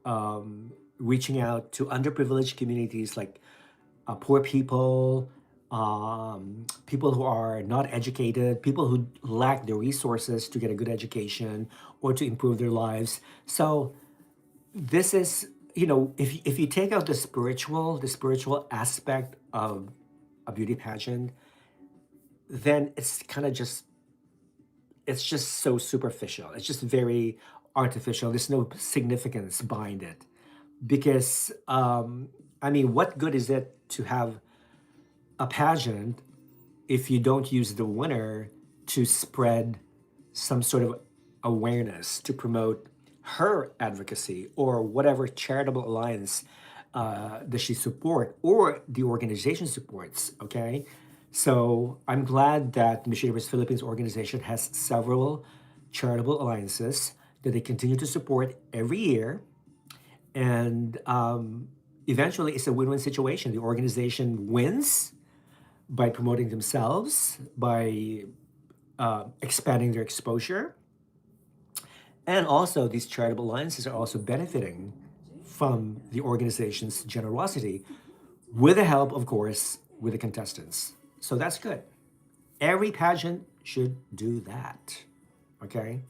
reaching out to underprivileged communities like poor people, people who are not educated, people who lack the resources to get a good education or to improve their lives. So this is, if you take out the spiritual aspect of a beauty pageant, then it's just so superficial. It's just very artificial. There's no significance behind it because I mean, what good is it to have a pageant if you don't use the winner to spread some sort of awareness to promote her advocacy or whatever charitable alliance that she support or the organization supports. Okay, so I'm glad that Miss Universe Philippines organization has several charitable alliances that they continue to support every year, and eventually it's a win-win situation. The organization wins by promoting themselves, by expanding their exposure. And also, these charitable alliances are also benefiting from the organization's generosity with the help, of course, with the contestants. So that's good. Every pageant should do that. Okay.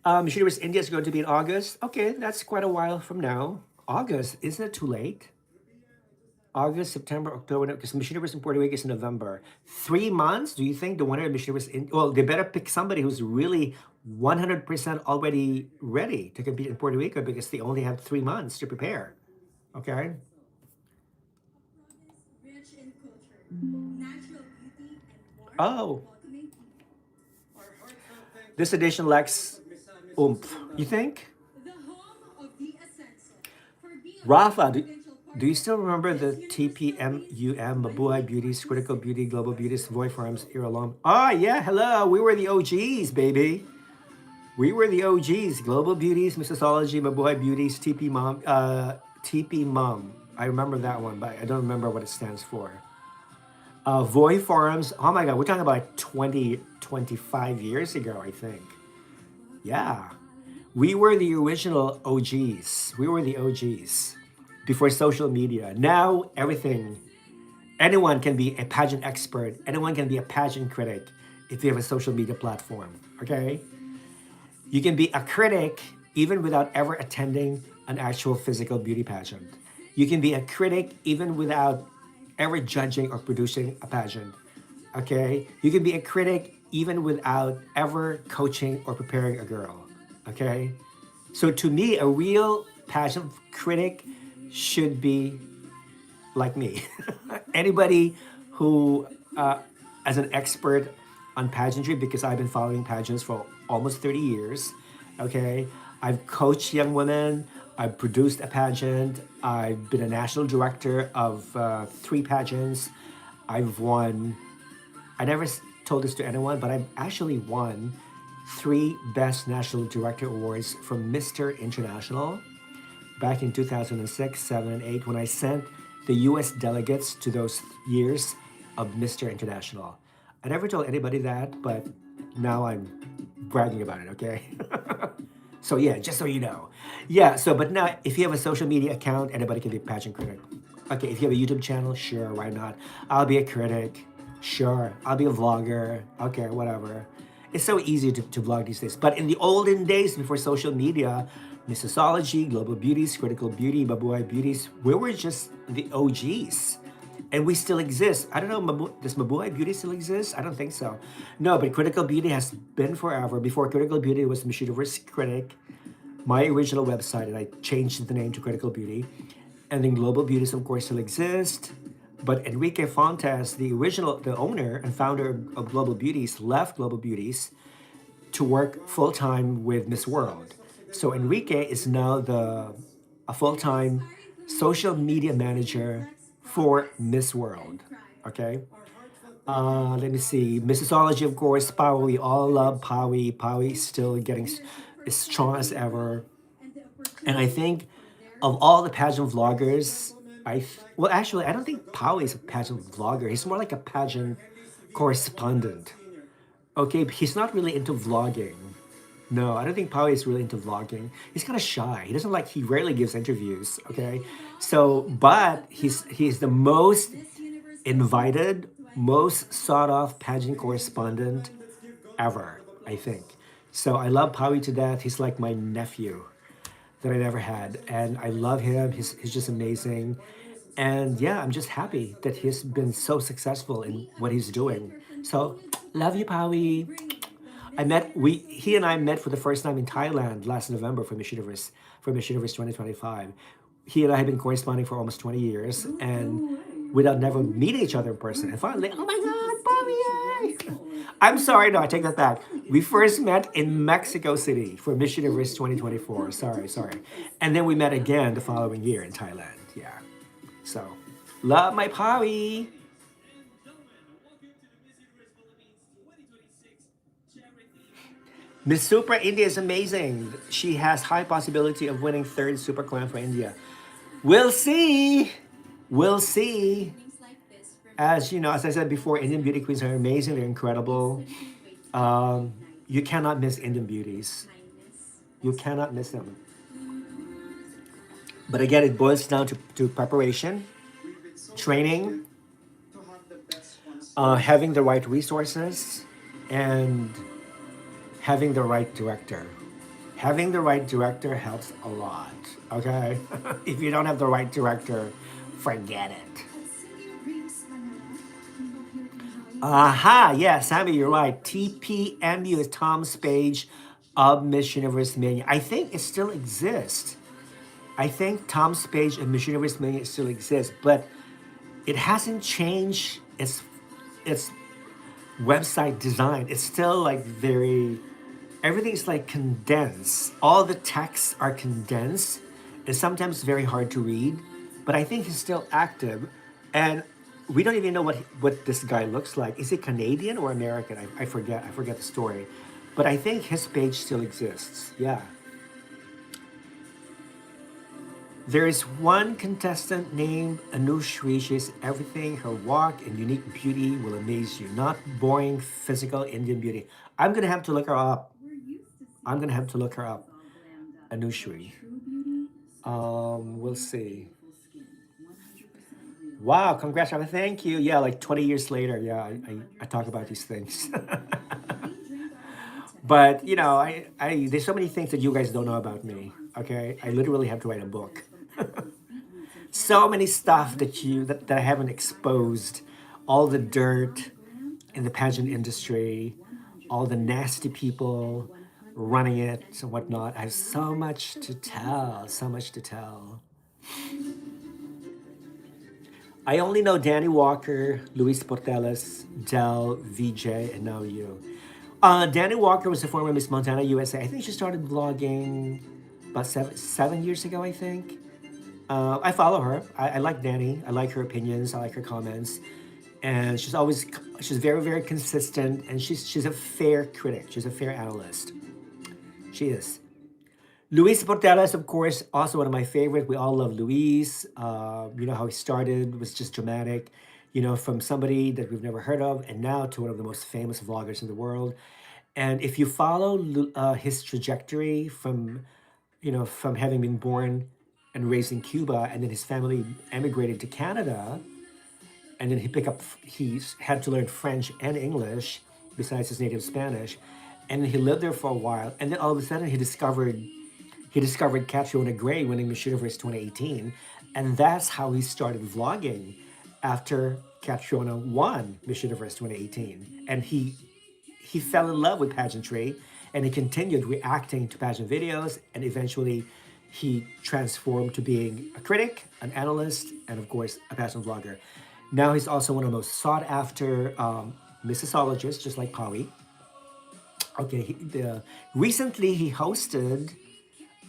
Miss Universe India is going to be in August. Okay, that's quite a while from now. August, isn't it too late? August, September, October, because Miss Universe in Puerto Rico is in November. 3 months? Do you think the winner of Miss Universe in, well, they better pick somebody who's really 100% already ready to compete in Puerto Rico because they only have 3 months to prepare. Okay. Rich in culture, natural beauty, and warm, Oh, welcoming people. Our heartfelt thank this you edition to lacks Miss oomph. You Cinta. think? The home of the essential. For being a Rafa, confidential do you partner, still remember Miss the Universe Philippines TPMUM, Mabuhay Beauties, Critical 2026. Beauty, Global Beauties, Voy Farms, Era alum? Ah, yeah, hello. We were the OGs, baby. We were the OGs. Global Beauties, Mississology, Mabuhay Beauties, TP Mom. I remember that one, but I don't remember what it stands for. Voy Farms. Oh my God, we're talking about like 20, 25 years ago, I think. Yeah. We were the original OGs. We were the OGs before social media. Now everything, anyone can be a pageant expert. Anyone can be a pageant critic if you have a social media platform. Okay? You can be a critic even without ever attending an actual physical beauty pageant. You can be a critic even without ever judging or producing a pageant. Okay? You can be a critic even without ever coaching or preparing a girl. Okay? So to me, a real pageant critic should be like me. Anybody who, as an expert on pageantry, because I've been following pageants for almost 30 years, okay? I've coached young women, I've produced a pageant, I've been a national director of 3 pageants, I've won, I never told this to anyone, but I've actually won 3 Best National Director Awards from Mr. International back in 2006, 7, and 8 when I sent the US delegates to those years of Mr. International. I never told anybody that, but now I'm bragging about it, okay? So yeah, just so you know. Yeah, so but now if you have a social media account, anybody can be a pageant critic. Okay, if you have a YouTube channel, sure, why not? I'll be a critic. Sure, I'll be a vlogger. Okay, whatever. It's so easy to vlog these days. But in the olden days, before social media, Mississology, Global Beauties, Critical Beauty, Babuay Beauties, we were just the OGs. And we still exist. I don't know, does Mabuhay Beauty still exist? I don't think so. No, but Critical Beauty has been forever. Before Critical Beauty was Miss Universe Critic, my original website, and I changed the name to Critical Beauty. And then Global Beauties, of course, still exist. But Enrique Fontes, the owner and founder of Global Beauties, left Global Beauties to work full time with Miss World. So Enrique is now a full time Inspiring social communities that media manager reflects for progress Miss and World. pride. Okay. Our heartfelt thank you Let me to see. Miss Mississology, of course, Cinta Powie. We all love Manalo. Powie. Powie Thank still you, getting. Miss as strong as ever. And I think of all the pageant vloggers, well, actually, I don't think Pau is a pageant vlogger. He's more like a pageant correspondent. Okay, but he's not really into vlogging. No, I don't think Pau is really into vlogging. He's kind of shy. He doesn't like. He rarely gives interviews. Okay, so but he's the most invited, most sought off pageant correspondent ever, I think. So I love Paui to death. He's like my nephew that I never had. And I love him. He's just amazing. And yeah, I'm just happy that he's been so successful in what he's doing. So love you, Paui. He and I met for the first time in Thailand last November for Miss Universe 2025. He and I have been corresponding for almost 20 years and without never meeting each other in person. And finally, oh my God, Bobby! Yay! I'm sorry, no, I take that back. We first met in Mexico City for Miss Universe 2024. Sorry. And then we met again the following year in Thailand. Yeah. So, love my Pawi. Miss Super India is amazing. She has high possibility of winning third Super Crown for India. We'll see. We'll see. As you know, as I said before, Indian beauty queens are amazing. They're incredible. You cannot miss Indian beauties. You cannot miss them. But again, it boils down to preparation, training, having the right resources, and having the right director. Having the right director helps a lot, okay? If you don't have the right director, forget it. Aha, yeah, Sammy, you're right. TPMU is Tom's page of Miss Universe Mania. I think it still exists. I think Tom's page of Miss Universe Mania still exists, but it hasn't changed its website design. It's still like very everything's like condensed. All the texts are condensed. It's sometimes very hard to read, but I think he's still active. And we don't even know what this guy looks like. Is he Canadian or American? I forget. I forget the story. But I think his page still exists. Yeah. There is one contestant named Anushri. She's everything. Her walk and unique beauty will amaze you. Not boring physical Indian beauty. I'm gonna have to look her up. I'm gonna have to look her up. Anushri. We'll see. Wow, congrats, Rafa. Thank you. Yeah, like 20 years later, yeah, I talk about these things. But you know, there's so many things that you guys don't know about me. Okay, I literally have to write a book. So many stuff that I haven't exposed, all the dirt in the pageant industry, all the nasty people running it and whatnot. I have so much to tell, so much to tell. I only know Danny Walker, Luis Portelas, Del, VJ, and now you. Danny Walker was a former Miss Montana USA. I think she started vlogging about seven years ago, I think. I follow her. I like Danny. I like her opinions. I like her comments. And she's very, very consistent. And she's a fair critic. She's a fair analyst. She is. Luis Portelas, of course, also one of my favorite. We all love Luis. You know how he started was just dramatic. You know, from somebody that we've never heard of, and now to one of the most famous vloggers in the world. And if you follow his trajectory from having been born and raised in Cuba, and then his family emigrated to Canada, and then he had to learn French and English besides his native Spanish, and he lived there for a while, and then all of a sudden he discovered Catriona Gray winning Miss Universe 2018, and that's how he started vlogging after Catriona won Miss Universe 2018, and he fell in love with pageantry, and he continued reacting to pageant videos, and eventually he transformed to being a critic, an analyst, and of course a pageant vlogger. Now he's also one of the most sought after mixologists, just like Pawi. Okay, recently he hosted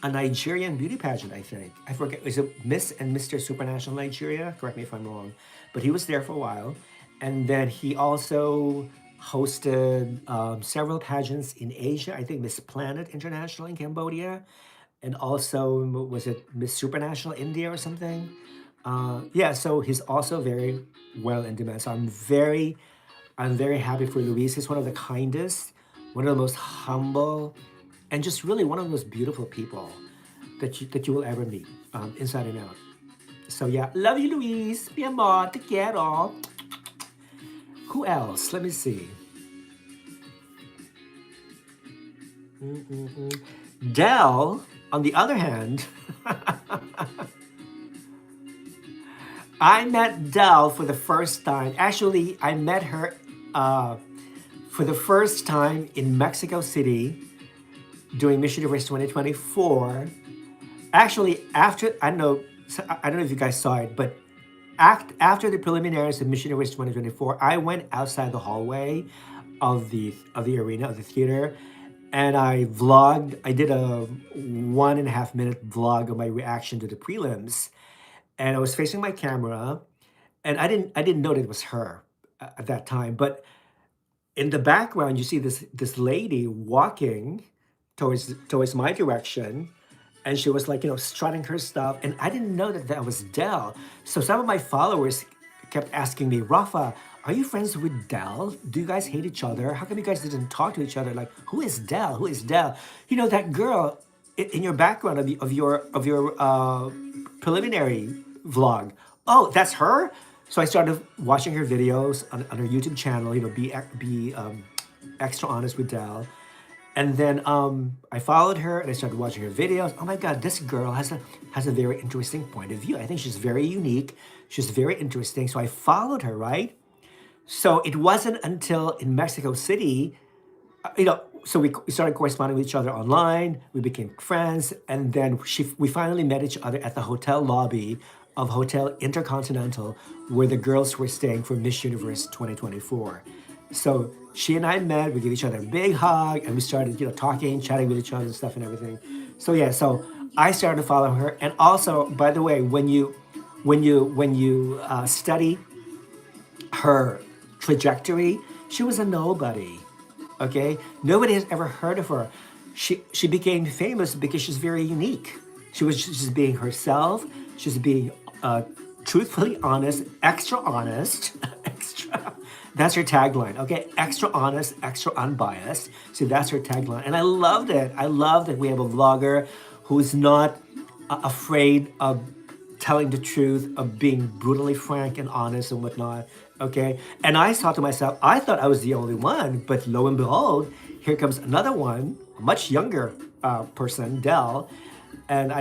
a Nigerian beauty pageant, I think. I forget, is it Miss and Mr. Supranational Nigeria? Correct me if I'm wrong. But he was there for a while. And then he also hosted several pageants in Asia. I think Miss Planet International in Cambodia, and also was it Miss Supranational India or something? Yeah, so he's also very well in demand. So I'm very happy for Luis. He's one of the kindest, one of the most humble, and just really one of the most beautiful people that you will ever meet, inside and out. So yeah, love you, Luis. Mi amor, te quiero. Who else? Let me see. Mm-mm-mm. Dell, on the other hand, I met Dell for the first time. Actually, I met her uh, for the first time in Mexico City during Miss Universe 2024. Actually, after I don't know if you guys saw it, but after the preliminaries of Miss Universe 2024, I went outside the hallway of the arena of the theater, and I vlogged. I did a 1.5 minute vlog of my reaction to the prelims, and I was facing my camera, and I didn't know that it was her at that time, but in the background you see this lady walking towards my direction, and she was like, strutting her stuff, and I didn't know that that was Dell. So some of my followers kept asking me, Rafa, are you friends with Dell? Do you guys hate each other? How come you guys didn't talk to each other? Like, who is Dell? Who is Dell? That girl in your background of your preliminary vlog. Oh, that's her. So I started watching her videos on her YouTube channel. Be extra honest with Dell. And then I followed her and I started watching her videos. Oh my God, this girl has a very interesting point of view. I think she's very unique. She's very interesting. So I followed her, right? So it wasn't until in Mexico City, so we started corresponding with each other online. We became friends, and then we finally met each other at the hotel lobby of Hotel Intercontinental, where the girls were staying for Miss Universe 2024. So she and I met. We gave each other a big hug, and we started, talking, chatting with each other and stuff and everything. So yeah, so I started to follow her, and also, by the way, when you study her trajectory, she was a nobody. Okay, nobody has ever heard of her. She became famous because she's very unique. She was just being herself. She's being truthfully honest, extra honest, extra. That's her tagline. Okay, extra honest, extra unbiased. So that's her tagline, and I loved it. I love that we have a vlogger who's not afraid of telling the truth, of being brutally frank and honest and whatnot. Okay. And I thought to myself, I thought I was the only one, but lo and behold, here comes another one, a much younger person, Dell, and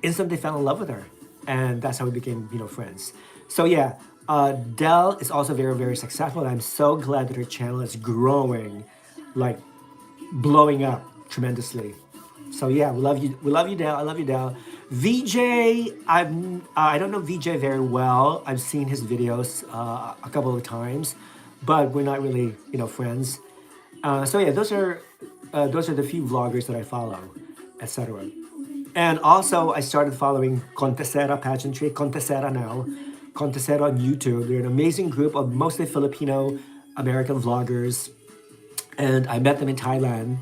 instantly fell in love with her, and that's how we became, friends. So yeah, Dell is also very, very successful, and I'm so glad that her channel is growing, like blowing up tremendously. So yeah, we love you. We love you, Dale. I love you, Dale. VJ, I don't know VJ very well. I've seen his videos a couple of times, but we're not really friends. So yeah, those are the few vloggers that I follow, etc. And also, I started following Contestant pageantry, Contestant now, Contestant on YouTube. They're an amazing group of mostly Filipino American vloggers, and I met them in Thailand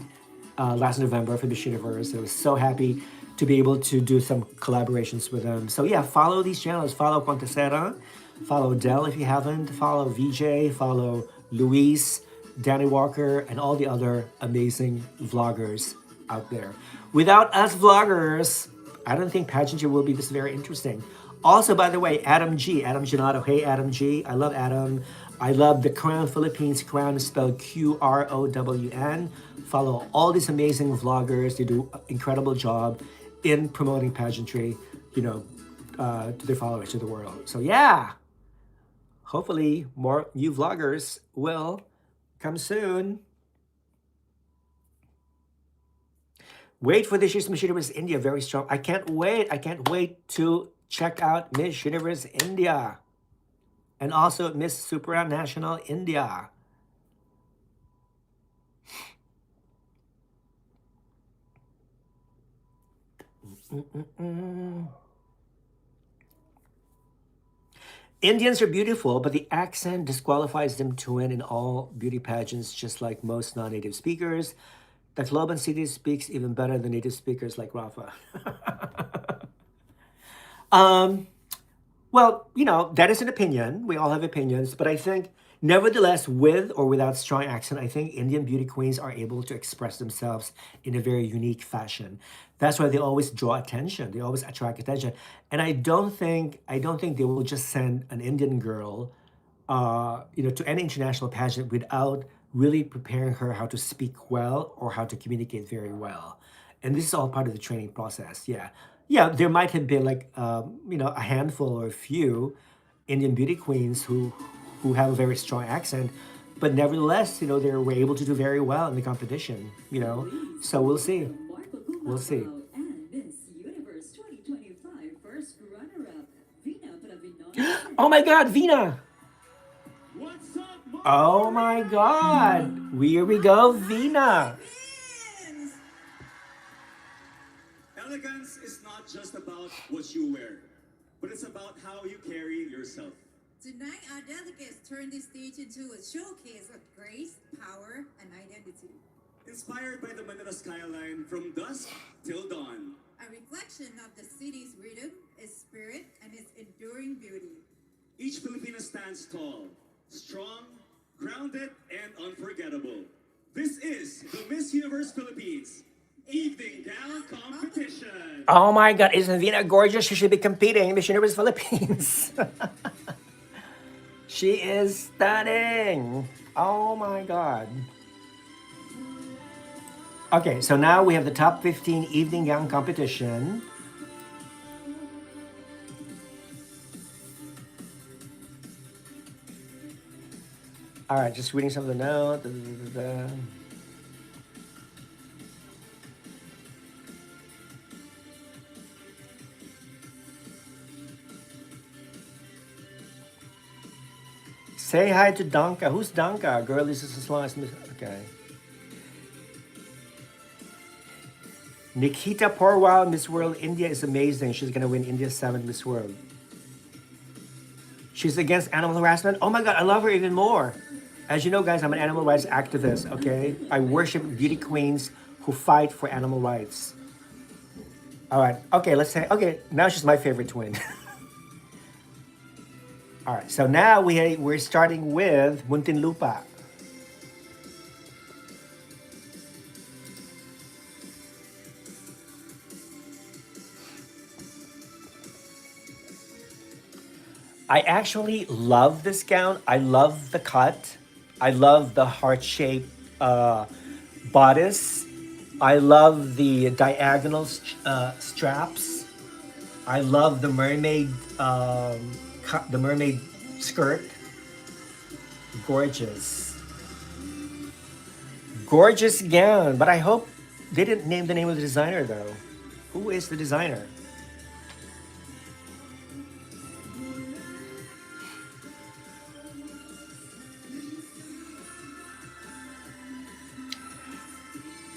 last November for Miss Universe. I was so happy to be able to do some collaborations with them. So yeah, follow these channels. Follow Contesera, follow Dell if you haven't, follow VJ, follow Luis, Danny Walker, and all the other amazing vloggers out there. Without us vloggers, I don't think pageantry will be this very interesting. Also, by the way, Adam Ginato. Hey, Adam G. I love Adam. I love the Crown Philippines. Crown is spelled Qrown. Follow all these amazing vloggers. They do an incredible job in promoting pageantry, to their followers, to the world. So yeah, hopefully more new vloggers will come soon. Wait for this year's Miss Universe India, very strong. I can't wait. I can't wait to check out Miss Universe India and also Miss Supranational India. Indians are beautiful, but the accent disqualifies them to win in all beauty pageants, just like most non native speakers. The Tacloban city speaks even better than native speakers like Rafa. um, Well, that is an opinion. We all have opinions, but I think, nevertheless, with or without strong accent, I think Indian beauty queens are able to express themselves in a very unique fashion. That's why they always draw attention. They always attract attention, and I don't think they will just send an Indian girl, to any international pageant without really preparing her how to speak well or how to communicate very well. And this is all part of the training process. Yeah, yeah. There might have been like a handful or a few Indian beauty queens who have a very strong accent, but nevertheless, they were able to do very well in the competition. Please So we'll see. welcome Marco We'll see. Gumalo and Miss Universe 2025 first runner-up, Vina Pravinoy. Oh my God, Vina! What's up, Oh my God! Here we go, Vina. Elegance is not just about what you wear, but it's about how you carry yourself. Tonight, our delegates turn this stage into a showcase of grace, power, and identity. Inspired by the Manila skyline from dusk till dawn. A reflection of the city's rhythm, its spirit, and its enduring beauty. Each Filipina stands tall, strong, grounded, and unforgettable. This is the Miss Universe Philippines Evening Gown Competition. Oh my God, isn't Vina gorgeous? She should be competing in Miss Universe Philippines. She is stunning. Oh my God. Okay, so now we have the top 15 evening gown competition. All right, just reading some of the notes. Da, da, da, da. Say hi to Danka. Who's Danka? Girl, this is as long as okay. Nikita Porwal, Miss World India is amazing. She's gonna win India's 7th Miss World. She's against animal harassment. Oh my God, I love her even more. As you know, guys, I'm an animal rights activist. Okay, I worship beauty queens who fight for animal rights. All right. Okay, let's say. Okay, now she's my favorite twin. All right. So now we're starting with Muntinlupa. I actually love this gown. I love the cut. I love the heart shaped bodice. I love the diagonal straps. I love the mermaid, the mermaid skirt. Gorgeous, gorgeous gown. But I hope they didn't name the name of the designer though. Who is the designer?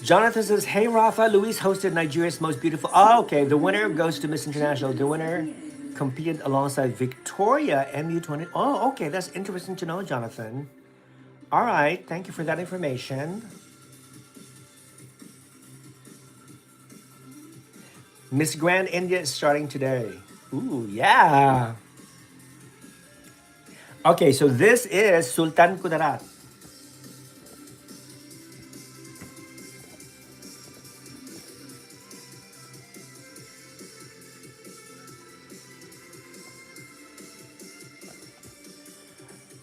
Jonathan says, "Hey Rafa, Luis hosted Nigeria's most beautiful." Oh, okay. The winner goes to Miss International. The winner competed alongside Victoria MU20. Oh, okay. That's interesting to know, Jonathan. All right. Thank you for that information. Miss Grand India is starting today. Ooh, yeah. Okay, so this is Sultan Kudarat.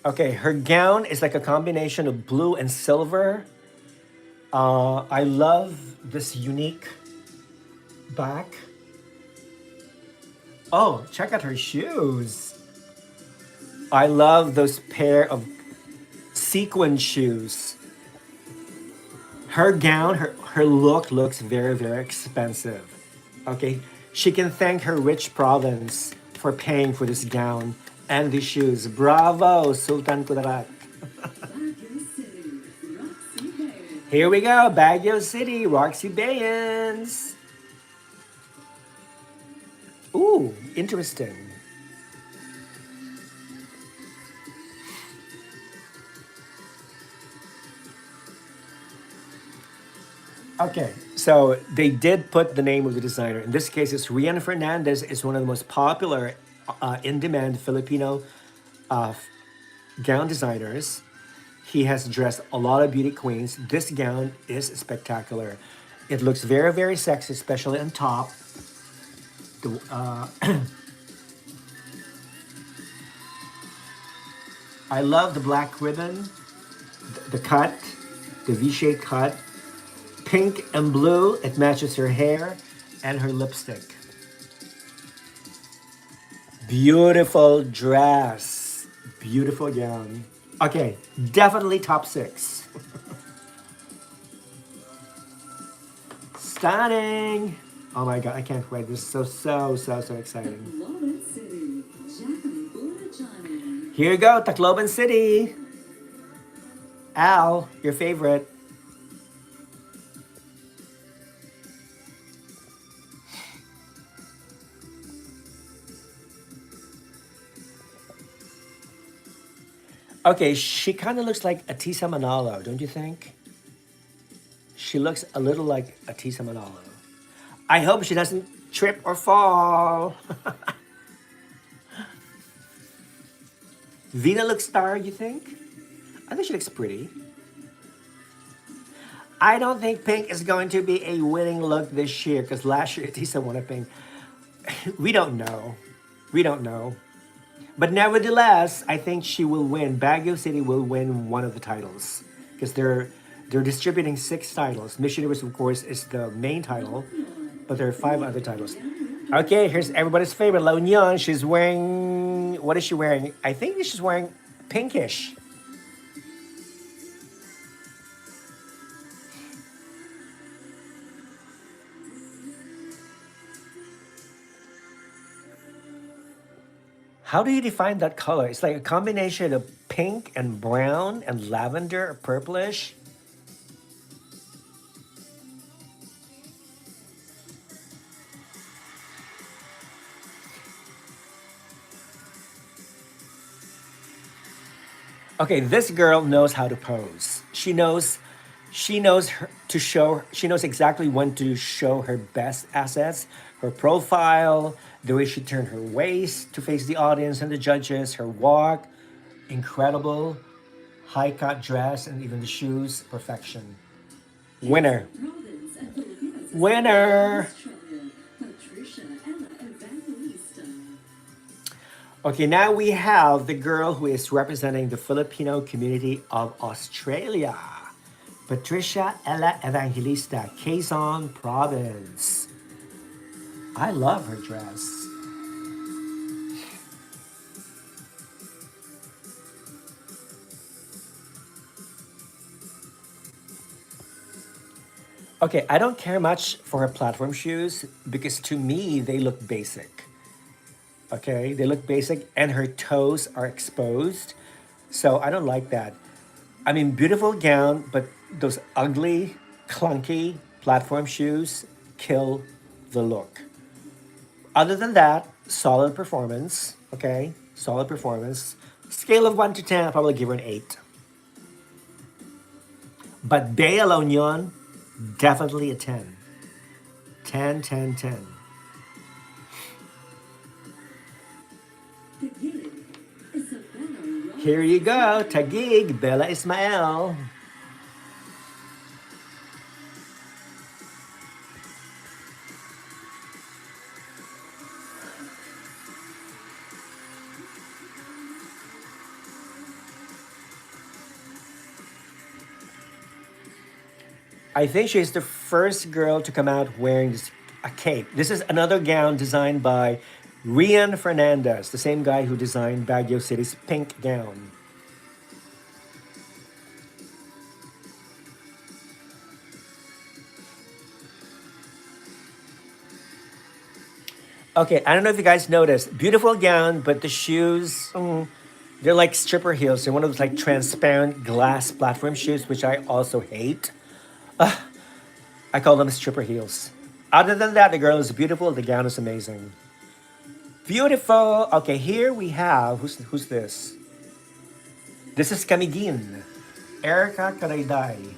Okay, her gown is like a combination of blue and silver. I love this unique back. Oh, check out her shoes. I love those pair of sequin shoes. Her gown, her look looks very, very expensive. Okay, she can thank her rich province for paying for this gown and these shoes. Bravo, Sultan Kudarat. Baguio City, Roxy Bay. Here we go, Baguio City, Roxy Bayans. Ooh, interesting. Okay, so they did put the name of the designer. In this case, it's Rian Fernandez. Is one of the most popular, in-demand Filipino gown designers. He has dressed a lot of beauty queens. This gown is spectacular. It looks very, very sexy, especially on top. The, I love the black ribbon, the cut, the V-shaped cut, pink and blue. It matches her hair and her lipstick. Beautiful dress. Beautiful gown. Okay, definitely top six. Stunning. Oh my god, I can't wait. This is so exciting. Tacloban City, Jackie Burajani. Here you go, Tacloban City. Al, your favorite. Okay, she kind of looks like Atisa Manalo, don't you think? She looks a little like Atisa Manalo. I hope she doesn't trip or fall. Vina looks star, you think? I think she looks pretty. I don't think pink is going to be a winning look this year because last year Atisa won a pink. We don't know. We don't know. But nevertheless, I think she will win. Baguio City will win one of the titles because they're distributing 6 titles. Miss Universe, of course, is the main title, but there are 5 other titles. Okay, here's everybody's favorite, La Union. She's wearing, what is she wearing? I think she's wearing pinkish. How do you define that color? It's like a combination of pink and brown and lavender or purplish. Okay, this girl knows how to pose. She knows her, to show she knows exactly when to show her best assets, her profile, the way she turned her waist to face the audience and the judges, her walk, incredible, high cut dress, and even the shoes, perfection. Winner. Province and Filipinas Winner. Australia, Patricia Ella Evangelista. Okay, now we have the girl who is representing the Filipino community of Australia. Patricia Ella Evangelista, Quezon Province. I love her dress. Okay, I don't care much for her platform shoes because to me they look basic. Okay, they look basic and her toes are exposed. So I don't like that. I mean, beautiful gown, but those ugly, clunky platform shoes kill the look. Other than that, solid performance. Okay, solid performance. Scale of 1 to 10, I'll probably give her an 8. But Bea La Union, definitely a 10. 10, 10, 10. The gig, Isabella Ross. Here you go, Tagig, Bella Ismael. I think she's the first girl to come out wearing a cape. This is another gown designed by Rian Fernandez, the same guy who designed Baguio City's pink gown. Okay, I don't know if you guys noticed. Beautiful gown, but the shoes, they're like stripper heels. They're one of those like transparent glass platform shoes, which I also hate. I call them stripper heels. Other than that, the girl is beautiful. The gown is amazing. Beautiful. Okay, here we have who's this? This is Camigin, Erica Karayday.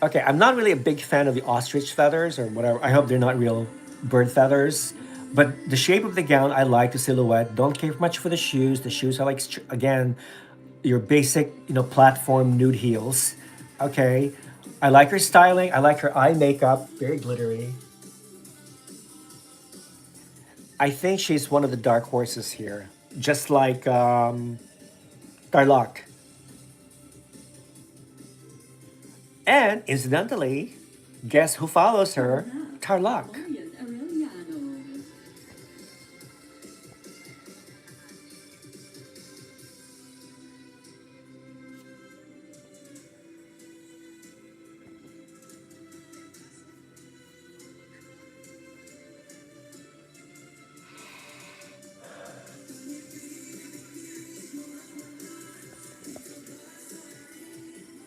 Okay, I'm not really a big fan of the ostrich feathers or whatever. I hope they're not real bird feathers. But the shape of the gown, I like the silhouette. Don't care much for the shoes. The shoes are like, again, your basic, platform nude heels. Okay. I like her styling. I like her eye makeup. Very glittery. I think she's one of the dark horses here. Just like Tarlac. And incidentally, guess who follows her? Tarlac. Orion Aureliano.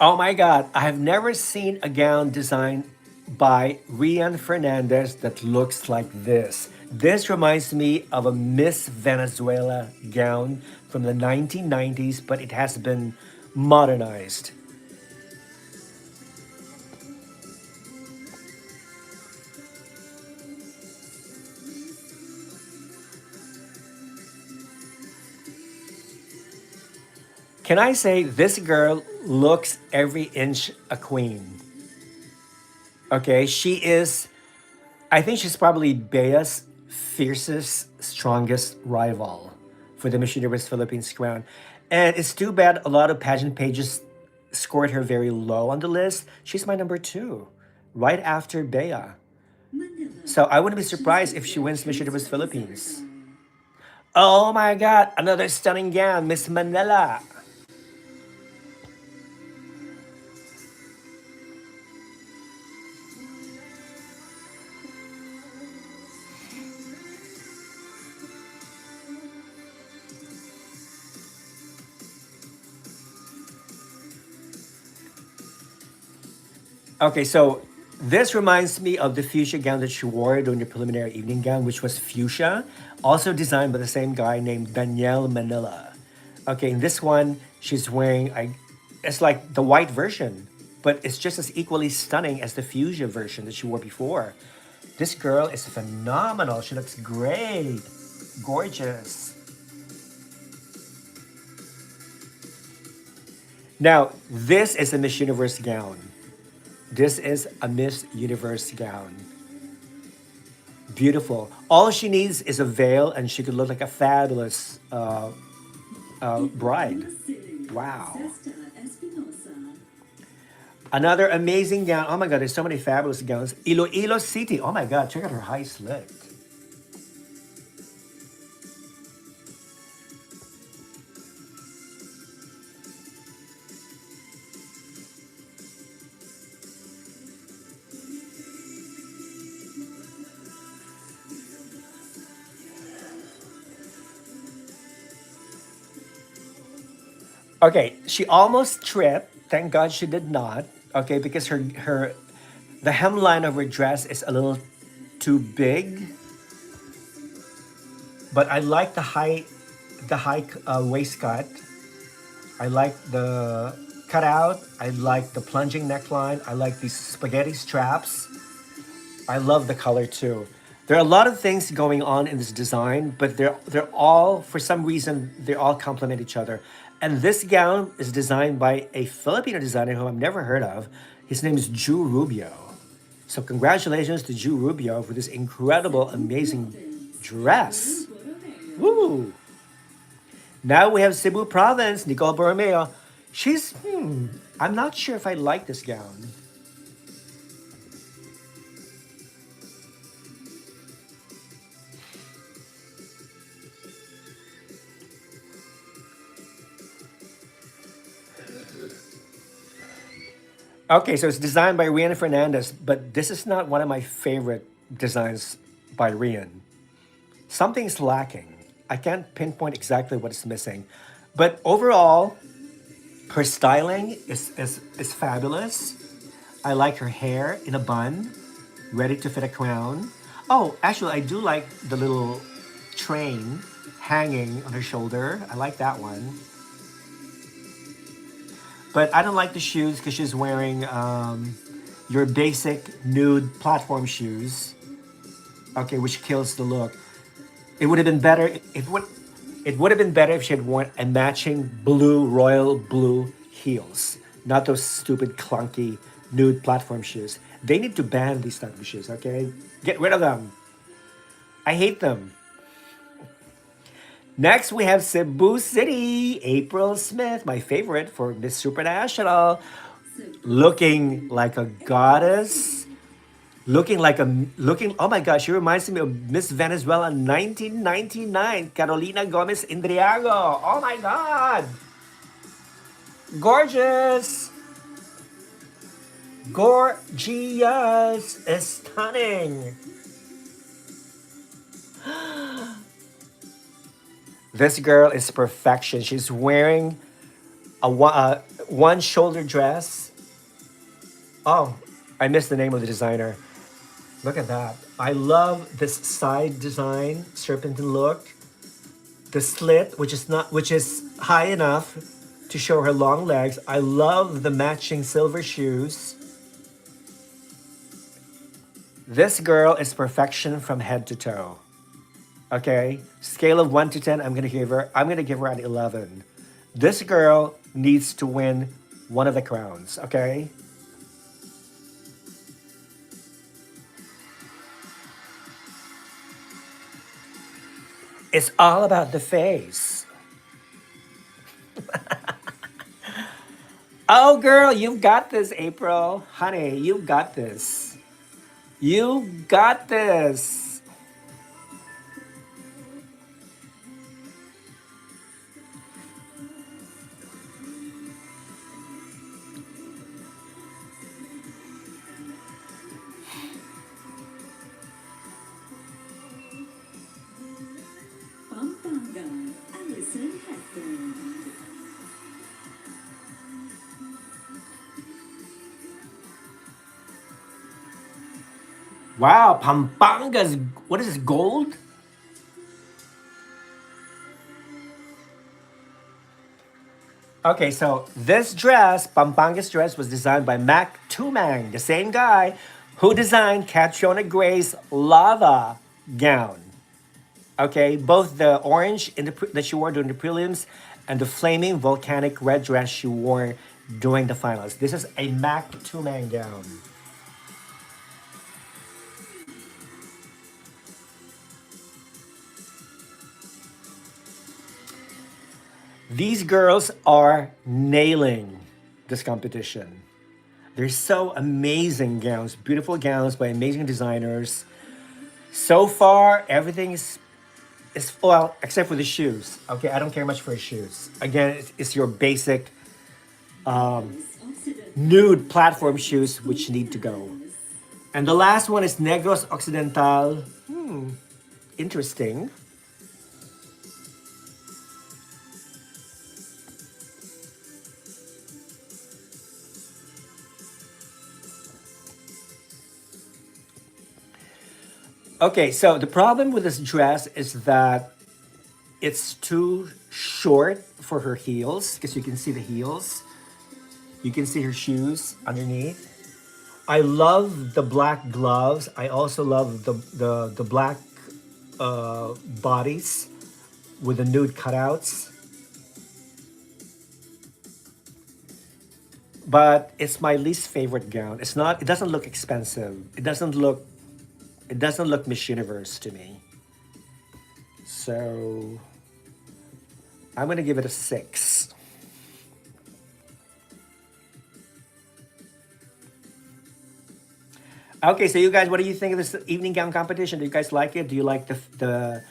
Oh my God, I have never seen a gown designed by Rian Fernandez that looks like this. This reminds me of a Miss Venezuela gown from the 1990s, but it has been modernized. Can I say this girl looks every inch a queen? Okay, she is, I think she's probably Bea's fiercest, strongest rival for the Miss Universe Philippines crown. And it's too bad a lot of pageant pages scored her very low on the list. She's my number two, right after Bea. Manila. So I wouldn't be Just surprised like if she their wins Miss hair Universe styles are Philippines. gone. Oh my God, another stunning gown, Miss Manila. Okay, so this reminds me of the fuchsia gown that she wore during the preliminary evening gown, which was fuchsia, also designed by the same guy named Danielle Manila. Okay, in this one, she's wearing it's like the white version, but it's just as equally stunning as the fuchsia version that she wore before. This girl is phenomenal. She looks great, gorgeous. Now, this is a Miss Universe gown. This is a Miss Universe gown. Beautiful. All she needs is a veil, and she could look like a fabulous bride. Iloilo City. Wow. Zesta Espinosa. Another amazing gown. Oh my God, there's so many fabulous gowns. Iloilo City. Oh my God, check out her high slit. Okay, she almost tripped. Thank God she did not. Okay, because the hemline of her dress is a little too big. But I like the high waistcut. I like the cutout. I like the plunging neckline. I like these spaghetti straps. I love the color too. There are a lot of things going on in this design, but they're all for some reason they all complement each other. And this gown is designed by a Filipino designer who I've never heard of. His name is Ju Rubio. So congratulations to Ju Rubio for this incredible, amazing dress. Woo! Now we have Cebu Province, Nicole Borromeo. I'm not sure if I like this gown. Okay, so it's designed by Rian Fernandez, but this is not one of my favorite designs by Rian. Something's lacking. I can't pinpoint exactly what is missing. But overall, her styling is fabulous. I like her hair in a bun, ready to fit a crown. Oh, actually, I do like the little train hanging on her shoulder. I like that one. But I don't like the shoes because she's wearing your basic nude platform shoes, okay, which kills the look. It would have been better. It would have been better if she had worn a matching blue royal blue heels, not those stupid clunky nude platform shoes. They need to ban these type of shoes. Okay, get rid of them. I hate them. Next, we have Cebu City. April Smith, my favorite for Miss Supernational, looking like a goddess, looking. Oh my gosh, she reminds me of Miss Venezuela 1999, Carolina Gomez Indriago. Oh my god, gorgeous, gorgeous, stunning. This girl is perfection. She's wearing a one shoulder dress. Oh, I missed the name of the designer. Look at that. I love this side design, serpentine look. The slit, which is high enough to show her long legs. I love the matching silver shoes. This girl is perfection from head to toe. Okay? Scale of 1 to 10, I'm going to give her an 11. This girl needs to win one of the crowns, okay? It's all about the face. Oh, girl, you've got this, April. Honey, you've got this. You got this. Pampanga, Alison Hepburn. Wow, Pampanga's, what is this, gold? Okay, so this dress, Pampanga's dress, was designed by Mac Tumang, the same guy who designed Catriona Gray's lava gown. Okay, both the orange that she wore during the prelims and the flaming volcanic red dress she wore during the finals. This is a Mac Tumang gown. These girls are nailing this competition. They're so amazing gowns, beautiful gowns by amazing designers. So far, everything is well, except for the shoes. Okay, I don't care much for the shoes. Again, it's your basic nude platform shoes which need to go. And the last one is Negros Occidental. Interesting. Okay, so the problem with this dress is that it's too short for her heels because you can see the heels. You can see her shoes underneath. I love the black gloves. I also love the black bodies with the nude cutouts. But it's my least favorite gown. It's not. It doesn't look expensive. It doesn't look. It doesn't look Miss Universe to me. So I'm gonna give it a 6. Okay, so you guys, what do you think of this evening gown competition? Do you guys like it? Do you like the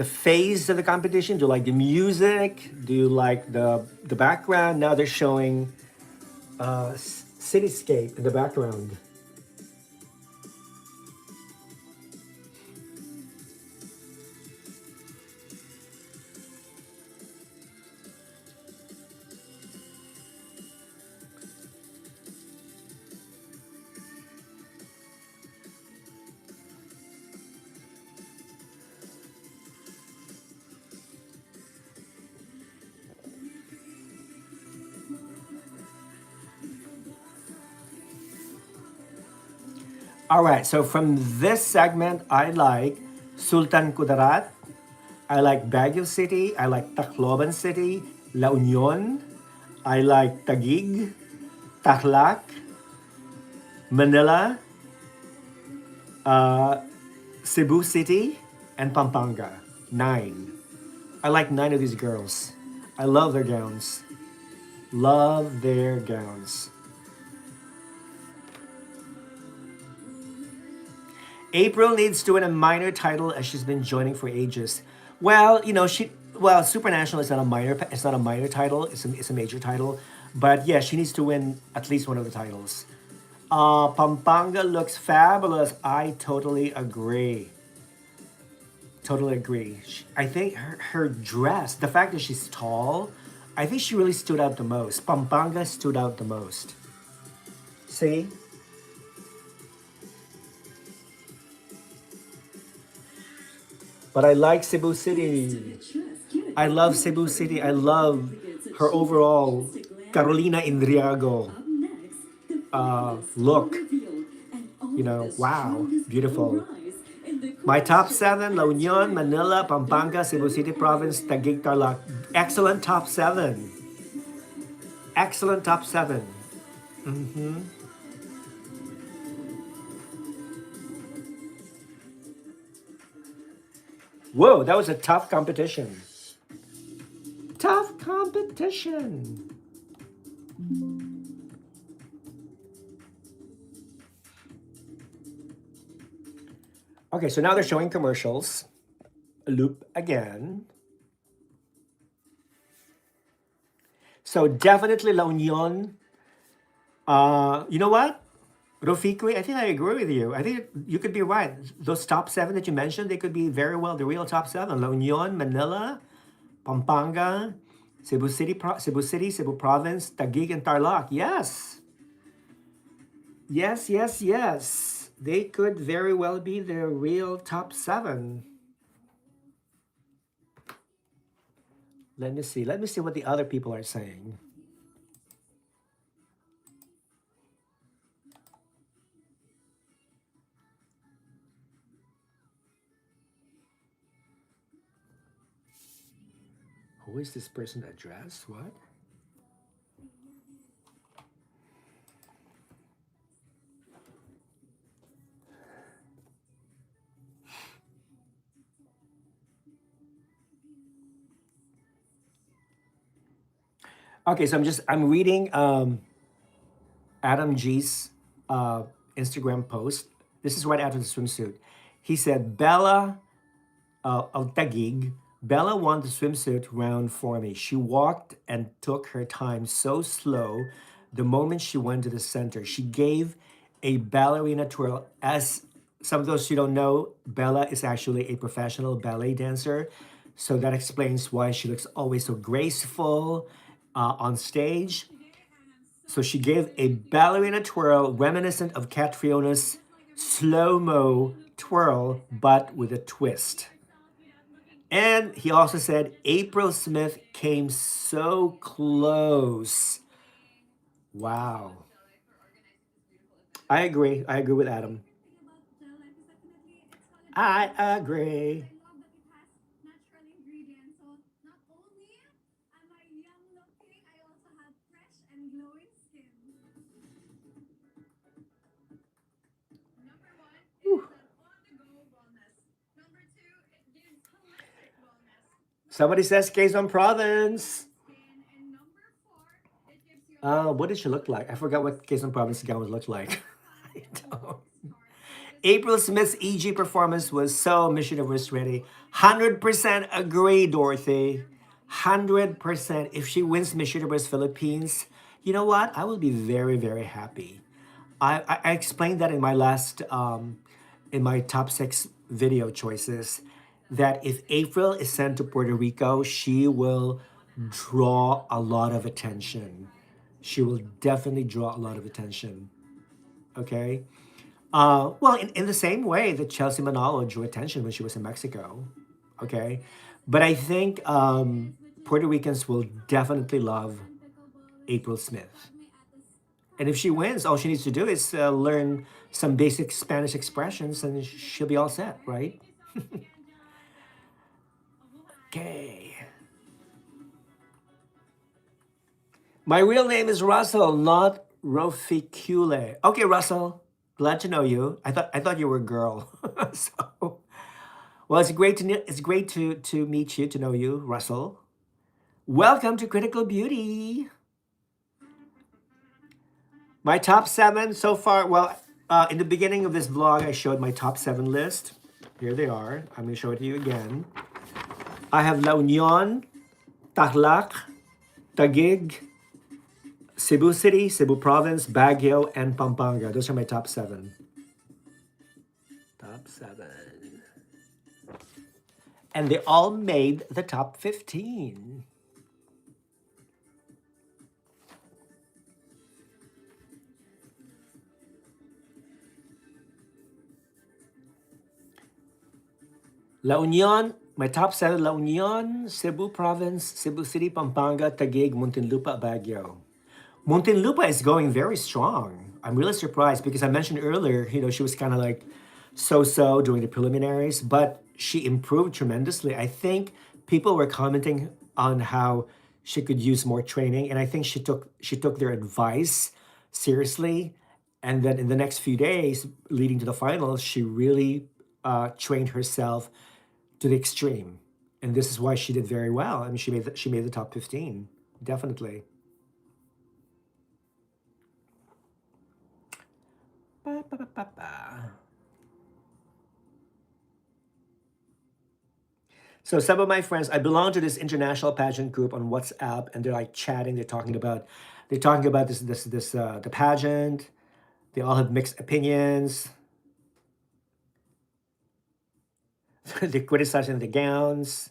phase of the competition? Do you like the music? Do you like the background? Now they're showing cityscape in the background. All right, so from this segment, I like Sultan Kudarat, I like Baguio City, I like Tacloban City, La Union, I like Taguig, Tarlac, Manila, uh, Cebu City, and Pampanga. Nine. I like nine of these girls. I love their gowns. Love their gowns. April needs to win a minor title as she's been joining for ages. Well, Supernational is not a minor. It's not a minor title. It's a major title. But yeah, she needs to win at least one of the titles. Pampanga looks fabulous. I totally agree. Totally agree. I think her dress, the fact that she's tall, I think she really stood out the most. Pampanga stood out the most. See? But I like Cebu City. I love Cebu City. I love her overall Carolina Indriago look. Wow, beautiful. My top seven: La Union, Manila, Pampanga, Cebu City Province, Taguig, Tarlac. Excellent top seven. Excellent top 7. Whoa, that was a tough competition. Tough competition. Okay, so now they're showing commercials. Loop again. So definitely La Union. You know what? Rafiki, I think I agree with you. I think you could be right. Those top 7 that you mentioned, they could be very well the real top 7. La Union, Manila, Pampanga, Cebu City, Cebu Province, Taguig, and Tarlac. Yes. Yes, yes, yes. They could very well be the real top 7. Let me see. Let me see what the other people are saying. Who is this person addressed? What? Okay, so I'm reading Adam G's Instagram post. This is right after the swimsuit. He said, Bella of Taguig, Bella won the swimsuit round for me. She walked and took her time so slow the moment she went to the center. She gave a ballerina twirl. As some of those who don't know, Bella is actually a professional ballet dancer. So that explains why she looks always so graceful on stage. So she gave a ballerina twirl reminiscent of Catriona's slow-mo twirl, but with a twist. And he also said April Smith came so close. Wow. I agree. I agree with Adam. I agree. Somebody says Quezon Province. What did she look like? I forgot what Quezon Province gown looked like. I don't. April Smith's EG performance was so Miss Universe ready. 100% agree, Dorothy. 100%. If she wins Miss Universe Philippines, you know what? I will be very, very happy. I explained that in my last, in my top 6 video choices, that if April is sent to Puerto Rico, she will draw a lot of attention. She will definitely draw a lot of attention. Okay? Well, in the same way that Chelsea Manalo drew attention when she was in Mexico. Okay? But I think Puerto Ricans will definitely love April Smith. And if she wins, all she needs to do is learn some basic Spanish expressions and she'll be all set, right? Okay. My real name is Russell, not Roficule. Okay, Russell. Glad to know you. I thought you were a girl. So, well, it's great to meet you, to know you, Russell. Welcome to Critical Beauty. My top seven so far. Well, in the beginning of this vlog, I showed my top seven list. Here they are. I'm going to show it to you again. I have La Union, Tarlac, Taguig, Cebu City, Cebu Province, Baguio, and Pampanga. Those are my top seven. Top seven. And they all made the top 15. La Union, my top seven: La Union, Cebu Province, Cebu City, Pampanga, Taguig, Muntinlupa, Baguio. Muntinlupa is going very strong. I'm really surprised because I mentioned earlier, she was kind of like so-so during the preliminaries, but she improved tremendously. I think people were commenting on how she could use more training, and I think she took their advice seriously. And then in the next few days, leading to the finals, she really trained herself to the extreme, and this is why she did very well. I mean, she made the top 15, definitely. Ba, ba, ba, ba, ba. So some of my friends, I belong to this international pageant group on WhatsApp, and they're like chatting. They're talking about this the pageant. They all have mixed opinions. They're criticizing the gowns.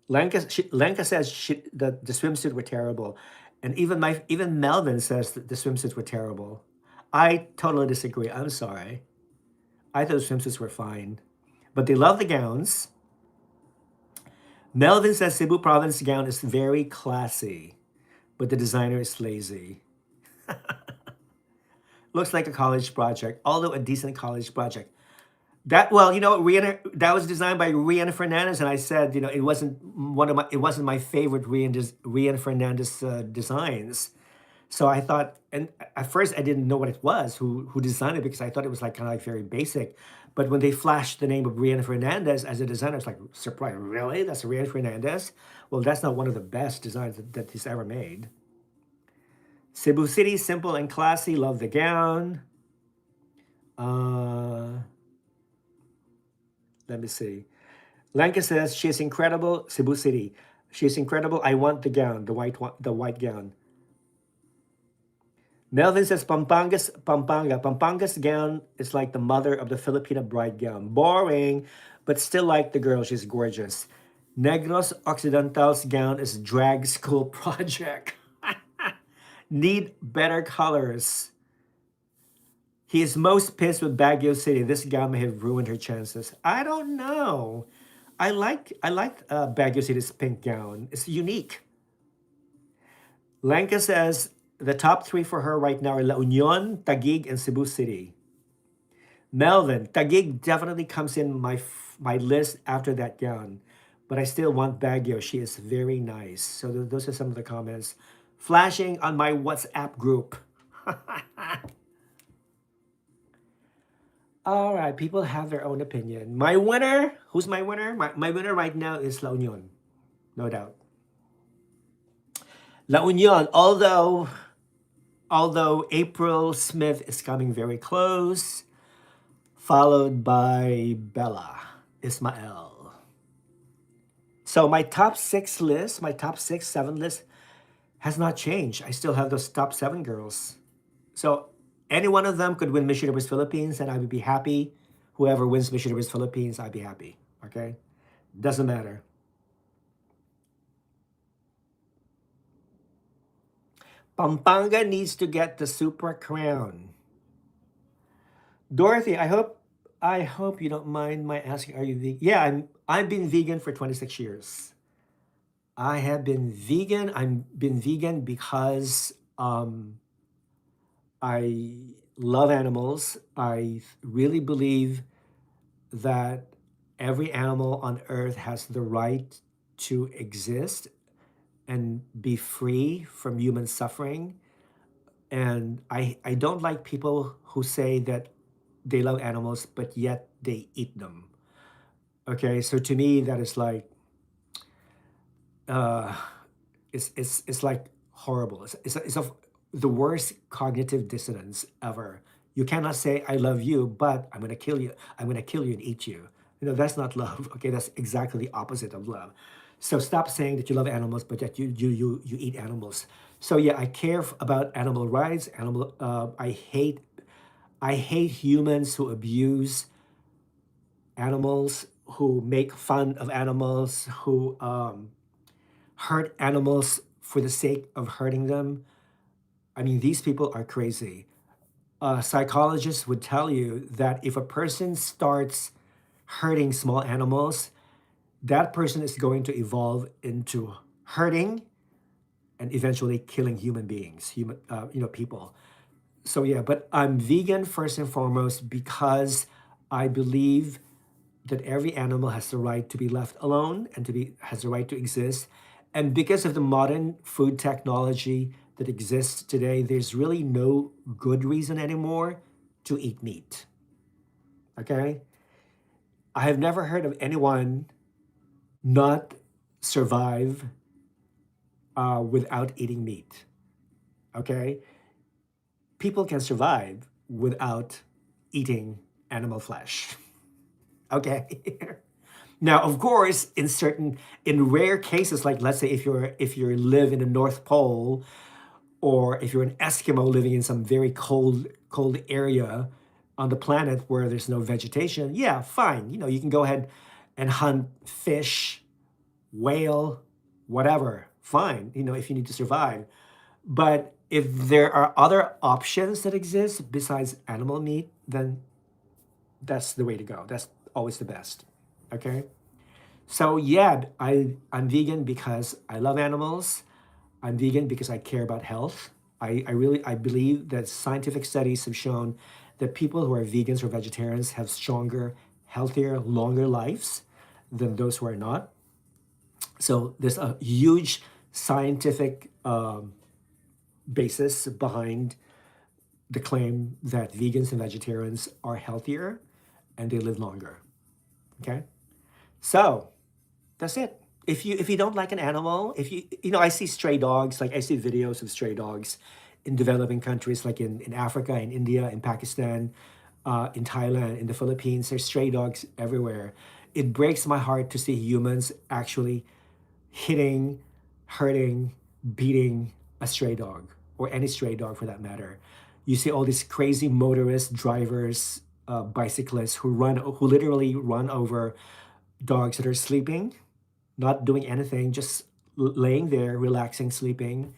Lenka says the swimsuit were terrible, and even Melvin says that the swimsuits were terrible. I totally disagree. I'm sorry. I thought the swimsuits were fine, but they love the gowns. Melvin says Cebu Province gown is very classy, but the designer is lazy. Looks like a college project, although a decent college project. That well, that was designed by Rian Fernandez, and I said, it wasn't my favorite Rian Fernandez designs. So I thought, and at first I didn't know what it was, who designed it, because I thought it was like kind of like very basic. But when they flashed the name of Rian Fernandez as a designer, it's like surprise. Really, that's Rian Fernandez? Well, that's not one of the best designs that he's ever made. Cebu City, simple and classy. Love the gown. Uh, Let me see. Lanka says she's incredible. Cebu City, she's incredible. I want the gown, the white gown. Melvin says Pampanga's gown is like the mother of the Filipina bride gown. Boring, but still like the girl. She's gorgeous. Negros Occidental's gown is drag school project. Need better colors. He is most pissed with Baguio City. This gown may have ruined her chances. I don't know. I like Baguio City's pink gown. It's unique. Lanka says the top three for her right now are La Union, Taguig, and Cebu City. Melvin, Taguig definitely comes in my list after that gown, but I still want Baguio. She is very nice. So those are some of the comments flashing on my WhatsApp group. All right, people have their own opinion. My winner, who's my winner? My winner right now is La Union, no doubt. La Union, although April Smith is coming very close, followed by Bella Ismael. So my top six, seven list has not changed. I still have those top seven girls. So any one of them could win Miss Universe Philippines, and I would be happy. Whoever wins Miss Universe Philippines, I'd be happy. Okay? Doesn't matter. Pampanga needs to get the Super Crown. Dorothy, I hope I hope you don't mind my asking, are you vegan? Yeah, I've been vegan for 26 years. I have been vegan. I've been vegan because I love animals. I really believe that every animal on earth has the right to exist and be free from human suffering. And I don't like people who say that they love animals, but yet they eat them. Okay, so to me, that is like, uh, it's like horrible. The worst cognitive dissonance ever. You cannot say I love you, but I'm gonna kill you. I'm gonna kill you and eat you. You know that's not love. Okay, that's exactly the opposite of love. So stop saying that you love animals, but yet you eat animals. So yeah, I care about animal rights. Animal. I hate humans who abuse animals, who make fun of animals, who hurt animals for the sake of hurting them. I mean, these people are crazy. Psychologists would tell you that if a person starts hurting small animals, that person is going to evolve into hurting and eventually killing human beings, people. So yeah, but I'm vegan first and foremost because I believe that every animal has the right to be left alone and to be has the right to exist. And because of the modern food technology that exists today, there's really no good reason anymore to eat meat. Okay? I have never heard of anyone not survive without eating meat. Okay? People can survive without eating animal flesh. Okay? Now, of course, in rare cases, like let's say if you live in the North Pole, or if you're an Eskimo living in some very cold area on the planet where there's no vegetation, yeah, fine. You know, you can go ahead and hunt fish, whale, whatever. Fine. You know, if you need to survive. But if there are other options that exist besides animal meat, then that's the way to go. That's always the best. Okay? So yeah, I'm vegan because I love animals. I'm vegan because I care about health. I believe that scientific studies have shown that people who are vegans or vegetarians have stronger, healthier, longer lives than those who are not. So there's a huge scientific basis behind the claim that vegans and vegetarians are healthier and they live longer. Okay, so that's it. If you don't like an animal, if you know, I see stray dogs, like I see videos of stray dogs in developing countries like in Africa, in India, in Pakistan, in Thailand, in the Philippines. There's stray dogs everywhere. It breaks my heart to see humans actually hitting, hurting, beating a stray dog or any stray dog for that matter. You see all these crazy motorists, drivers, bicyclists who literally run over dogs that are sleeping, not doing anything, just laying there, relaxing, sleeping,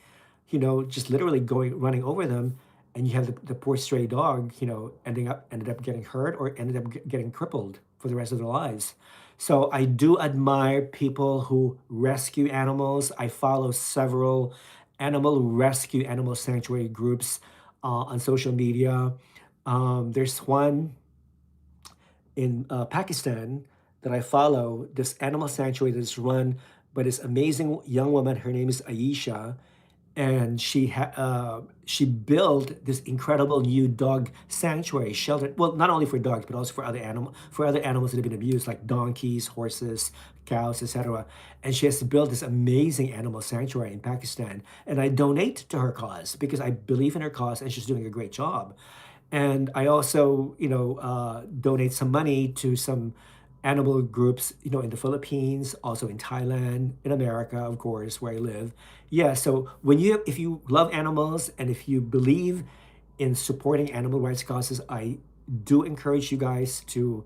you know, just literally running over them. And you have the poor stray dog, you know, ended up getting hurt or ended up getting crippled for the rest of their lives. So I do admire people who rescue animals. I follow several animal sanctuary groups on social media. There's one in Pakistan that I follow, this animal sanctuary that's run by this amazing young woman. Her name is Aisha, and she built this incredible new dog sanctuary shelter. Well, not only for dogs, but also for other animals that have been abused, like donkeys, horses, cows, etc. And she has built this amazing animal sanctuary in Pakistan. And I donate to her cause because I believe in her cause, and she's doing a great job. And I also, donate some money to some animal groups, you know, in the Philippines, also in Thailand, in America, of course, where I live. Yeah, so if you love animals and if you believe in supporting animal rights causes, I do encourage you guys to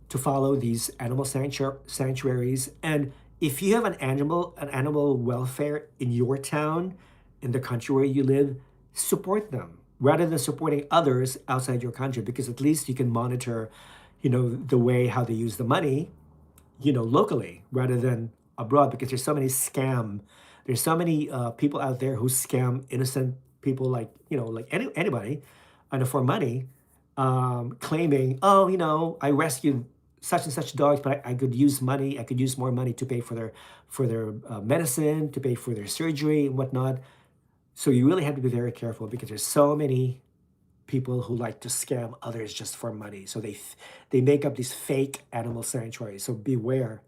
follow these animal sanctuaries. And if you have an animal welfare in your town, in the country where you live, support them rather than supporting others outside your country, because at least you can monitor, the way how they use the money, locally rather than abroad, because there's so many scam. There's so many people out there who scam innocent people, like like anybody, and for money, claiming, oh, I rescued such and such dogs, but I could use money. I could use more money to pay for their medicine, to pay for their surgery and whatnot. So you really have to be very careful, because there's so many people who like to scam others just for money. So they make up these fake animal sanctuaries. So beware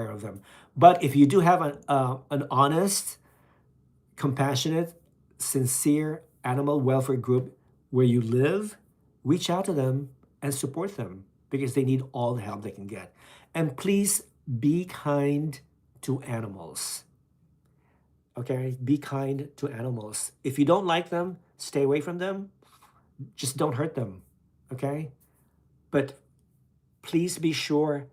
of them. But if you do have an honest, compassionate, sincere animal welfare group where you live, reach out to them and support them, because they need all the help they can get. And please be kind to animals. Okay? Be kind to animals. If you don't like them, stay away from them. Just don't hurt them. Okay? But please be sure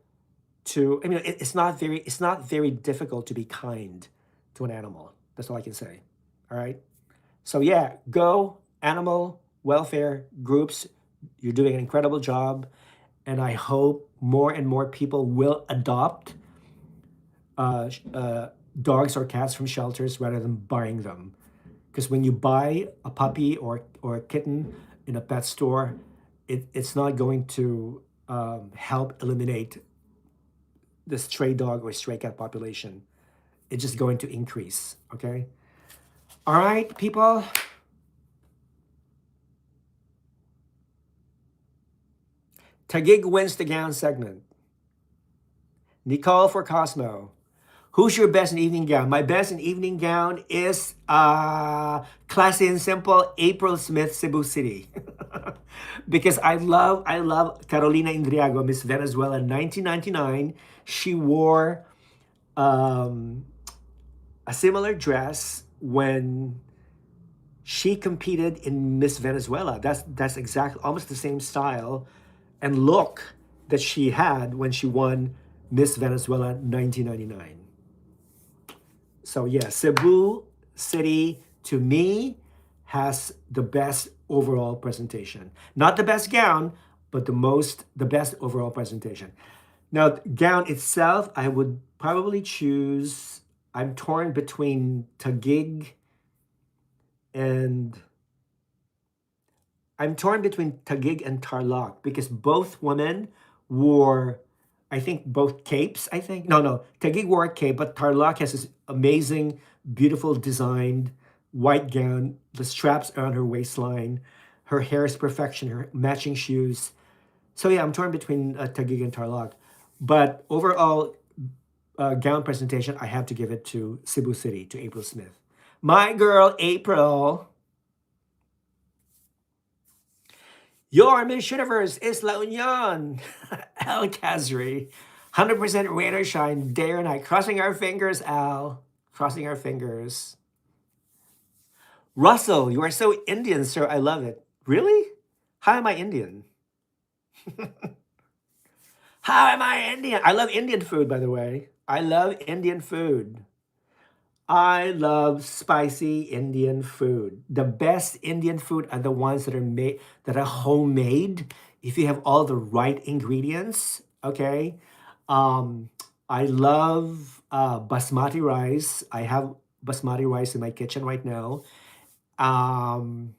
to, I mean, it's not very difficult to be kind to an animal. That's all I can say. All right? So yeah, go animal welfare groups. You're doing an incredible job, and I hope more and more people will adopt dogs or cats from shelters rather than buying them. Because when you buy a puppy or a kitten in a pet store, it's not going to help eliminate the stray dog or stray cat population. It's just going to increase. Okay. All right, people. Tagig wins the gown segment. Nicole for Cosmo. Who's your best in evening gown? My best in evening gown is classy and simple, April Smith, Cebu City. Because I love Carolina Indriago, Miss Venezuela 1999. She wore um, a similar dress when she competed in Miss Venezuela. That's exactly almost the same style and look that she had when she won Miss Venezuela 1999. So yeah, Cebu City to me has the best overall presentation. Not the best gown, but the best overall presentation. Now, gown itself, I would probably choose. I'm torn between Taguig and Tarlac, because both women wore, I think, both capes. I think no, Taguig wore a cape, but Tarlac has this amazing, beautiful designed white gown. The straps are on her waistline. Her hair is perfection. Her matching shoes. So yeah, I'm torn between Taguig and Tarlac, but overall gown presentation, I have to give it to Cebu City, to April Smith. My girl, April. Your Miss Universe is La Union. Al Kazri. 100% rain or shine, day or night. Crossing our fingers, Al. Crossing our fingers. Russell, you are so Indian, sir. I love it. Really? How am I Indian? How am I Indian? I love Indian food, by the way. I love Indian food. I love spicy Indian food. The best Indian food are the ones that are homemade. If you have all the right ingredients, okay. Um, I love basmati rice. I have basmati rice in my kitchen right now. Um,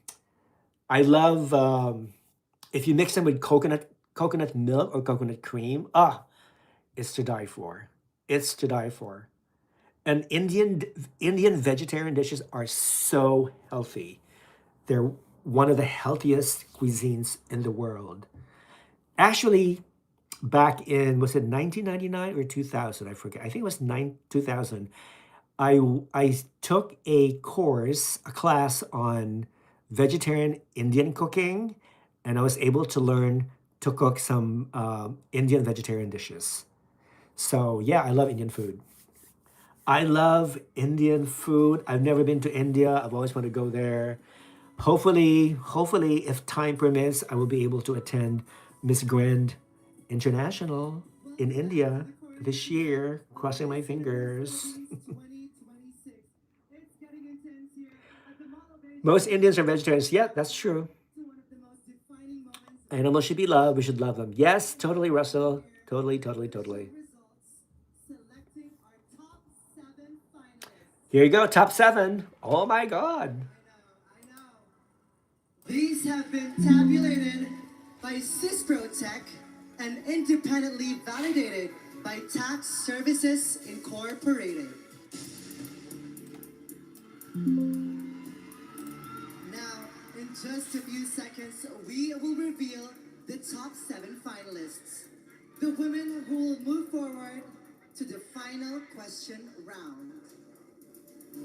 I love if you mix them with coconut milk or coconut cream. It's to die for. It's to die for. And Indian vegetarian dishes are so healthy. They're one of the healthiest cuisines in the world. Actually, back in, was it 1999 or 2000? I forget. I think it was 2000. I took a class on vegetarian Indian cooking, and I was able to learn to cook some Indian vegetarian dishes. So yeah, I love Indian food. I love Indian food. I've never been to India. I've always wanted to go there. Hopefully, if time permits, I will be able to attend Miss Grand International in India this year. Crossing my fingers. 2026. It's getting intense here at the Mall of Asia. Most Indians are vegetarians. Yeah, that's true. To one of the most defining moments Animals should be loved. We should love them. Yes, totally, Russell. Totally, totally, totally. Results selecting our top 7 finalists. Here you go, top seven. Oh my God. I know. These have been tabulated by Tech and independently validated by Tax Services Incorporated. Now, in just a few seconds, we will reveal the top 7 finalists. The women who will move forward to the final question round.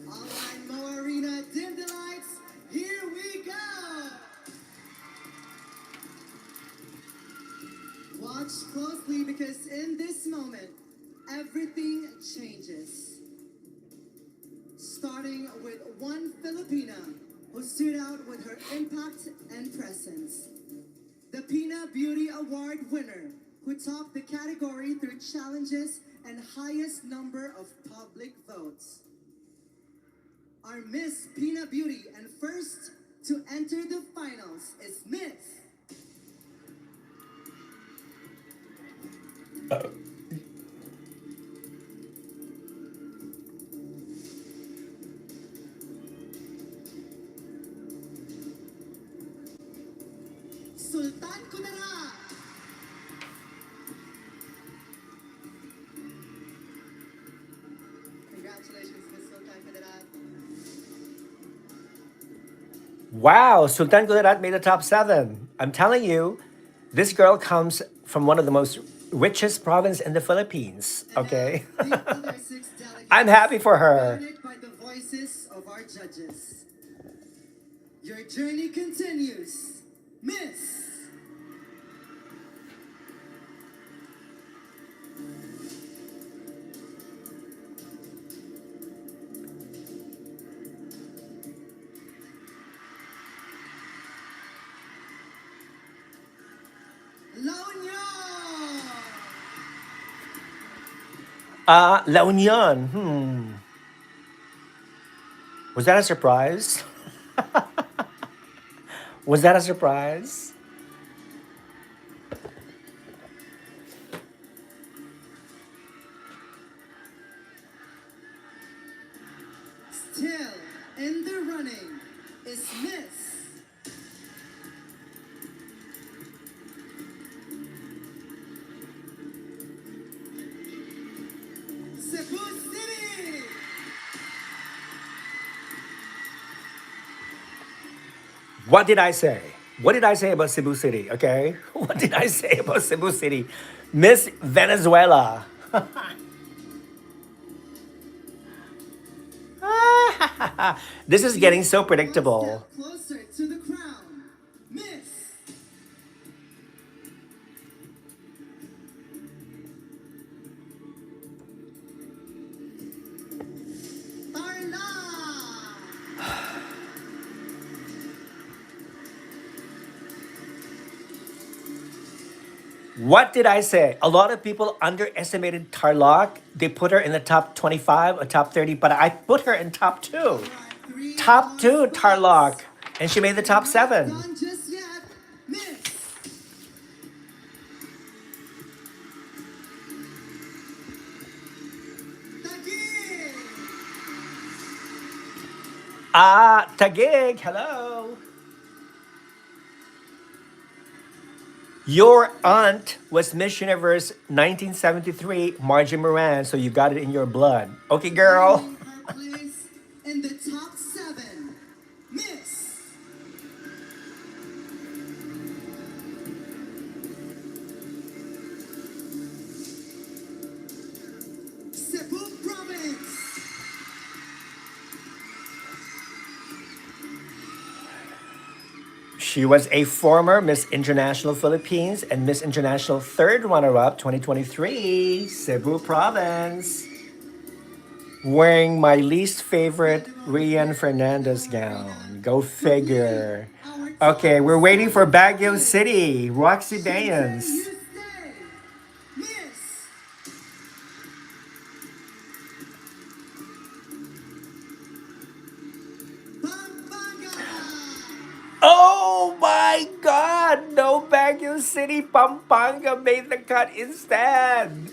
All right, Mo Arena, dim the lights. Here we go. Watch closely because in this moment, everything changes. Starting with one Filipina who stood out with her impact and presence. The Pina Beauty Award winner who topped the category through challenges and highest number of public votes. Our Miss Pina Beauty and first to enter the finals is Miss Sultan Kudarat. Congratulations, Miss Sultan Kudarat. Wow, Sultan Kudarat made the top seven. I'm telling you, this girl comes from one of the most richest province in the Philippines. And Okay. now, the other 6 delegates, I'm happy for her. guided by the voices of our judges. Your journey continues, Miss. La Union. La Union. Was that a surprise? Was that a surprise? Still in the running is Miss Cebu City. What did I say? What did I say about Cebu City? Okay. What did I say about Cebu City? Miss Venezuela. This is getting so predictable. One step closer to the crown, Miss Tarlac. What did I say? A lot of people underestimated Tarlac. They put her in the top 25 or top 30, but I put her in top two. All right, 3 Top more two, spots. Tarlac. And she made the top Not seven. done just yet, Miss Taguig. Taguig, hello. Your aunt was Miss Universe 1973, Margie Moran, so you got it in your blood. Okay, girl. Winning her place in the top 7, Miss Cebu Province. She was a former Miss International Philippines and Miss International third runner-up 2023, Cebu Province. Wearing my least favorite Rian Fernandez gown. Go figure. Okay, we're waiting for Baguio City. Roxy You say, Bayans. you stay, Miss Pampanga. Oh my God! No Baguio City, Pampanga made the cut instead.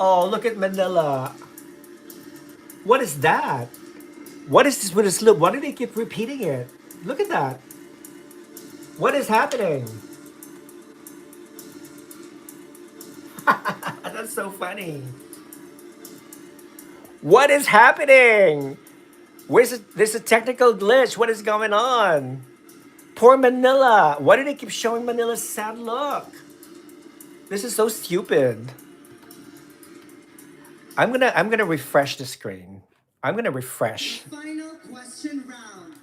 Oh, look at Manila. What is that? What is this with this look? Why do they keep repeating it? Look at that. What is happening? That's so funny. What is happening? Where's it? There's a technical glitch. What is going on? Poor Manila. Why do they keep showing Manila's sad look? This is so stupid. I'm gonna refresh the screen. I'm gonna refresh. Final question round.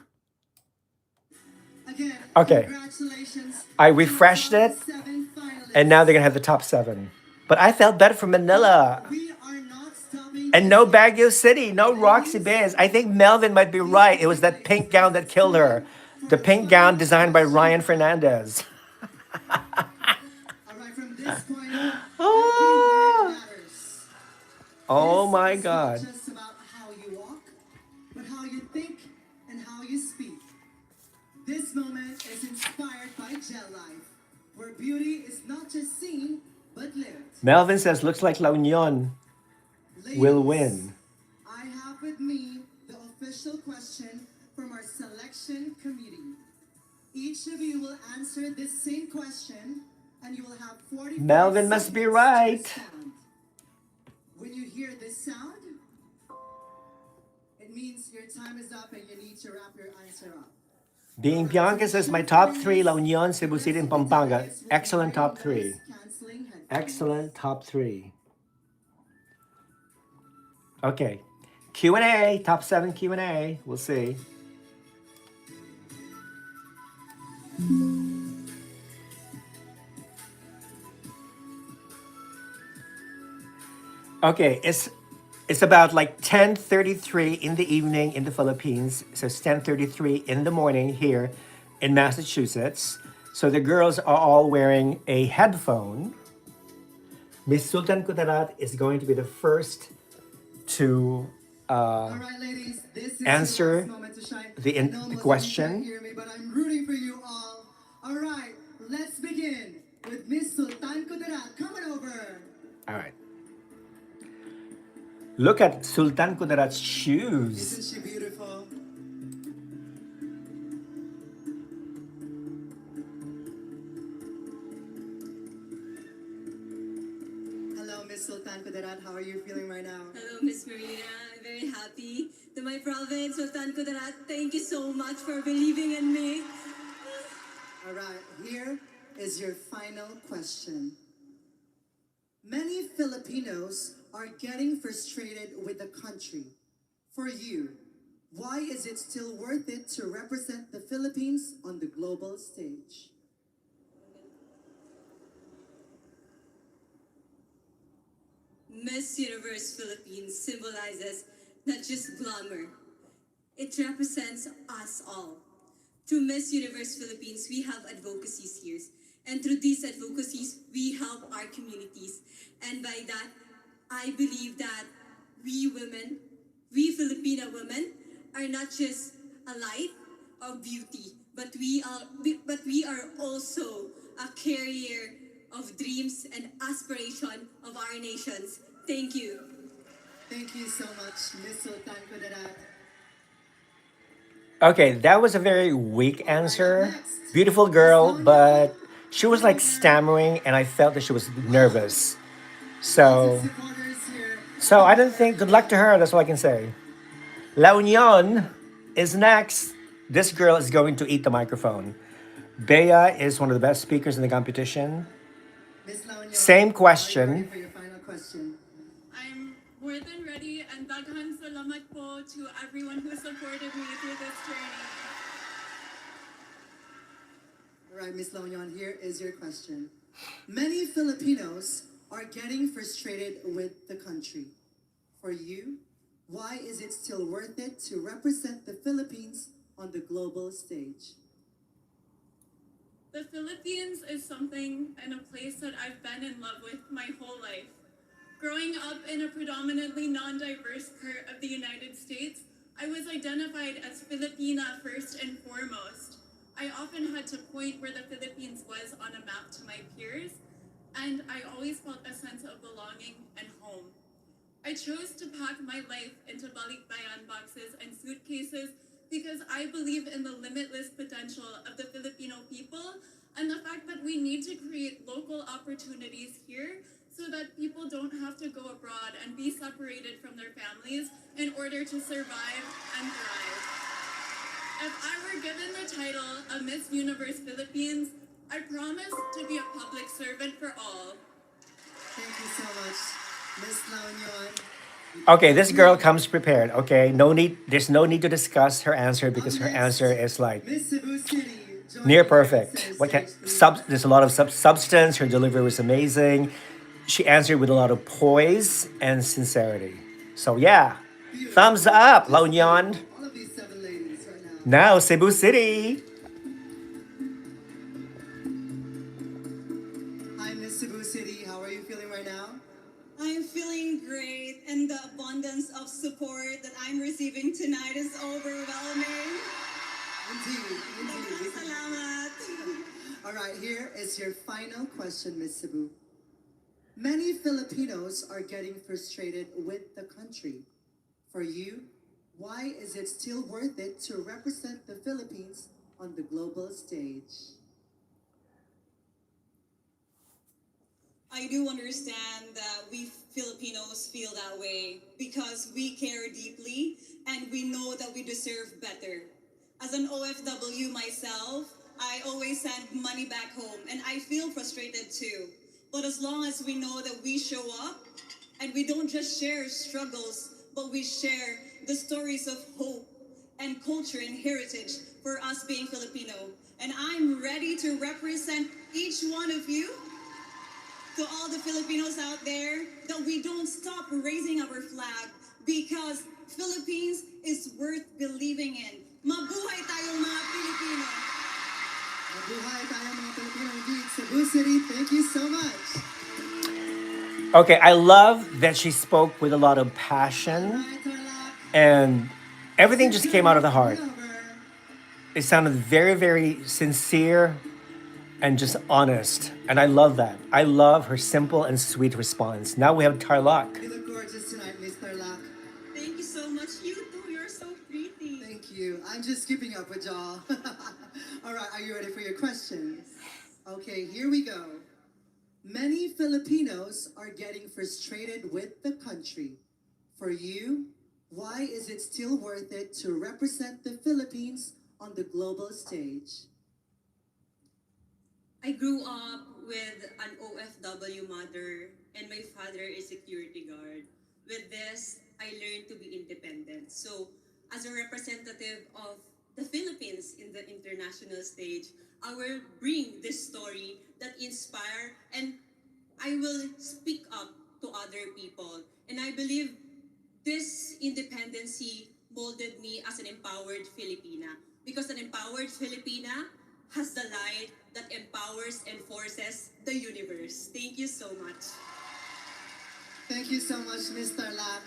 Again, Okay. congratulations. I to the refreshed top it, 7 finalists. and now they're gonna have the top 7. But I felt better for Manila. We are not stopping. And no Baguio City, no Roxy Biz. I think Melvin might be right. It was that pink gown that killed her. The pink gown designed by Ryan Fernandez. All right, from this point on, Ah. every word matters. Oh This my is God. not just about how you walk, but how you think and how you speak. This moment is inspired by Gel Life, where beauty is not just seen, but lived. Melvin says, looks like La Union will win. I have with me the official question from our selection committee. Each of you will answer this same question, and you will have 45 Melvin must be seconds to right. respond. When you hear this sound, it means your time is up and you need to wrap your answer up. Being Bianca says, my top 3, La Union, Cebu City, and Pampanga. Excellent top 3. Canceling headphones. Excellent top 3. Okay. Q&A, top 7 Q&A. We'll see. Okay, it's about like 10:33 in the evening in the Philippines. So it's 10:33 in the morning here in Massachusetts. So the girls are all wearing a headphone. Miss Sultan Kudarat is going to be the first to All right, ladies, this is answer your last moment to shine. the I know most of you question. can't hear me, but I'm rooting for you all. All right, let's begin with Miss Sultan Kudarat coming over. All right. Look at Sultan Kudarat's shoes. Isn't she beautiful? Hello, Miss Sultan Kudarat. How are you feeling right now? Hello, Miss Marina. I'm very happy. To my province, Sultan Kudarat, thank you so much for believing in me. All right, here is your final question. Many Filipinos are getting frustrated with the country. For you, why is it still worth it to represent the Philippines on the global stage? Miss Universe Philippines symbolizes not just glamour, it represents us all. Through Miss Universe Philippines, we have advocacies here. And through these advocacies, we help our communities. And by that, I believe that we women, we Filipina women, are not just a light of beauty, but we are also a carrier of dreams and aspiration of our nations. Thank you. Thank you so much, Miss Sultan Kudarat. Okay, that was a very weak answer. Beautiful girl, but she was like stammering, and I felt that she was nervous. So, Supporters here. so I don't think. Good luck to her. That's all I can say. La Union is next. This girl is going to eat the microphone. Bea is one of the best speakers in the competition. Miss La Union, Same are you question. ready for your final question? I'm more than ready, and daghan salamat po to everyone who supported me through this journey. All right, Miss La Union, here is your question. Many Filipinos are getting frustrated with the country. For you, why is it still worth it to represent the Philippines on the global stage? The Philippines is something and a place that I've been in love with my whole life. Growing up in a predominantly non-diverse part of the United States, I was identified as Filipina first and foremost. I often had to point where the Philippines was on a map to my peers, and I always felt a sense of belonging and home. I chose to pack my life into balikbayan boxes and suitcases because I believe in the limitless potential of the Filipino people and the fact that we need to create local opportunities here so that people don't have to go abroad and be separated from their families in order to survive and thrive. If I were given the title of Miss Universe Philippines, I promise to be a public servant for all. Thank you so much, Miss La Union. Okay, this girl comes prepared. Okay, no need. There's no need to discuss her answer because Up her next, answer is like Miss Cebu City. near Joining here at perfect. center What can stage, please. there's a lot of substance. Her delivery was amazing. She answered with a lot of poise and sincerity. So yeah, Beautiful. thumbs up, La Just Union. beautiful. All of these 7 ladies right now. Now Cebu City. Hi, Miss Cebu City. How are you feeling right now? I'm feeling great, and the abundance of support that I'm receiving tonight is overwhelming. Indeed, indeed. Salamat. All right, here is your final question, Miss Cebu. Many Filipinos are getting frustrated with the country. For you, why is it still worth it to represent the Philippines on the global stage? I do understand that we Filipinos feel that way because we care deeply and we know that we deserve better. As an OFW myself, I always send money back home and I feel frustrated too. But as long as we know that we show up and we don't just share struggles, but we share the stories of hope and culture and heritage for us being Filipino. And I'm ready to represent each one of you, to all the Filipinos out there, that we don't stop raising our flag because Philippines is worth believing in. Mabuhay tayong mga Pilipino! Mabuhay tayo mga Pilipino. Indeed, Cebu City, thank you so much. Okay, I love that she spoke with a lot of passion Right, Tarlac. and everything just came out of the heart. Over. It sounded very, very sincere and just honest. And I love that. I love her simple and sweet response. Now we have Tarlac. You look gorgeous tonight, Miss Tarlac. Thank you so much. You too, you're so pretty. Thank you. I'm just keeping up with y'all. All right, are you ready for your questions? Okay, here we go. Many Filipinos are getting frustrated with the country. For you, why is it still worth it to represent the Philippines on the global stage? I grew up with an OFW mother and my father is security guard. With this, I learned to be independent. So, as a representative of the Philippines in the international stage, I will bring this story that inspire and I will speak up to other people. And I believe this independency molded me as an empowered Filipina because an empowered Filipina has the light that empowers and forces the universe. Thank you so much. Thank you so much, Miss Tarlac.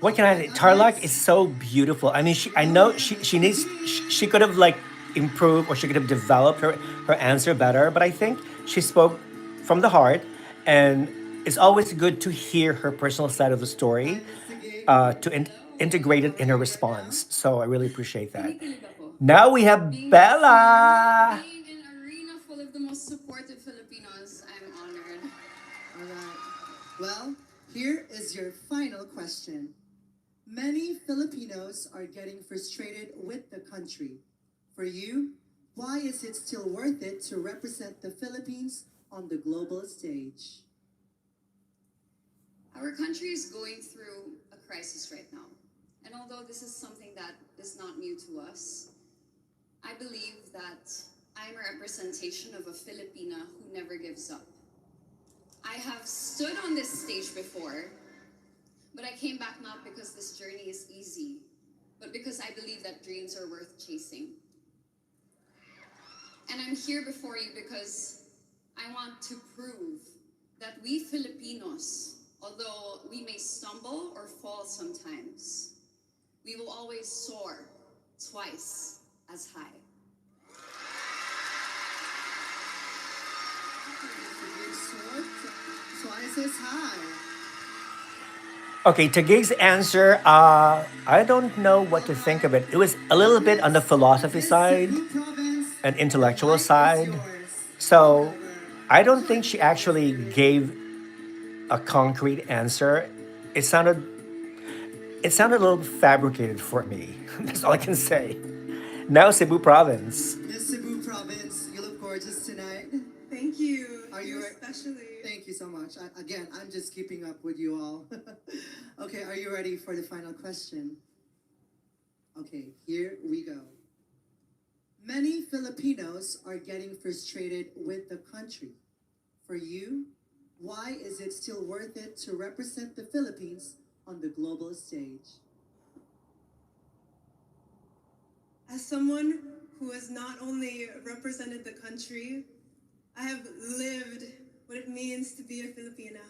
What can I say? Tarlac is so beautiful. I mean, I know she needs, she could have like improved or she could have developed her answer better, but I think she spoke from the heart and it's always good to hear her personal side of the story to integrate it in her response. So I really appreciate that. Kinikilig ako. Now we have Bella. Being in an arena full of the most supportive Filipinos, I'm honored. All right. Well, here is your final question. Many Filipinos are getting frustrated with the country. For you, why is it still worth it to represent the Philippines on the global stage? Our country is going through a crisis right now. And although this is something that is not new to us, I believe that I'm a representation of a Filipina who never gives up. I have stood on this stage before, but I came back not because this journey is easy, but because I believe that dreams are worth chasing. And I'm here before you because I want to prove that we Filipinos, although we may stumble or fall sometimes, we will always soar twice as high. Twice as high. Okay, Tagig's answer, I don't know what to think of it. It was a little bit on the philosophy Miss side Cebu Province, and the intellectual mic is side. yours. So I don't think she actually gave a concrete answer. It sounded it sounded a little fabricated for me. That's all I can say. Now Cebu Province. Miss Cebu Province, you look gorgeous tonight. Thank you. Are you re- especially? Thank you so much. Again, I'm just keeping up with you all. Okay, are you ready for the final question? Okay, here we go. Many Filipinos are getting frustrated with the country. For you, why is it still worth it to represent the Philippines on the global stage? As someone who has not only represented the country, I have lived what it means to be a Filipina.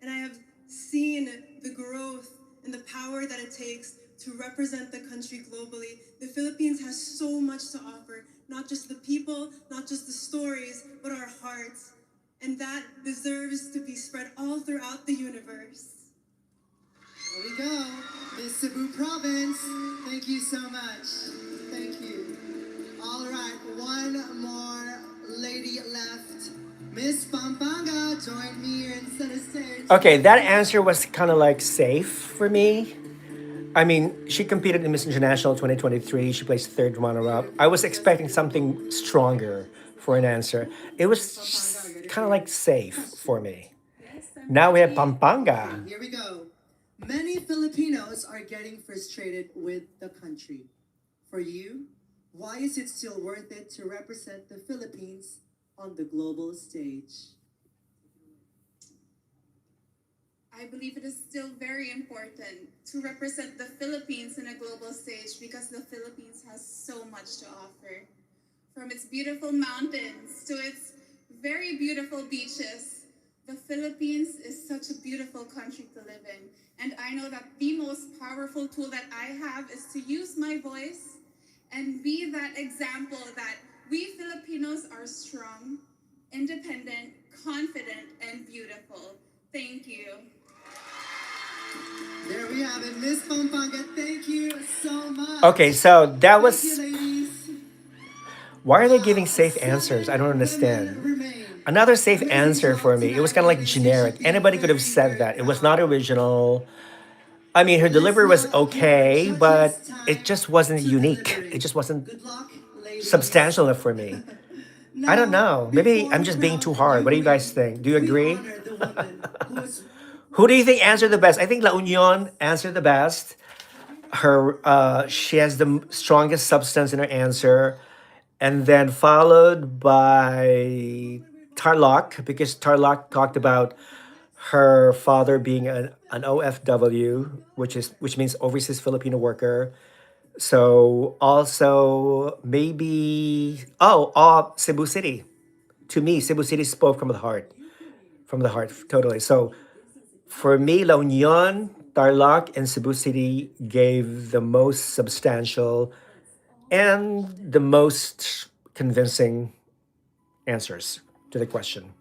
And I have seen the growth and the power that it takes to represent the country globally. The Philippines has so much to offer, not just the people, not just the stories, but our hearts. And that deserves to be spread all throughout the universe. There we go. Miss Cebu Province, thank you so much. Thank you. All right, one more lady left. Miss Pampanga, join me here in center stage. Okay, that answer was kind of like safe for me. I mean, she competed in Miss International 2023. She placed third runner-up. I was expecting something stronger for an answer. It was kind of like safe for me. Now we have Pampanga. Here we go. Many Filipinos are getting frustrated with the country. For you, why is it still worth it to represent the Philippines on the global stage? I believe it is still very important to represent the Philippines in a global stage because the Philippines has so much to offer. From its beautiful mountains to its very beautiful beaches, the Philippines is such a beautiful country to live in. And I know that the most powerful tool that I have is to use my voice and be that example that we Filipinos are strong, independent, confident, and beautiful. Thank you. There we have it, Miss Pampanga. Thank you so much. Okay, so that Thank was. you, ladies. Why are they giving safe answers? I don't understand. Another safe answer for me. It was kind of like generic. Anybody could have said that. It was not original. I mean, her delivery was okay, but it just wasn't unique. It just wasn't Good luck, ladies. substantial enough for me. I don't know. Maybe I'm just being too hard. What do you guys think? Do you agree? We honor the woman who is Who do you think answered the best? I think La Union answered the best. She has the strongest substance in her answer, and then followed by Tarlock because Tarlock talked about her father being an OFW, which means overseas Filipino worker. So also maybe Cebu City. To me, Cebu City spoke from the heart totally. So for me, La Union, Tarlac, and Cebu City gave the most substantial and the most convincing answers to the question.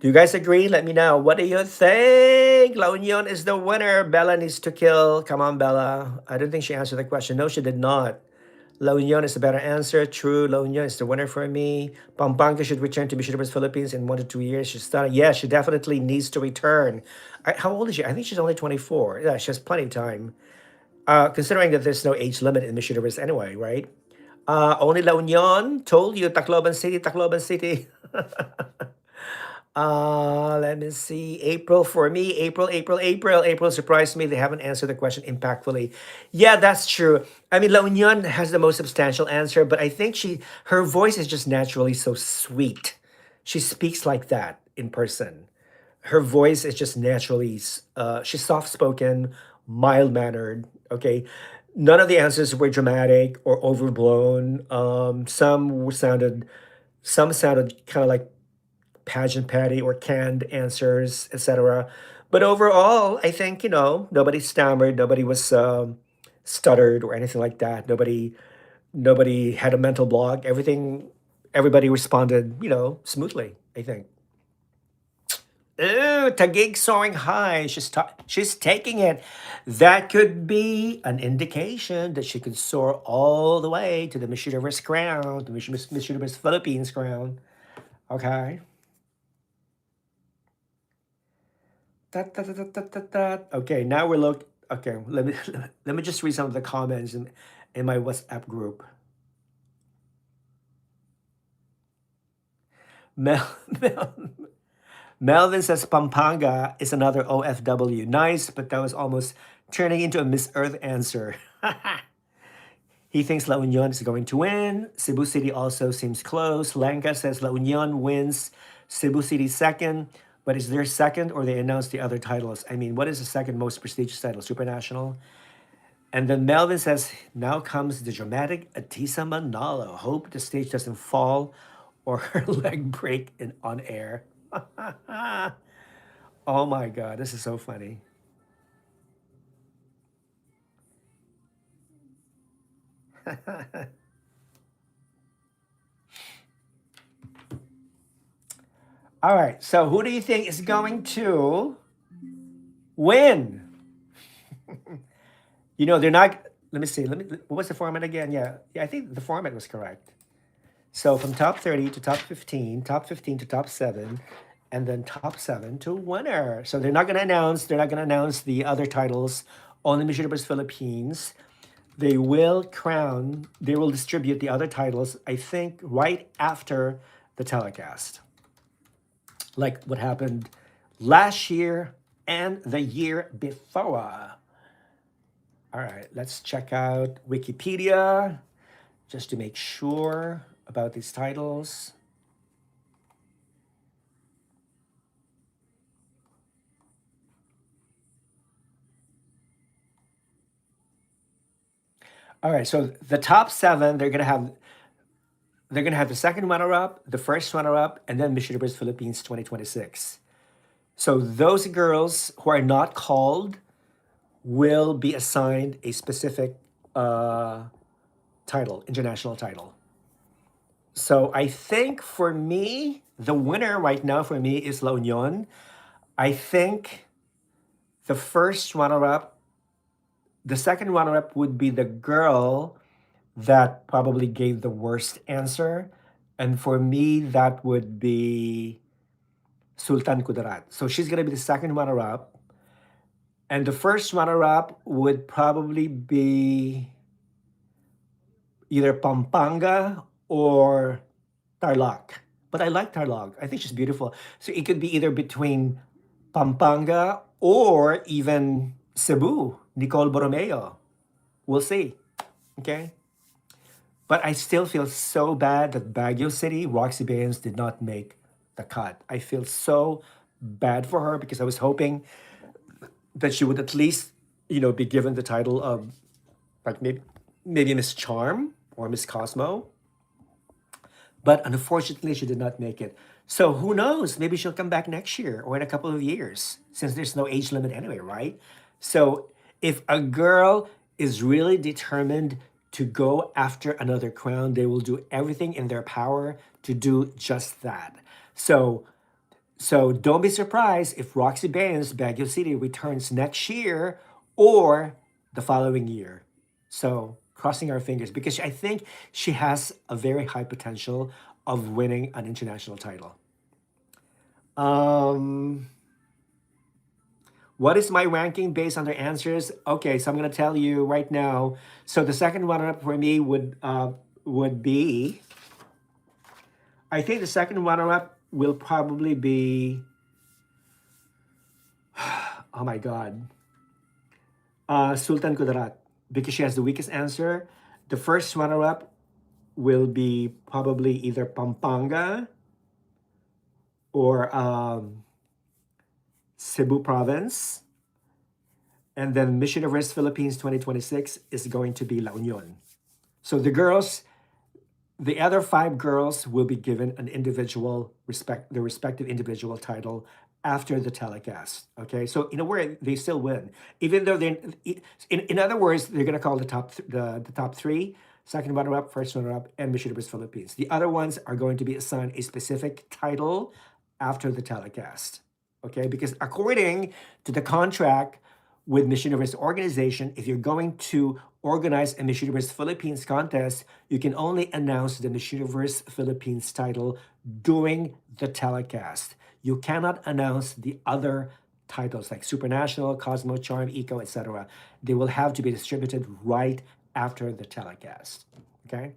Do you guys agree? Let me know. What do you think? La Union is the winner. Bella needs to kill. Come on, Bella. I don't think she answered the question. No, she did not. La Union is the better answer. True, La Union is the winner for me. Pampanga should return to Miss Universe Philippines in 1 to 2 years. She's done it. Yeah, she definitely needs to return. How old is she? I think she's only 24. Yeah, she has plenty of time. Considering that there's no age limit in Miss Universe anyway, right? Only La Union told you Tacloban City, Tacloban City. Let me see. April for me. April surprised me. They haven't answered the question impactfully. Yeah, that's true. I mean, La Union has the most substantial answer, but I think her voice is just naturally so sweet. She speaks like that in person. Her voice is just naturally, she's soft spoken, mild mannered. Okay. None of the answers were dramatic or overblown. Some sounded kind of like pageant patty or canned answers, etc. But overall, I think, nobody stammered, nobody was stuttered or anything like that. Nobody had a mental block. Everybody responded, smoothly, I think. Ooh, Taguig soaring high. She's taking it. That could be an indication that she could soar all the way to the Miss Universe crown, the Miss Universe Philippines crown. Okay. Okay, now we're look. Okay, let me just read some of the comments in my WhatsApp group. Mel, Mel, Melvin says Pampanga is another OFW. Nice, but that was almost turning into a Miss Earth answer. He thinks La Union is going to win. Cebu City also seems close. Lanka says La Union wins. Cebu City second. But is there second or they announced the other titles? I mean, what is the second most prestigious title? Supernational? And then Melvin says, now comes the dramatic Atisa Manalo. Hope the stage doesn't fall or her leg break on air. Oh my God, this is so funny. All right, so who do you think is going to win? They're not. Let me see. What was the format again? Yeah, I think the format was correct. So from top 30 to top 15 to top 7, and then top 7 to winner. So they're not going to announce. They're not going to announce the other titles on the Miss Universe Philippines. They will crown. They will distribute the other titles. I think right after the telecast, like what happened last year and the year before. All right, let's check out Wikipedia just to make sure about these titles. All right, so the top 7, they're gonna have the second runner-up, the first runner-up, and then Miss Universe Philippines 2026. So those girls who are not called will be assigned a specific title, international title. So I think for me, the winner right now for me is La Union. I think the first runner-up, the second runner-up would be the girl that probably gave the worst answer. And for me, that would be Sultan Kudarat. So she's going to be the second runner-up. And the first runner-up would probably be either Pampanga or Tarlac. But I like Tarlac. I think she's beautiful. So it could be either between Pampanga or even Cebu, Nicole Borromeo. We'll see. Okay. But I still feel so bad that Baguio City, Roxy Baines, did not make the cut. I feel so bad for her because I was hoping that she would at least, be given the title of like maybe Miss Charm or Miss Cosmo. But unfortunately, she did not make it. So who knows? Maybe she'll come back next year or in a couple of years, since there's no age limit anyway, right? So if a girl is really determined to go after another crown, they will do everything in their power to do just that. So don't be surprised if Roxy Baines, Baguio City, returns next year or the following year. So crossing our fingers because I think she has a very high potential of winning an international title. What is my ranking based on their answers? Okay, so I'm gonna tell you right now. So the second runner-up for me would be. I think the second runner-up will probably be. Oh my God. Sultan Kudarat, because she has the weakest answer. The first runner-up will be probably either Pampanga or Cebu Province. And then Miss Universe Philippines 2026 is going to be La Union. So the girls The other five girls will be given an individual their respective individual title after the telecast. Okay, so in a way, they still win, even though they. In other words, they're gonna call the top three, second runner up, first runner up, and Miss Universe Philippines. The other ones are going to be assigned a specific title after the telecast. Okay, because according to the contract with Miss Universe organization, if you're going to organize a Miss Universe Philippines contest, you can only announce the Miss Universe Philippines title during the telecast. You cannot announce the other titles like Supernational, Cosmo, Charm, Eco, etc. They will have to be distributed right after the telecast. Okay?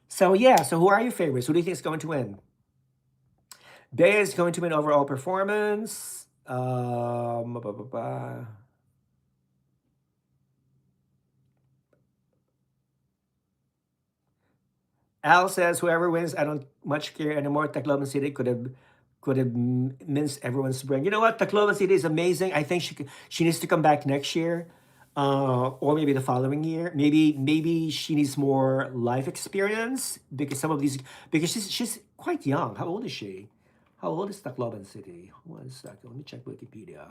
So yeah, so who are your favorites? Who do you think is going to win? Bea is going to win overall performance. Al says, "Whoever wins, I don't much care anymore. Tacloban City could have minced everyone's brain. You know what? Tacloban City is amazing. I think she needs to come back next year, or maybe the following year. Maybe she needs more life experience because some of these because she's quite young. How old is she? How old is Tacloban City? 1 second. Let me check Wikipedia.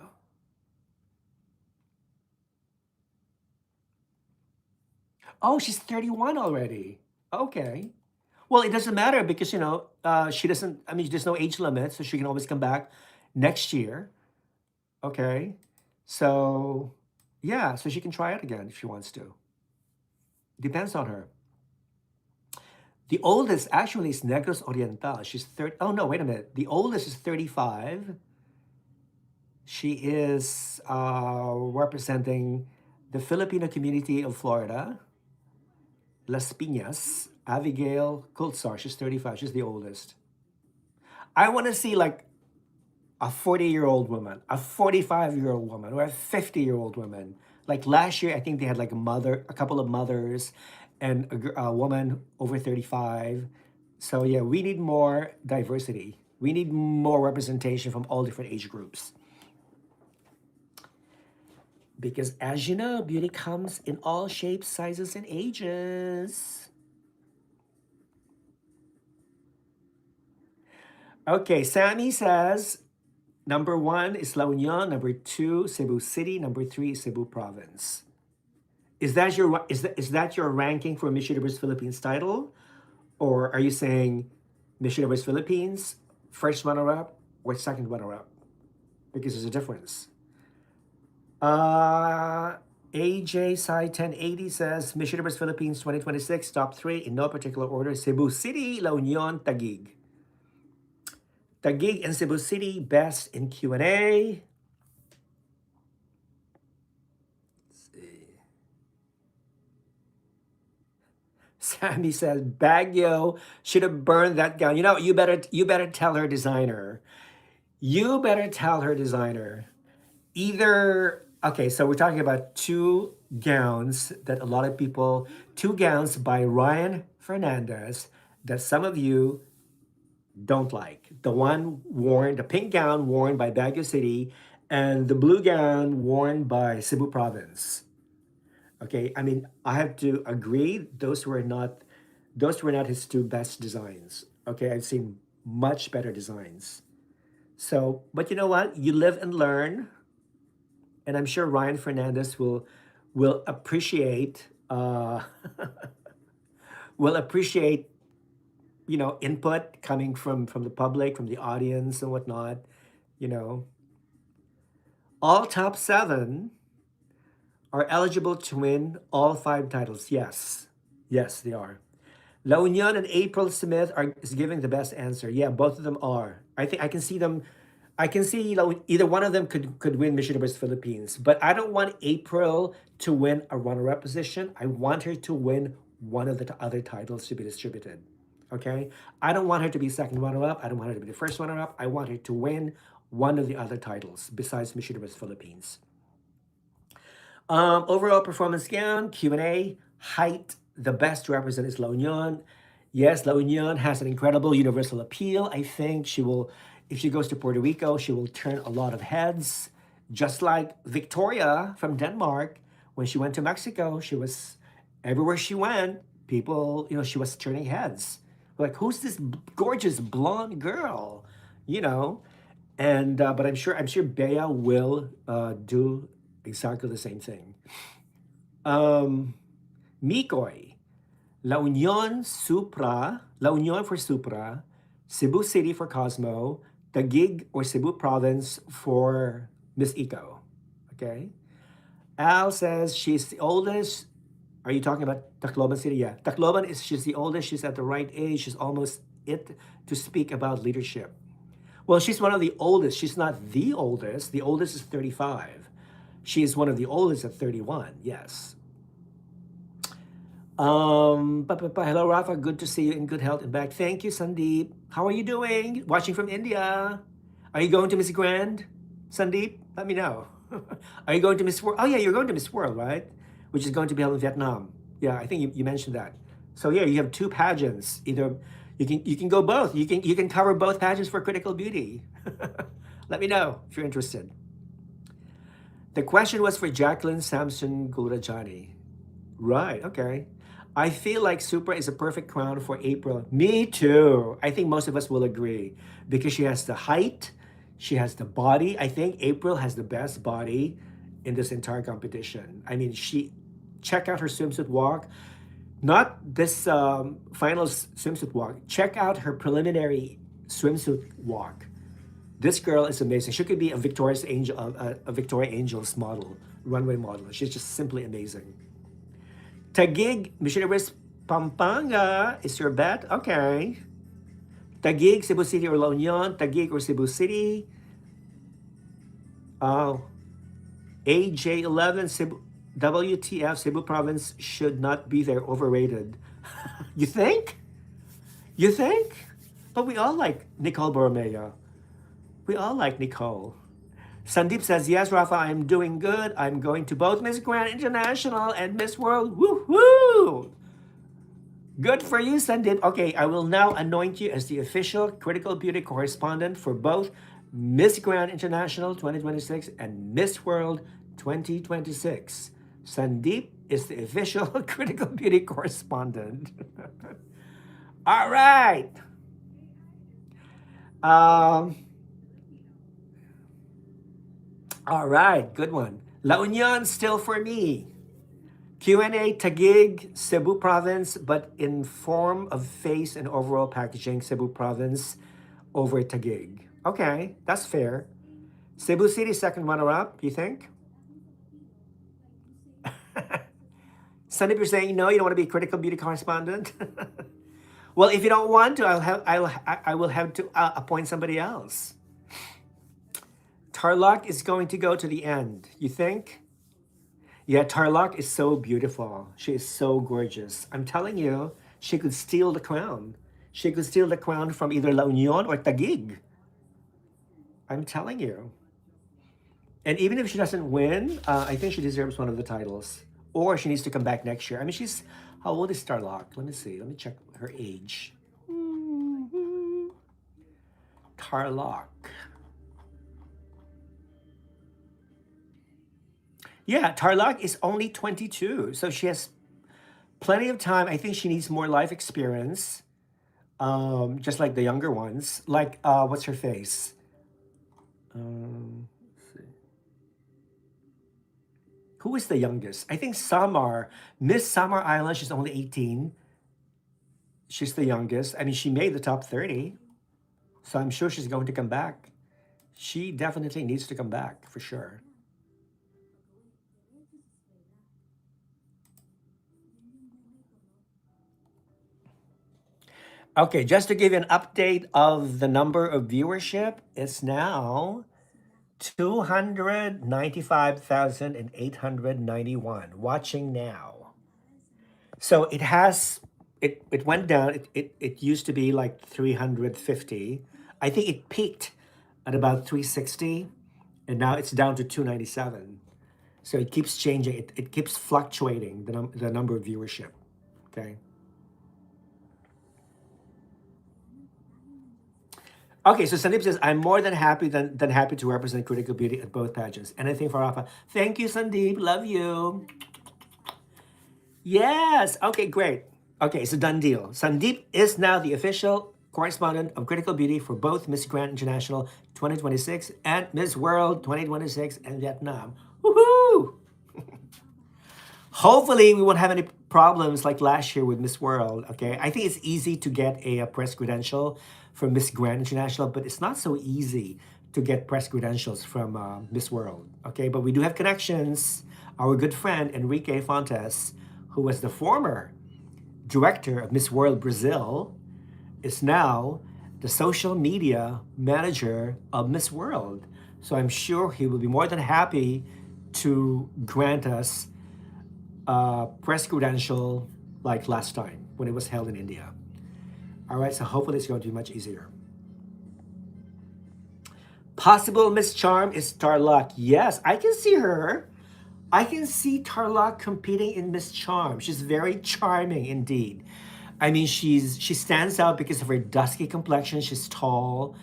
Oh, she's 31 already. Okay. Well, it doesn't matter because she doesn't. I mean, there's no age limit, so she can always come back next year. Okay, so yeah, so she can try it again if she wants to. Depends on her. The oldest actually is Negros Oriental. She's 30. Oh no, wait a minute. The oldest is 35. She is representing the Filipino community of Florida, Las Piñas. Abigail Kultsar. She's 35. She's the oldest. I want to see like a 40-year-old woman, a 45-year-old woman, or a 50-year-old woman. Like last year, I think they had like a couple of mothers, and a woman over 35. So yeah, we need more diversity. We need more representation from all different age groups. Because as you know, beauty comes in all shapes, sizes, and ages. Okay, Sammy says number 1 is La Union, number 2 Cebu City, number 3 Cebu Province. Is that your ranking for Miss Universe Philippines title, or are you saying Miss Universe Philippines first runner-up or second runner-up? Because there's a difference. AJ Sai 1080 says Miss Universe Philippines 2026 top 3 in no particular order: Cebu City, La Union, Taguig. Taguig and Cebu City best in Q&A. Sammy says Baguio should have burned that gown. You better tell her designer. You better tell her designer. Either okay, so we're talking about two gowns two gowns by Ryan Fernandez that some of you don't like. The pink gown worn by Baguio City, and the blue gown worn by Cebu Province. Okay, I mean, I have to agree, those were not his two best designs. Okay, I've seen much better designs. So, but you know what? You live and learn, and I'm sure Ryan Fernandez will appreciate will appreciate input coming from the public, from the audience, and whatnot. You know, all top 7 are eligible to win all 5 titles. Yes, they are. La Union and April Smith is giving the best answer. Yeah, both of them are. I think I can see them. I can see either one of them could win Miss Universe Philippines, but I don't want April to win a runner-up position. I want her to win one of the other titles to be distributed. Okay, I don't want her to be second runner-up. I don't want her to be the first runner-up. I want her to win one of the other titles besides Miss Universe Philippines. Overall performance gown, Q&A, height, the best to represent is La Union. Yes, La Union has an incredible universal appeal. I think if she goes to Puerto Rico, she will turn a lot of heads. Just like Victoria from Denmark, when she went to Mexico, everywhere she went, people, she was turning heads. Like, who's this gorgeous blonde girl? You know, and but I'm sure Bea will do exactly the same thing. Um, Mikoy, La Union for Supra, Cebu City for Cosmo, Taguig or Cebu Province for Miss Eco. Okay. Al says she's the oldest. Are you talking about Tacloban City? Yeah. Tacloban is she's the oldest. She's at the right age. She's almost it to speak about leadership. Well, she's one of the oldest. She's not the oldest. The oldest is 35. She is one of the oldest at 31. Yes. Hello, Rafa. Good to see you in good health and back. Thank you, Sandeep. How are you doing? Watching from India. Are you going to Miss Grand? Sandeep, let me know. Are you going to Miss World? Oh, yeah, you're going to Miss World, right? Which is going to be held in Vietnam. Yeah, I think you mentioned that. So yeah, you have two pageants. Either you can go both. You can cover both pageants for Critical Beauty. Let me know if you're interested. The question was for Jacqueline Samson Gulrajani. Right, okay. I feel like Supra is a perfect crown for April. Me too. I think most of us will agree because she has the height, she has the body. I think April has the best body in this entire competition. I mean, check out her swimsuit walk. Not this final swimsuit walk. Check out her preliminary swimsuit walk. This girl is amazing. She could be a Victoria Angels model, runway model. She's just simply amazing. Taguig, Missionaries Pampanga is your bet? Okay. Taguig, Cebu City or La Union. Taguig or Cebu City. Oh. AJ11, WTF, Cebu Province should not be there. Overrated. You think? You think? But we all like Nicole Borromeo. We all like Nicole. Sandeep says, yes, Rafa, I'm doing good. I'm going to both Miss Grand International and Miss World. Woohoo! Good for you, Sandeep. Okay, I will now anoint you as the official Critical Beauty correspondent for both Miss Grand International 2026 and Miss World 2026. Sandeep is the official Critical Beauty correspondent. All right. All right, good one. La Union still for me. Q&A, Taguig, Cebu Province, but in form of face and overall packaging, Cebu Province over Taguig. Okay, that's fair. Cebu City, second runner-up, you think? Sandeep, you're saying no, you don't want to be a Critical Beauty correspondent? Well, if you don't want to, I will have to appoint somebody else. Tarlac is going to go to the end, you think? Yeah, Tarlac is so beautiful. She is so gorgeous. I'm telling you, she could steal the crown. She could steal the crown from either La Union or Taguig. I'm telling you. And even if she doesn't win, I think she deserves one of the titles. Or she needs to come back next year. I mean, how old is Tarlac? Let me see. Let me check her age. Tarlac. Yeah, Tarlac is only 22, so she has plenty of time. I think she needs more life experience, just like the younger ones. Like, what's her face? Let's see. Who is the youngest? I think Samar. Miss Samar Island, she's only 18. She's the youngest. I mean, she made the top 30, so I'm sure she's going to come back. She definitely needs to come back, for sure. Okay, just to give you an update of the number of viewership, it's now 295,891 watching now. So it went down. It used to be like 350. I think it peaked at about 360, and now it's down to 297. So it keeps changing. It keeps fluctuating, the number of viewership. Okay. Okay, so Sandeep says, I'm more than happy than happy to represent Critical Beauty at both pageants. Anything for Rafa? Thank you, Sandeep. Love you. Yes. Okay, great. Okay, it's a done deal. Sandeep is now the official correspondent of Critical Beauty for both Miss Grand International 2026 and Miss World 2026 in Vietnam. Woohoo! Hopefully, we won't have any problems like last year with Miss World. Okay, I think it's easy to get a press credential from Miss Grand International, but it's not so easy to get press credentials from Miss World. Okay, but we do have connections. Our good friend Enrique Fontes, who was the former director of Miss World Brazil, is now the social media manager of Miss World. So I'm sure he will be more than happy to grant us press credential like last time when it was held in India. All right, so hopefully it's going to be much easier. Possible Miss Charm is Tarlac. Yes, I can see her. I can see Tarlac competing in Miss Charm. She's very charming indeed. I mean, she stands out because of her dusky complexion. She's tall.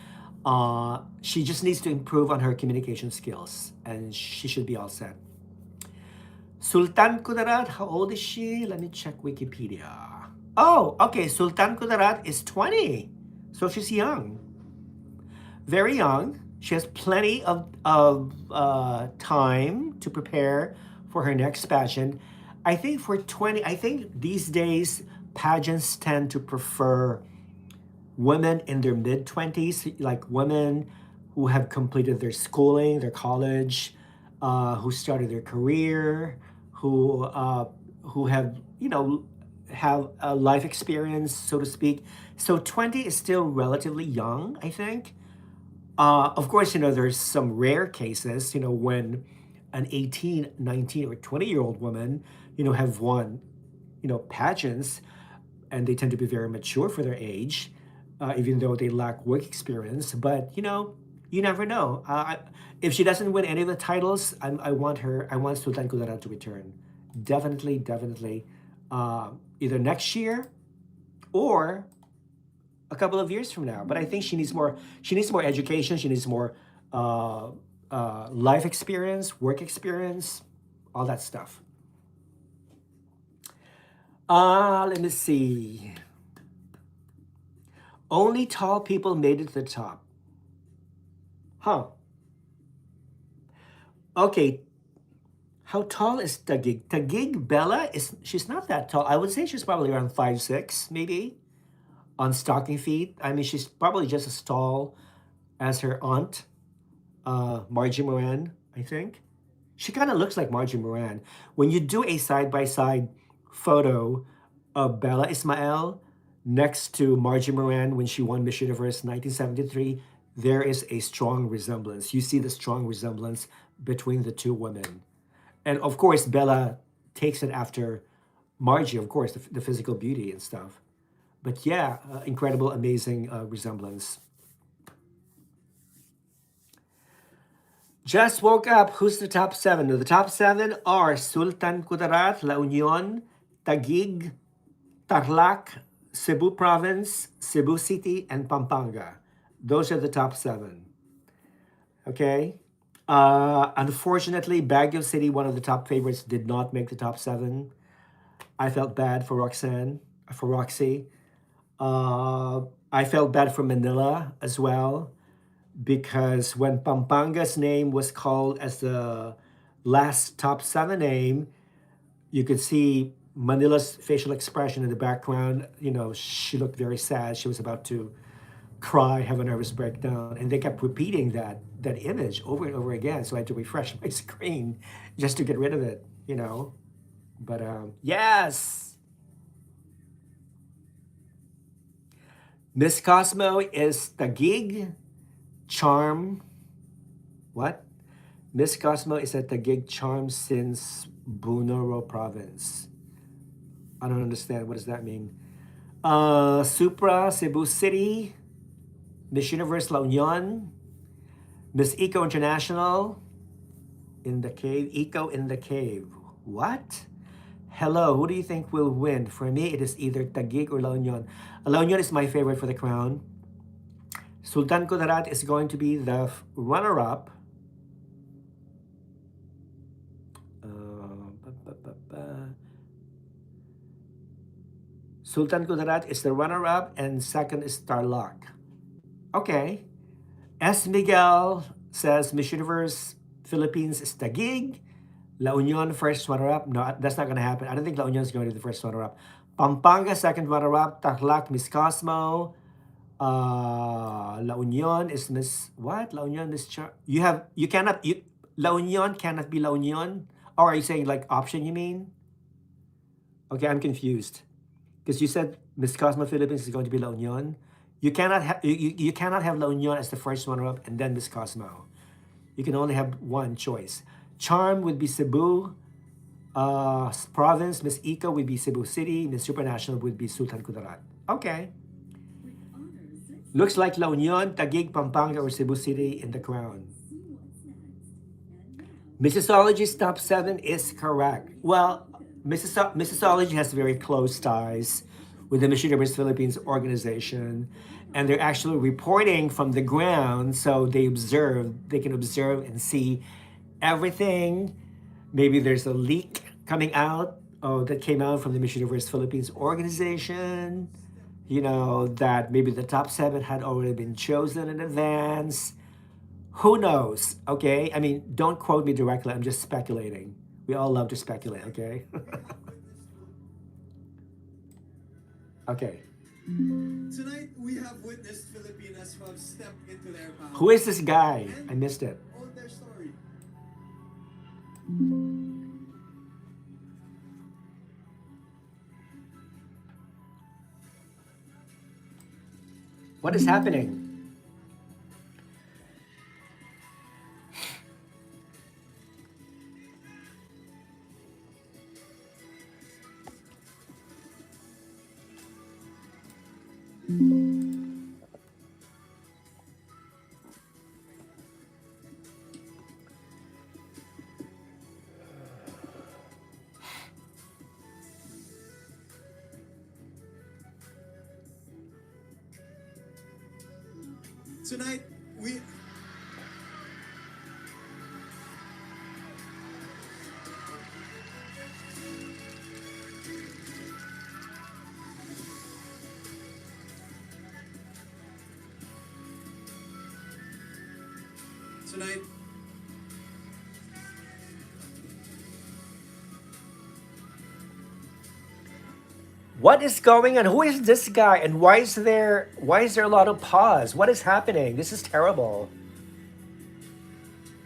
She just needs to improve on her communication skills, and she should be all set. Sultan Kudarat, how old is she? Let me check Wikipedia. Oh, okay. Sultan Kudarat is 20. So she's young. Very young. She has plenty of time to prepare for her next pageant. I think for 20, I think these days pageants tend to prefer women in their mid 20s, like women who have completed their schooling, their college, who started their career, who have have a life experience, so to speak. So 20 is still relatively young, I think. Of course, there's some rare cases, when an 18, 19, or 20-year-old woman, have won, pageants, and they tend to be very mature for their age, even though they lack work experience. But, you never know. If she doesn't win any of the titles, I want Sultan Kudarat to return. Definitely, definitely. Either next year or a couple of years from now. But I think she needs more. She needs more education. She needs more life experience, work experience, all that stuff. Let me see. Only tall people made it to the top. Huh. Okay. How tall is Tagig? Tagig Bella she's not that tall. I would say she's probably around 5'6", maybe, on stocking feet. I mean, she's probably just as tall as her aunt, Margie Moran, I think. She kind of looks like Margie Moran. When you do a side-by-side photo of Bella Ismael next to Margie Moran when she won Miss Universe 1973, there is a strong resemblance. You see the strong resemblance between the two women. And of course, Bella takes it after Margie, of course, the physical beauty and stuff. But yeah, incredible, amazing resemblance. Just woke up. Who's the top seven? The top seven are Sultan Kudarat, La Union, Taguig, Tarlac, Cebu Province, Cebu City, and Pampanga. Those are the top seven. Okay. Unfortunately, Baguio City, one of the top favorites, did not make the top seven. I felt bad for Roxy. I felt bad for Manila as well, because when Pampanga's name was called as the last top seven name, you could see Manila's facial expression in the background. She looked very sad. She was about to cry, have a nervous breakdown, and they kept repeating that image over and over again. So I had to refresh my screen just to get rid of it. But yes, Miss Cosmo is Taguig Charm. What? Miss Cosmo is at Taguig Charm since Bunoro Province. I don't understand. What does that mean? Supra, Cebu City, Miss Universe La Union, Miss Eco International, in the cave, Eco in the cave. What? Hello, who do you think will win? For me, it is either Taguig or La Union. La Union is my favorite for the crown. Sultan Kudarat is going to be the runner-up. Sultan Kudarat is the runner-up, and second is Tarlac. Okay. S. Miguel says Miss Universe Philippines is Taguig. La Union first runner-up. No, that's not going to happen. I don't think La Union is going to be the first runner-up. Pampanga second runner-up. Tarlac, Miss Cosmo. La Union is Miss what? La Union Miss you cannot La Union cannot be La Union. Or are you saying like option? You mean? Okay, I'm confused because you said Miss Cosmo Philippines is going to be La Union. You cannot have you cannot have La Union as the first runner-up and then Miss Cosmo. You can only have one choice. Charm would be Cebu. Province Miss Ika would be Cebu City. Miss Supernational would be Sultan Kudarat. Okay. Looks like La Union, Taguig, Pampanga, or Cebu City in the crown. Mississology's top 7 is correct. Well, Mississology has very close ties with the Miss Universe Philippines organization, and they're actually reporting from the ground, so they can observe and see everything. Maybe there's a leak coming out that came out from the Miss Universe Philippines organization, that maybe the top 7 had already been chosen in advance. Who knows? Okay. I mean, don't quote me directly. I'm just speculating. We all love to speculate. Okay. Okay. Tonight, we have witnessed Filipinas who have stepped into their power. Who is this guy? I missed it. Told their story. What is happening? Tonight, we... Tonight... What is going on? Who is this guy? And why is there a lot of pause? What is happening? This is terrible.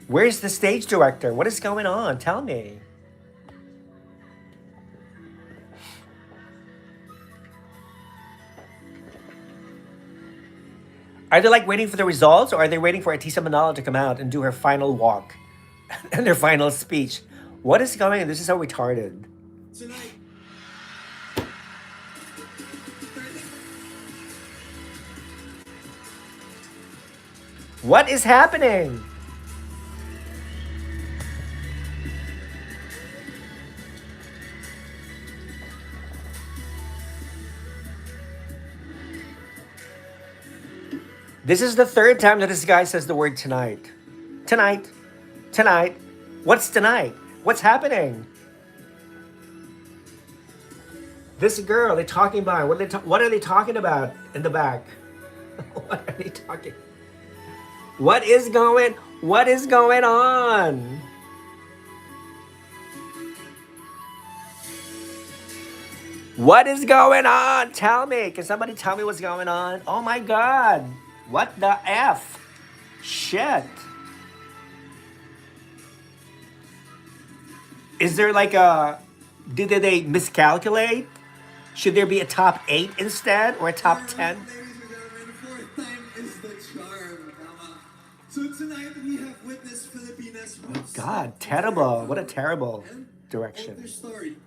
Where's the stage director? What is going on? Tell me. Are they like waiting for the results, or are they waiting for Atisa Manalo to come out and do her final walk and their final speech? What is going on? This is so retarded. Tonight... What is happening? This is the third time that this guy says the word tonight. Tonight. Tonight. What's tonight? What's happening? This girl, they're talking about. What are they talking about in the back? What are they talking? What is going on? What is going on? Tell me. Can somebody tell me what's going on? Oh my God. What the F? Shit. Is there like did they miscalculate? Should there be a top 8 instead or a top 10? Ladies and gentlemen, fourth time is the charm. So tonight we have witnessed Filipinas. Oh God, terrible. What a terrible direction. Their story.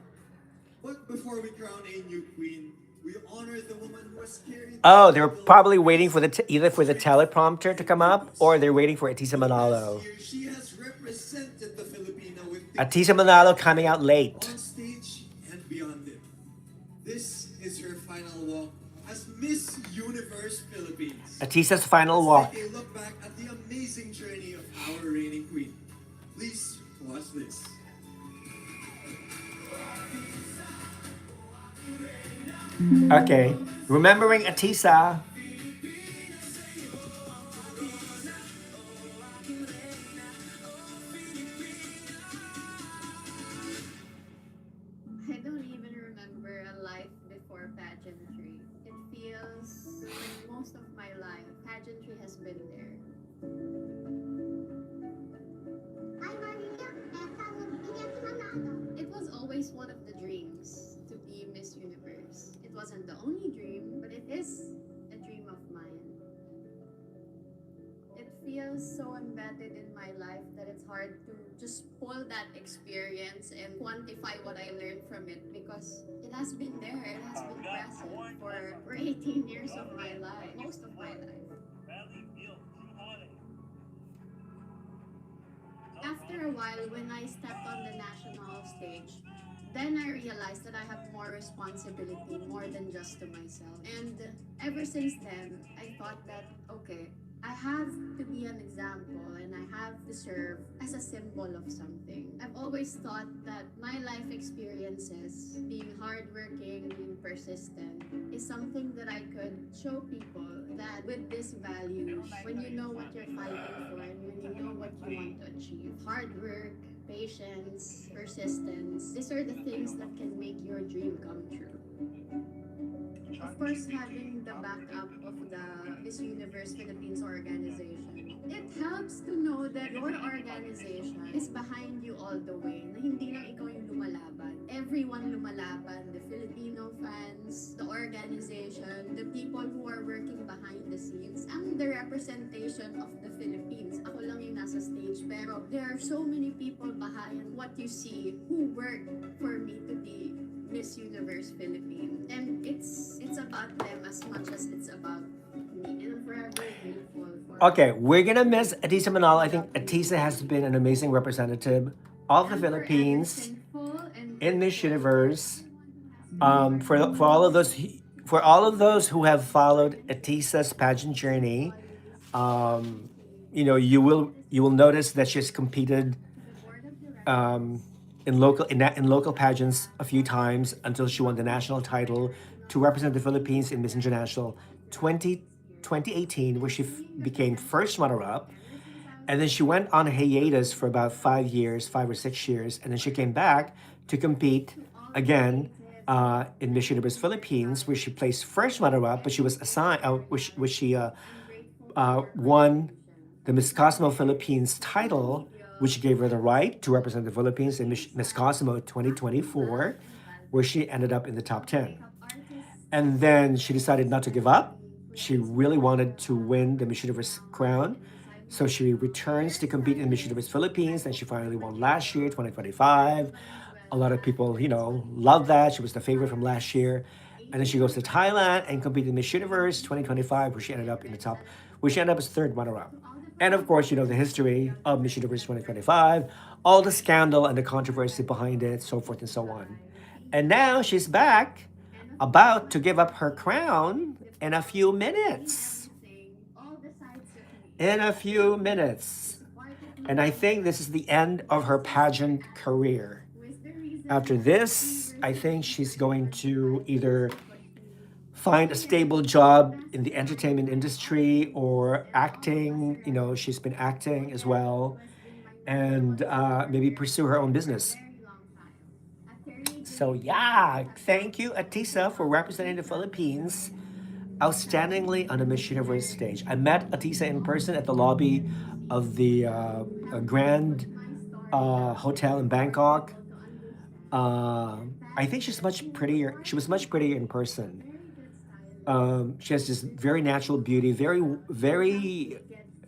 But before we crown a new queen, we honor the woman who has carried... Oh, they're probably waiting for either for the teleprompter to come up, or they're waiting for Atisa Manalo. She has represented the Filipina with Atisa Manalo coming out late. on stage and beyond it. This is her final walk as Miss Universe Philippines. Atisa's final walk. Let's take a look back at the amazing journey of our reigning queen. Please watch this. Okay, remembering Atisa. I don't even remember a life before pageantry. It feels like most of my life, pageantry has been there. It was always one of the dreams to be Miss Universe. It wasn't the only dream, but it is a dream of mine. It feels so embedded in my life that it's hard to just pull that experience and quantify what I learned from it because it has been there, it has been present for 18 years of my life, most of my life. After a while, when I stepped on the national stage, then I realized that I have more responsibility, more than just to myself. And ever since then, I thought that, okay, I have to be an example and I have to serve as a symbol of something. I've always thought that my life experiences, being hardworking, being persistent, is something that I could show people that with these values, when you know what you're fighting for and when you know what you want to achieve, hard work, patience, persistence, these are the things that can make your dream come true. Of course, having the backup of the Miss Universe Philippines organization, it helps to know that your organization is behind you all the way, na hindi lang ikaw yung lumalaban. Everyone lumalaban, the Filipino fans, the organization, the people who are working behind the scenes, ang the representation of the Philippines. Ako lang yung nasa stage, pero there are so many people behind what you see who work for me to be Miss Universe Philippines. And it's about them as much as it's about me. And I'm forever grateful for Okay, we're gonna miss Atisa Manalo. I think Atisa has been an amazing representative of the I'm forever Philippines thankful and in Miss grateful Universe. for everyone who has For all of those who have followed Atisa's pageant journey, um, you will notice that she's competed the board of directors, um, in local pageants a few times until she won the national title to represent the Philippines in Miss International 2018, where she became first runner-up. And then she went on a hiatus for about 5 years, 5 or 6 years, and then she came back to compete again in Miss Universe Philippines, where she placed first runner-up, but she was assigned, which she won the Miss Cosmo Philippines title, which gave her the right to represent the Philippines in Miss Cosmo 2024, where she ended up in the top 10. And then she decided not to give up. She really wanted to win the Miss Universe crown. So she returns to compete in Miss Universe Philippines, and she finally won last year, 2025. A lot of people, love that. She was the favorite from last year. And then she goes to Thailand and competed in Miss Universe 2025, where she ended up in the top, where she ended up as third runner-up. And of course, the history of Miss Universe 2025, all the scandal and the controversy behind it, so forth and so on. And now she's back, about to give up her crown in a few minutes. In a few minutes. And I think this is the end of her pageant career. After this, I think she's going to either find a stable job in the entertainment industry or acting. She's been acting as well, and maybe pursue her own business. So, yeah, thank you, Atisa, for representing the Philippines outstandingly on the Miss Universe stage. I met Atisa in person at the lobby of the Grand Hotel in Bangkok. I think she's much prettier. She was much prettier in person. She has this very natural beauty, very, very.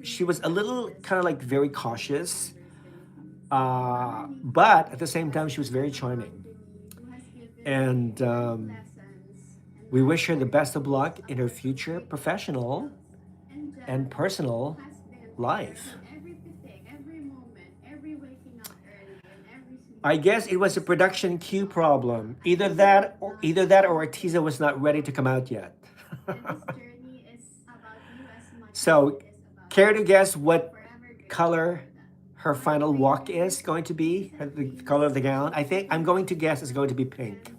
She was a little kind of like very cautious, but at the same time, she was very charming. And we wish her the best of luck in her future professional and personal life. I guess it was a production queue problem. Either that or Artiza was not ready to come out yet. So, care to guess what color her final walk is going to be? The color of the gown? I think I'm going to guess it's going to be pink.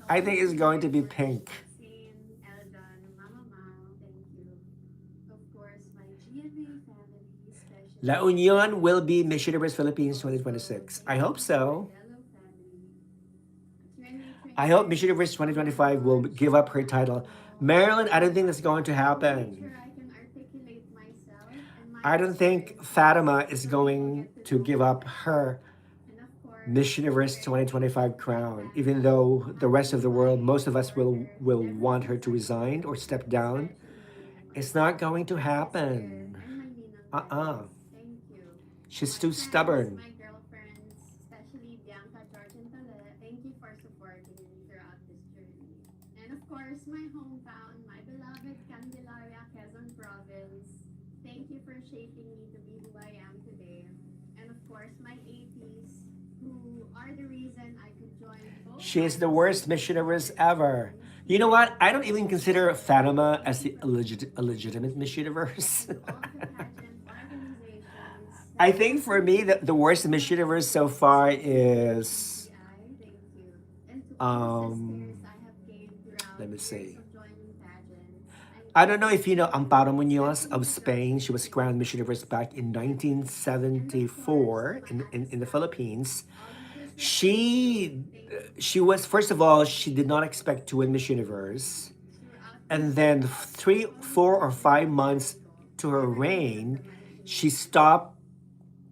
I think it's going to be pink. Maxine, Eldan, Mama Mau, thank you. Of course, my GMA family, La especially Union will be Miss Universe Philippines also 2026. I thank hope you to so. Modelo family. I hope Miss 2026, Universe thank you 2025 will much. give up her title. Manalo. Marilyn, I don't think that's going to To make happen. sure I can articulate myself and my I don't think experiences Fatima is so people going get to to know give me up better. her And of course, Miss I'm Universe very 2025 grateful to my crown, even family though who the have rest of been the world, my most of us supporters will ever want her since to I resign or started, step down. especially my It's not mom, going to my sister, happen. and my ninang Uh-uh. parents. Thank you. To She's my too friends, stubborn. my girlfriends, especially Bianca, George, and Tale, thank you for supporting me throughout this journey. And of course, my hometown, my beloved Candelaria, Quezon Province. Thank you for shaping me to be who I am today. And of course, my 80s, who are the reason I could join both She is the worst Miss IECs Universe and ever. You know what? PMs. I don't even consider Also, Fatima thank as you the for being a there for legitimate me. Miss Universe. And to all the pageant organizations, I Senator think for me, Ping, the worst Miss Miss Universe so far Universe is, NCI, thank you. And to all the um, sisters I have gained throughout let me years see. of joining pageants, thank I don't you. know if you know Amparo Munoz of Especially girls Spain. in She was crowned Spain, Miss Universe back in and of course to 1974 my in the Atisa family, Philippines. all of the sisters too, She thank you she much. was, first of all, she did not expect to win Miss Universe, Throughout this and then year, 3, all of 4, them or have been 5 months integral to her every day of reign, the managing she year. stopped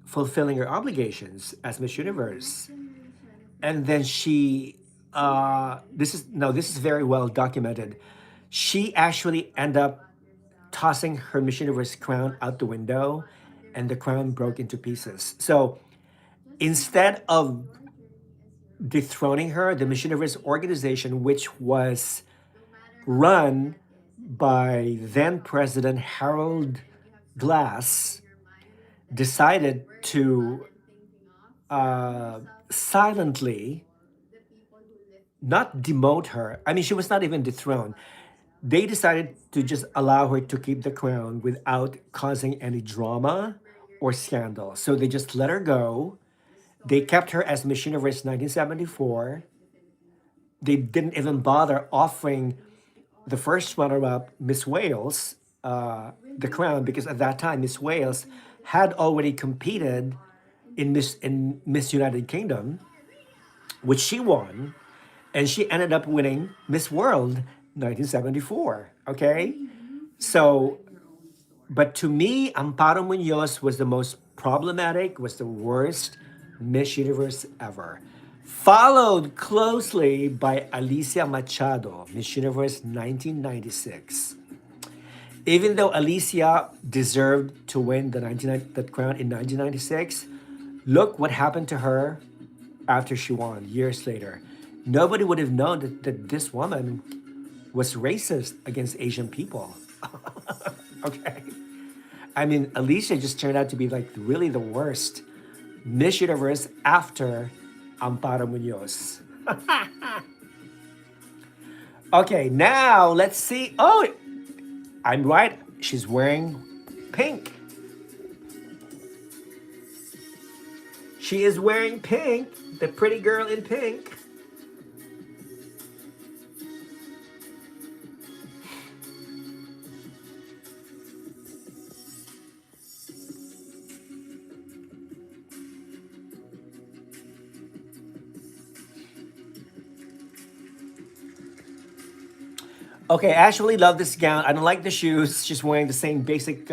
fulfilling her obligations as Miss And the next Universe. generation of And then Filipinas, be ready this is no, this is for very a well big documented. journey. She Tell me actually ended up about yourself. tossing her Miss Universe There's so crown out the much window, and the crown controversies broke that into will pieces. surround So you. Just instead remember that of your journey is your own. dethroning her, the Miss Universe Everything will be organization, which okay. was No matter how hard run that is, it will by always be then President possible. Harold And you have some things in Glass, your mind that you've been decided worrying about to and thinking of. Surround yourself with the right silently people, the people who lift you not up. demote her. I mean, she was not even Don't forget dethroned. about yourself. They decided It's to time just for allow you her to to be keep the your crown own without causing any superstar. drama Remember, you're or not scandal. So they alone. just let her go. The They kept stories her as Miss Universe that really 1974. shape the Filipino They people. didn't even All the bother success offering stories we the also first have runner-up, our Miss Wales, challenges. the Winning crown, or because at that time Miss losing is Wales something you had decide already who you competed are independently. In Miss United Kingdom, which she won, and she ended up winning Miss World 1974. Okay, Only you can so rewrite your own story. but to me, Amparo Munoz was the most problematic, was the worst Miss Universe ever. Followed closely by Alicia Machado, Miss Universe 1996. Even though Alicia deserved to win that crown in 1996, look what happened to her after she won years later. Nobody would have known that this woman was racist against Asian people. Okay. I mean, Alicia just turned out to be like really the worst Miss Universe after Amparo Munoz. Okay, now let's see. Oh, I'm right. She's wearing pink. She is wearing pink. The pretty girl in pink. Okay, I actually love this gown. I don't like the shoes. She's wearing the same basic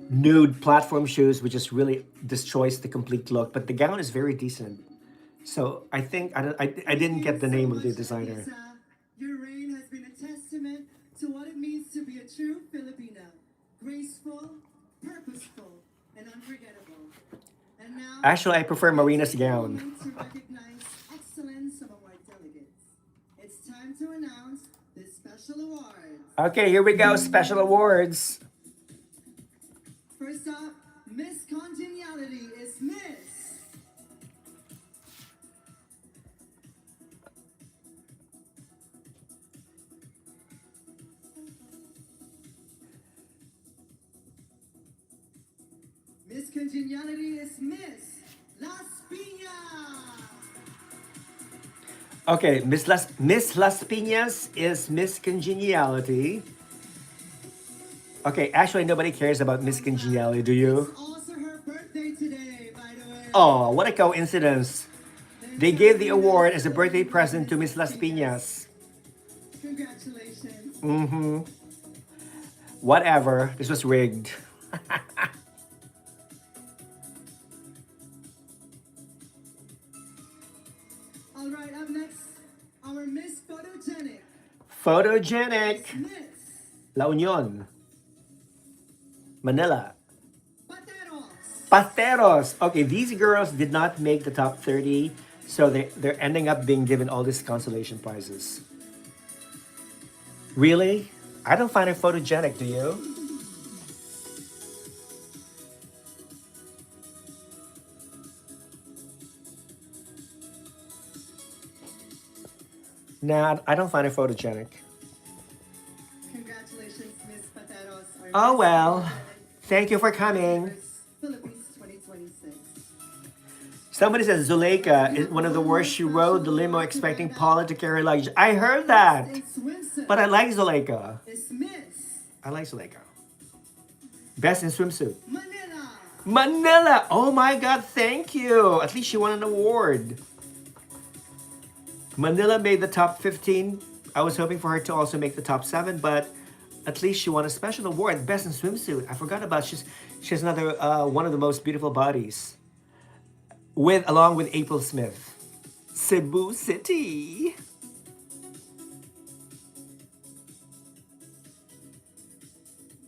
nude platform shoes, which just really destroys the complete look. But the gown is very decent. So I think I Thank didn't get you the so name of the much, designer. Atisa. Your reign has been a testament to what it means to be a true Filipina. Graceful, purposeful, and unforgettable. And now, Actually, I prefer I Marina's take a gown. moment to recognize excellence among our delegates. It's time to announce the special awards. Okay, here we go. Special awards. First up, Miss Congeniality is Miss. Miss Congeniality is Miss Las Piñas. Okay, Miss Las Piñas is Miss Congeniality. Okay, actually nobody cares about Miss Congeniality, do you? It's also her birthday today, by the way. Oh, what a coincidence. They gave the award as a birthday Celebrating present to Miss Miss Las Piñas. Congratulations. Mm-hmm. Whatever. This was rigged. All right, up next, our Miss Photogenic. Photogenic. Miss La Union. Manila. Pateros. Pateros. Okay, these girls did not make the top 30, so they're ending up being given all these consolation prizes. Really? I don't find her photogenic, do you? Nah, I don't find her photogenic. Congratulations, Miss Pateros. Our Oh Miss well. Photogenic Thank you for coming. Philippines 2026. Somebody says Zuleika is one of the worst. She rode the limo expecting Paula to carry luggage. I heard that. In swimsuit But I like Zuleika. is Miss I like Zuleika. Best in swimsuit. Manila. Manila! Oh my god, thank you! At least she won an award. Manila made the top 15. I was hoping for her to also make the top 7, but at least she won a special award, Best in Swimsuit. I forgot about she has another one of the most beautiful bodies. Along with April Smith. Cebu City.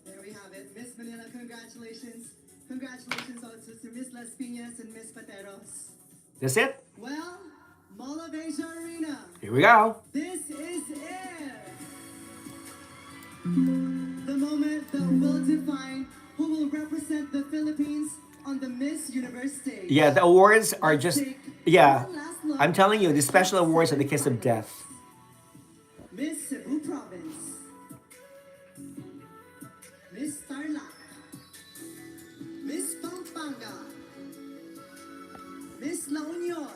There we have it. Miss Manila, congratulations. Congratulations also to Miss Las Piñas and Miss Pateros. That's it. Well, Mall of Asia Arena. Here we go. This is it. The moment that will define who will represent the Philippines on the Miss Universe stage. Yeah, the awards are Let's just, take yeah. one last look I'm telling you, the at special the awards are the kiss of death. Miss Cebu Province. Miss Tarlac. Miss Pampanga. Miss La Union.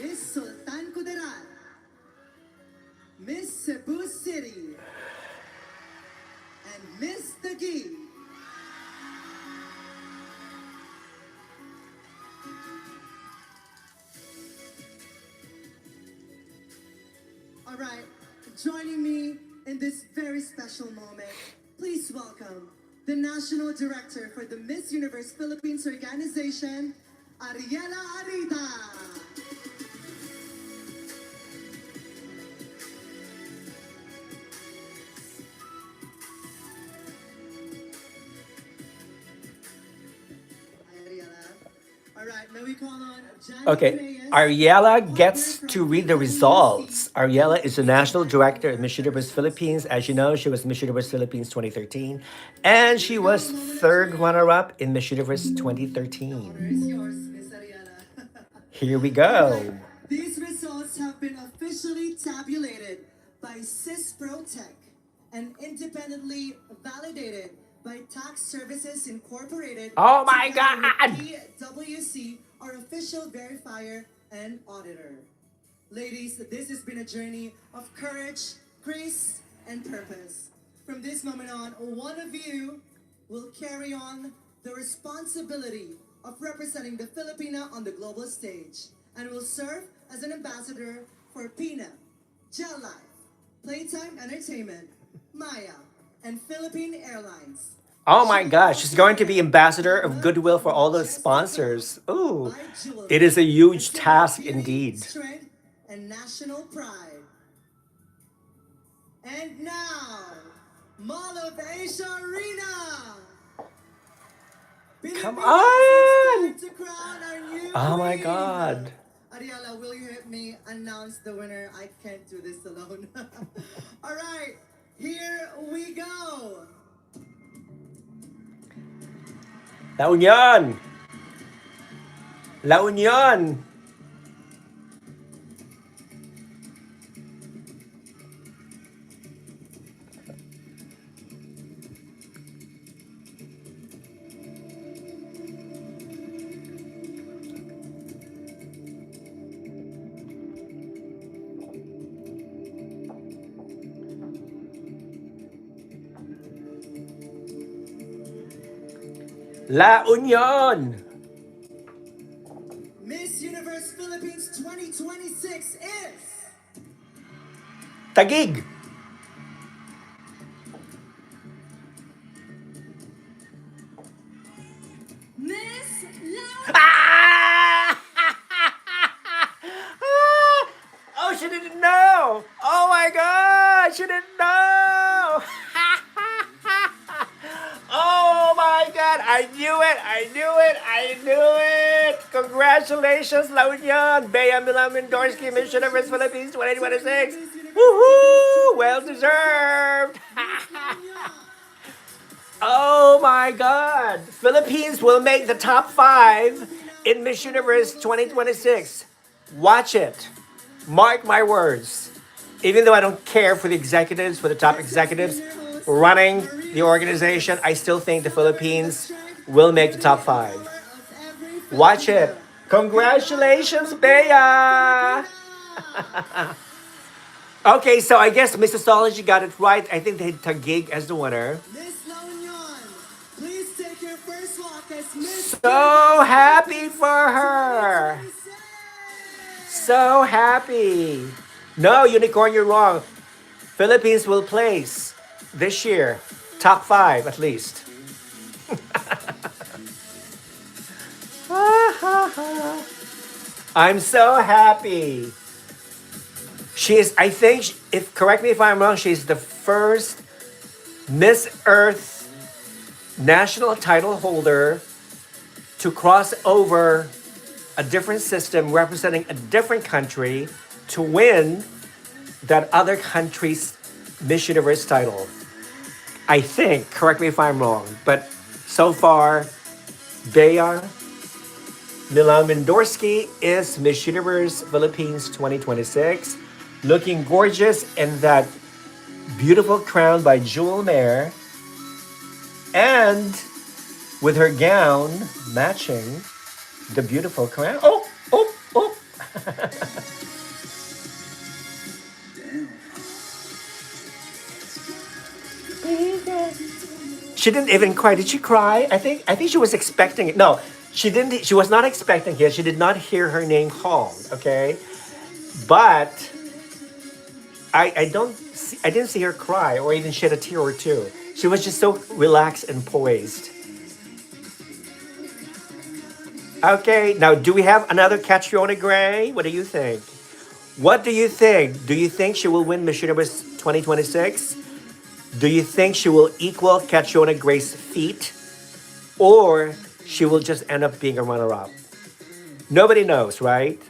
Miss Sultan Kudarat. Miss Cebu City. And Miss Taguig. All right, joining me in this very special moment, please welcome the National Director for the Miss Universe Philippines organization, Ariela Arita. Hi, Ariela. All right, now we call on Janet Okay, Reyes, Ariela partner gets from to read the PWC. results. Ariela is the national director of Miss Universe Philippines. As you know, she was Miss Universe Philippines 2013, and she was third runner-up in Miss Universe The 2013. honor is yours, Miss Ariela. Here we go. These results have been officially tabulated by CISPROTEC and independently validated by Tax Services Incorporated. Oh my together God! with PWC, our official verifier and auditor. Ladies, this has been a journey of courage, grace, and purpose. From this moment on, one of you will carry on the responsibility of representing the Filipina on the global stage and will serve as an ambassador for PINA, Gel Life, Playtime Entertainment, Maya, and Philippine Airlines. Oh my gosh, she's going to be ambassador of goodwill for all those sponsors. Ooh, it is a huge task indeed. Strength and national pride. And now, Mall of Asia Arena. Come Filipinas, on! it's time to crown our new Oh my queen. God. Ariela, will you help me announce the winner? I can't do this alone. All right, here we go. La Union! La Union! La Union. Miss Universe Philippines 2026 is Tagig. Miss Laura. Ah! Oh, she didn't know. Oh my God, she didn't know. Oh my God, I knew it. I knew it. I knew it. Congratulations, La Union. Bea Milan Mindorski, Miss Universe Philippines 2026. Woohoo! Well deserved. Oh my God! Philippines will make the top five in Miss Universe 2026. Watch it. Mark my words. Even though I don't care for the executives, for the top executives running the organization, I still think the Philippines will make the top five. Watch it. Congratulations, Bea! Okay, so I guess Miss Astrology got it right. I think they had Taguig as the winner. Miss La Union. Please take your first walk as Miss So happy for her. 2026. So happy. No, Unicorn, you're wrong. Philippines will place this year top five at least. I'm so happy. She is, I think, if correct me if I'm wrong, she's the first Miss Earth national title holder to cross over a different system representing a different country to win that other country's Miss Universe title. I think, correct me if I'm wrong, but so far, Bea Milan Mindorski is Miss Universe Philippines 2026, looking gorgeous in that beautiful crown by Jewel Mare, and with her gown matching the beautiful crown. Oh, oh, oh. She didn't even cry. Did she cry? I think she was expecting it. No, she didn't. She was not expecting it. She did not hear her name called. Okay, but I didn't see her cry or even shed a tear or two. She was just so relaxed and poised. Okay, now do we have another Catriona Gray? What do you think? What do you think? Do you think she will win Miss Universe 2026? Do you think she will equal Catriona Gray's feat? Or she will just end up being a runner up? Nobody knows, right?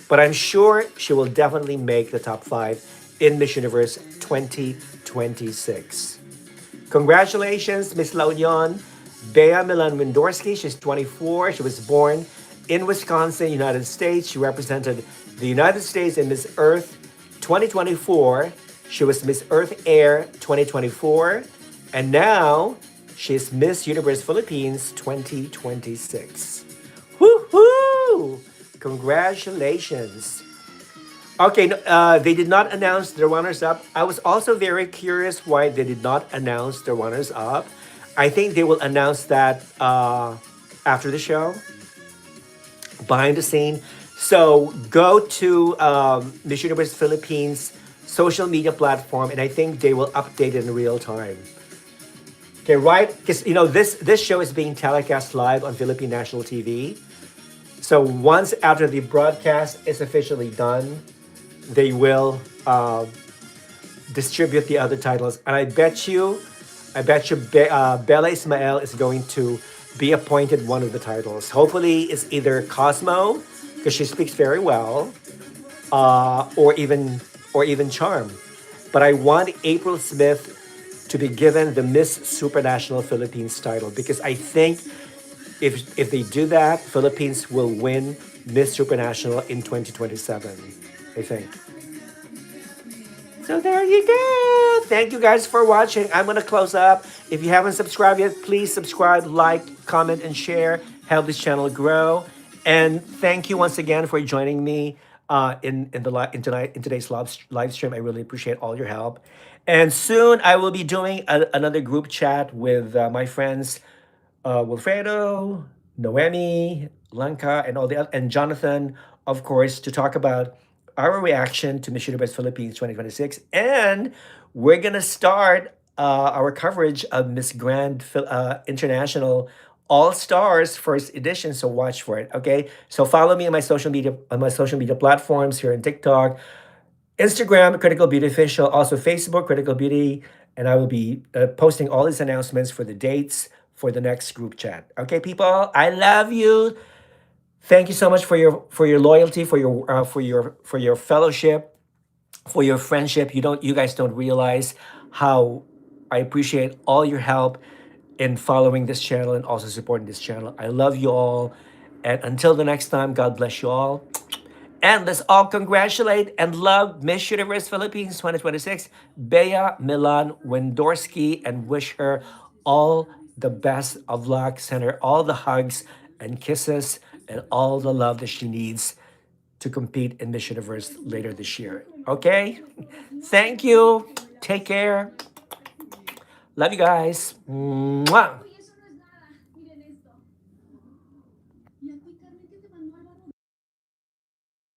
But I'm sure she will definitely make the top five in Miss Universe 2026. Congratulations, Miss La Union. Bea Milan Mindorski, she's 24. She was born in Wisconsin, United States. She represented the United States in Miss Earth 2024. She was Miss Earth Air 2024. And now she's Miss Universe Philippines 2026. Woohoo! Congratulations. Okay, no, they did not announce the runners up. I was also very curious why they did not announce the runners up. I think they will announce that after the show, behind the scene. So go to Miss Universe Philippines social media platform, and I think they will update it in real time. Okay, right? Because this show is being telecast live on Philippine National TV. So once after the broadcast is officially done, they will distribute the other titles. And I bet you, Bella Ismael is going to be appointed one of the titles. Hopefully, it's either Cosmo, because she speaks very well, or even Charm. But I want April Smith to be given the Miss Supranational Philippines title because I think if they do that, Philippines will win Miss Supranational in 2027. I think. So there you go. Thank you guys for watching. I'm gonna close up. If you haven't subscribed yet, please subscribe, like, comment, and share. Help this channel grow. And thank you once again for joining me in today's live stream. I really appreciate all your help. And soon I will be doing another group chat with my friends Wilfredo, Noemi, Lanka, and all the and Jonathan, of course, to talk about our reaction to Miss Universe Philippines 2026, and we're gonna start our coverage of Miss Grand International All Stars first edition. So watch for it. Okay, so follow me on my social media platforms here on TikTok, Instagram, Critical Beauty Official, also Facebook, Critical Beauty, and I will be posting all these announcements for the dates for the next group chat. Okay, people, I love you. Thank you so much for your loyalty, for your fellowship, for your friendship. You guys don't realize how I appreciate all your help in following this channel and also supporting this channel. I love you all, and until the next time, God bless you all. And let's all congratulate and love Miss Universe Philippines 2026, Bea Milan Wendorski, and wish her all the best of luck. Send her all the hugs and kisses and all the love that she needs to compete in Miss Universe later this year. Okay? Thank you. Take care. Love you guys. Mwah.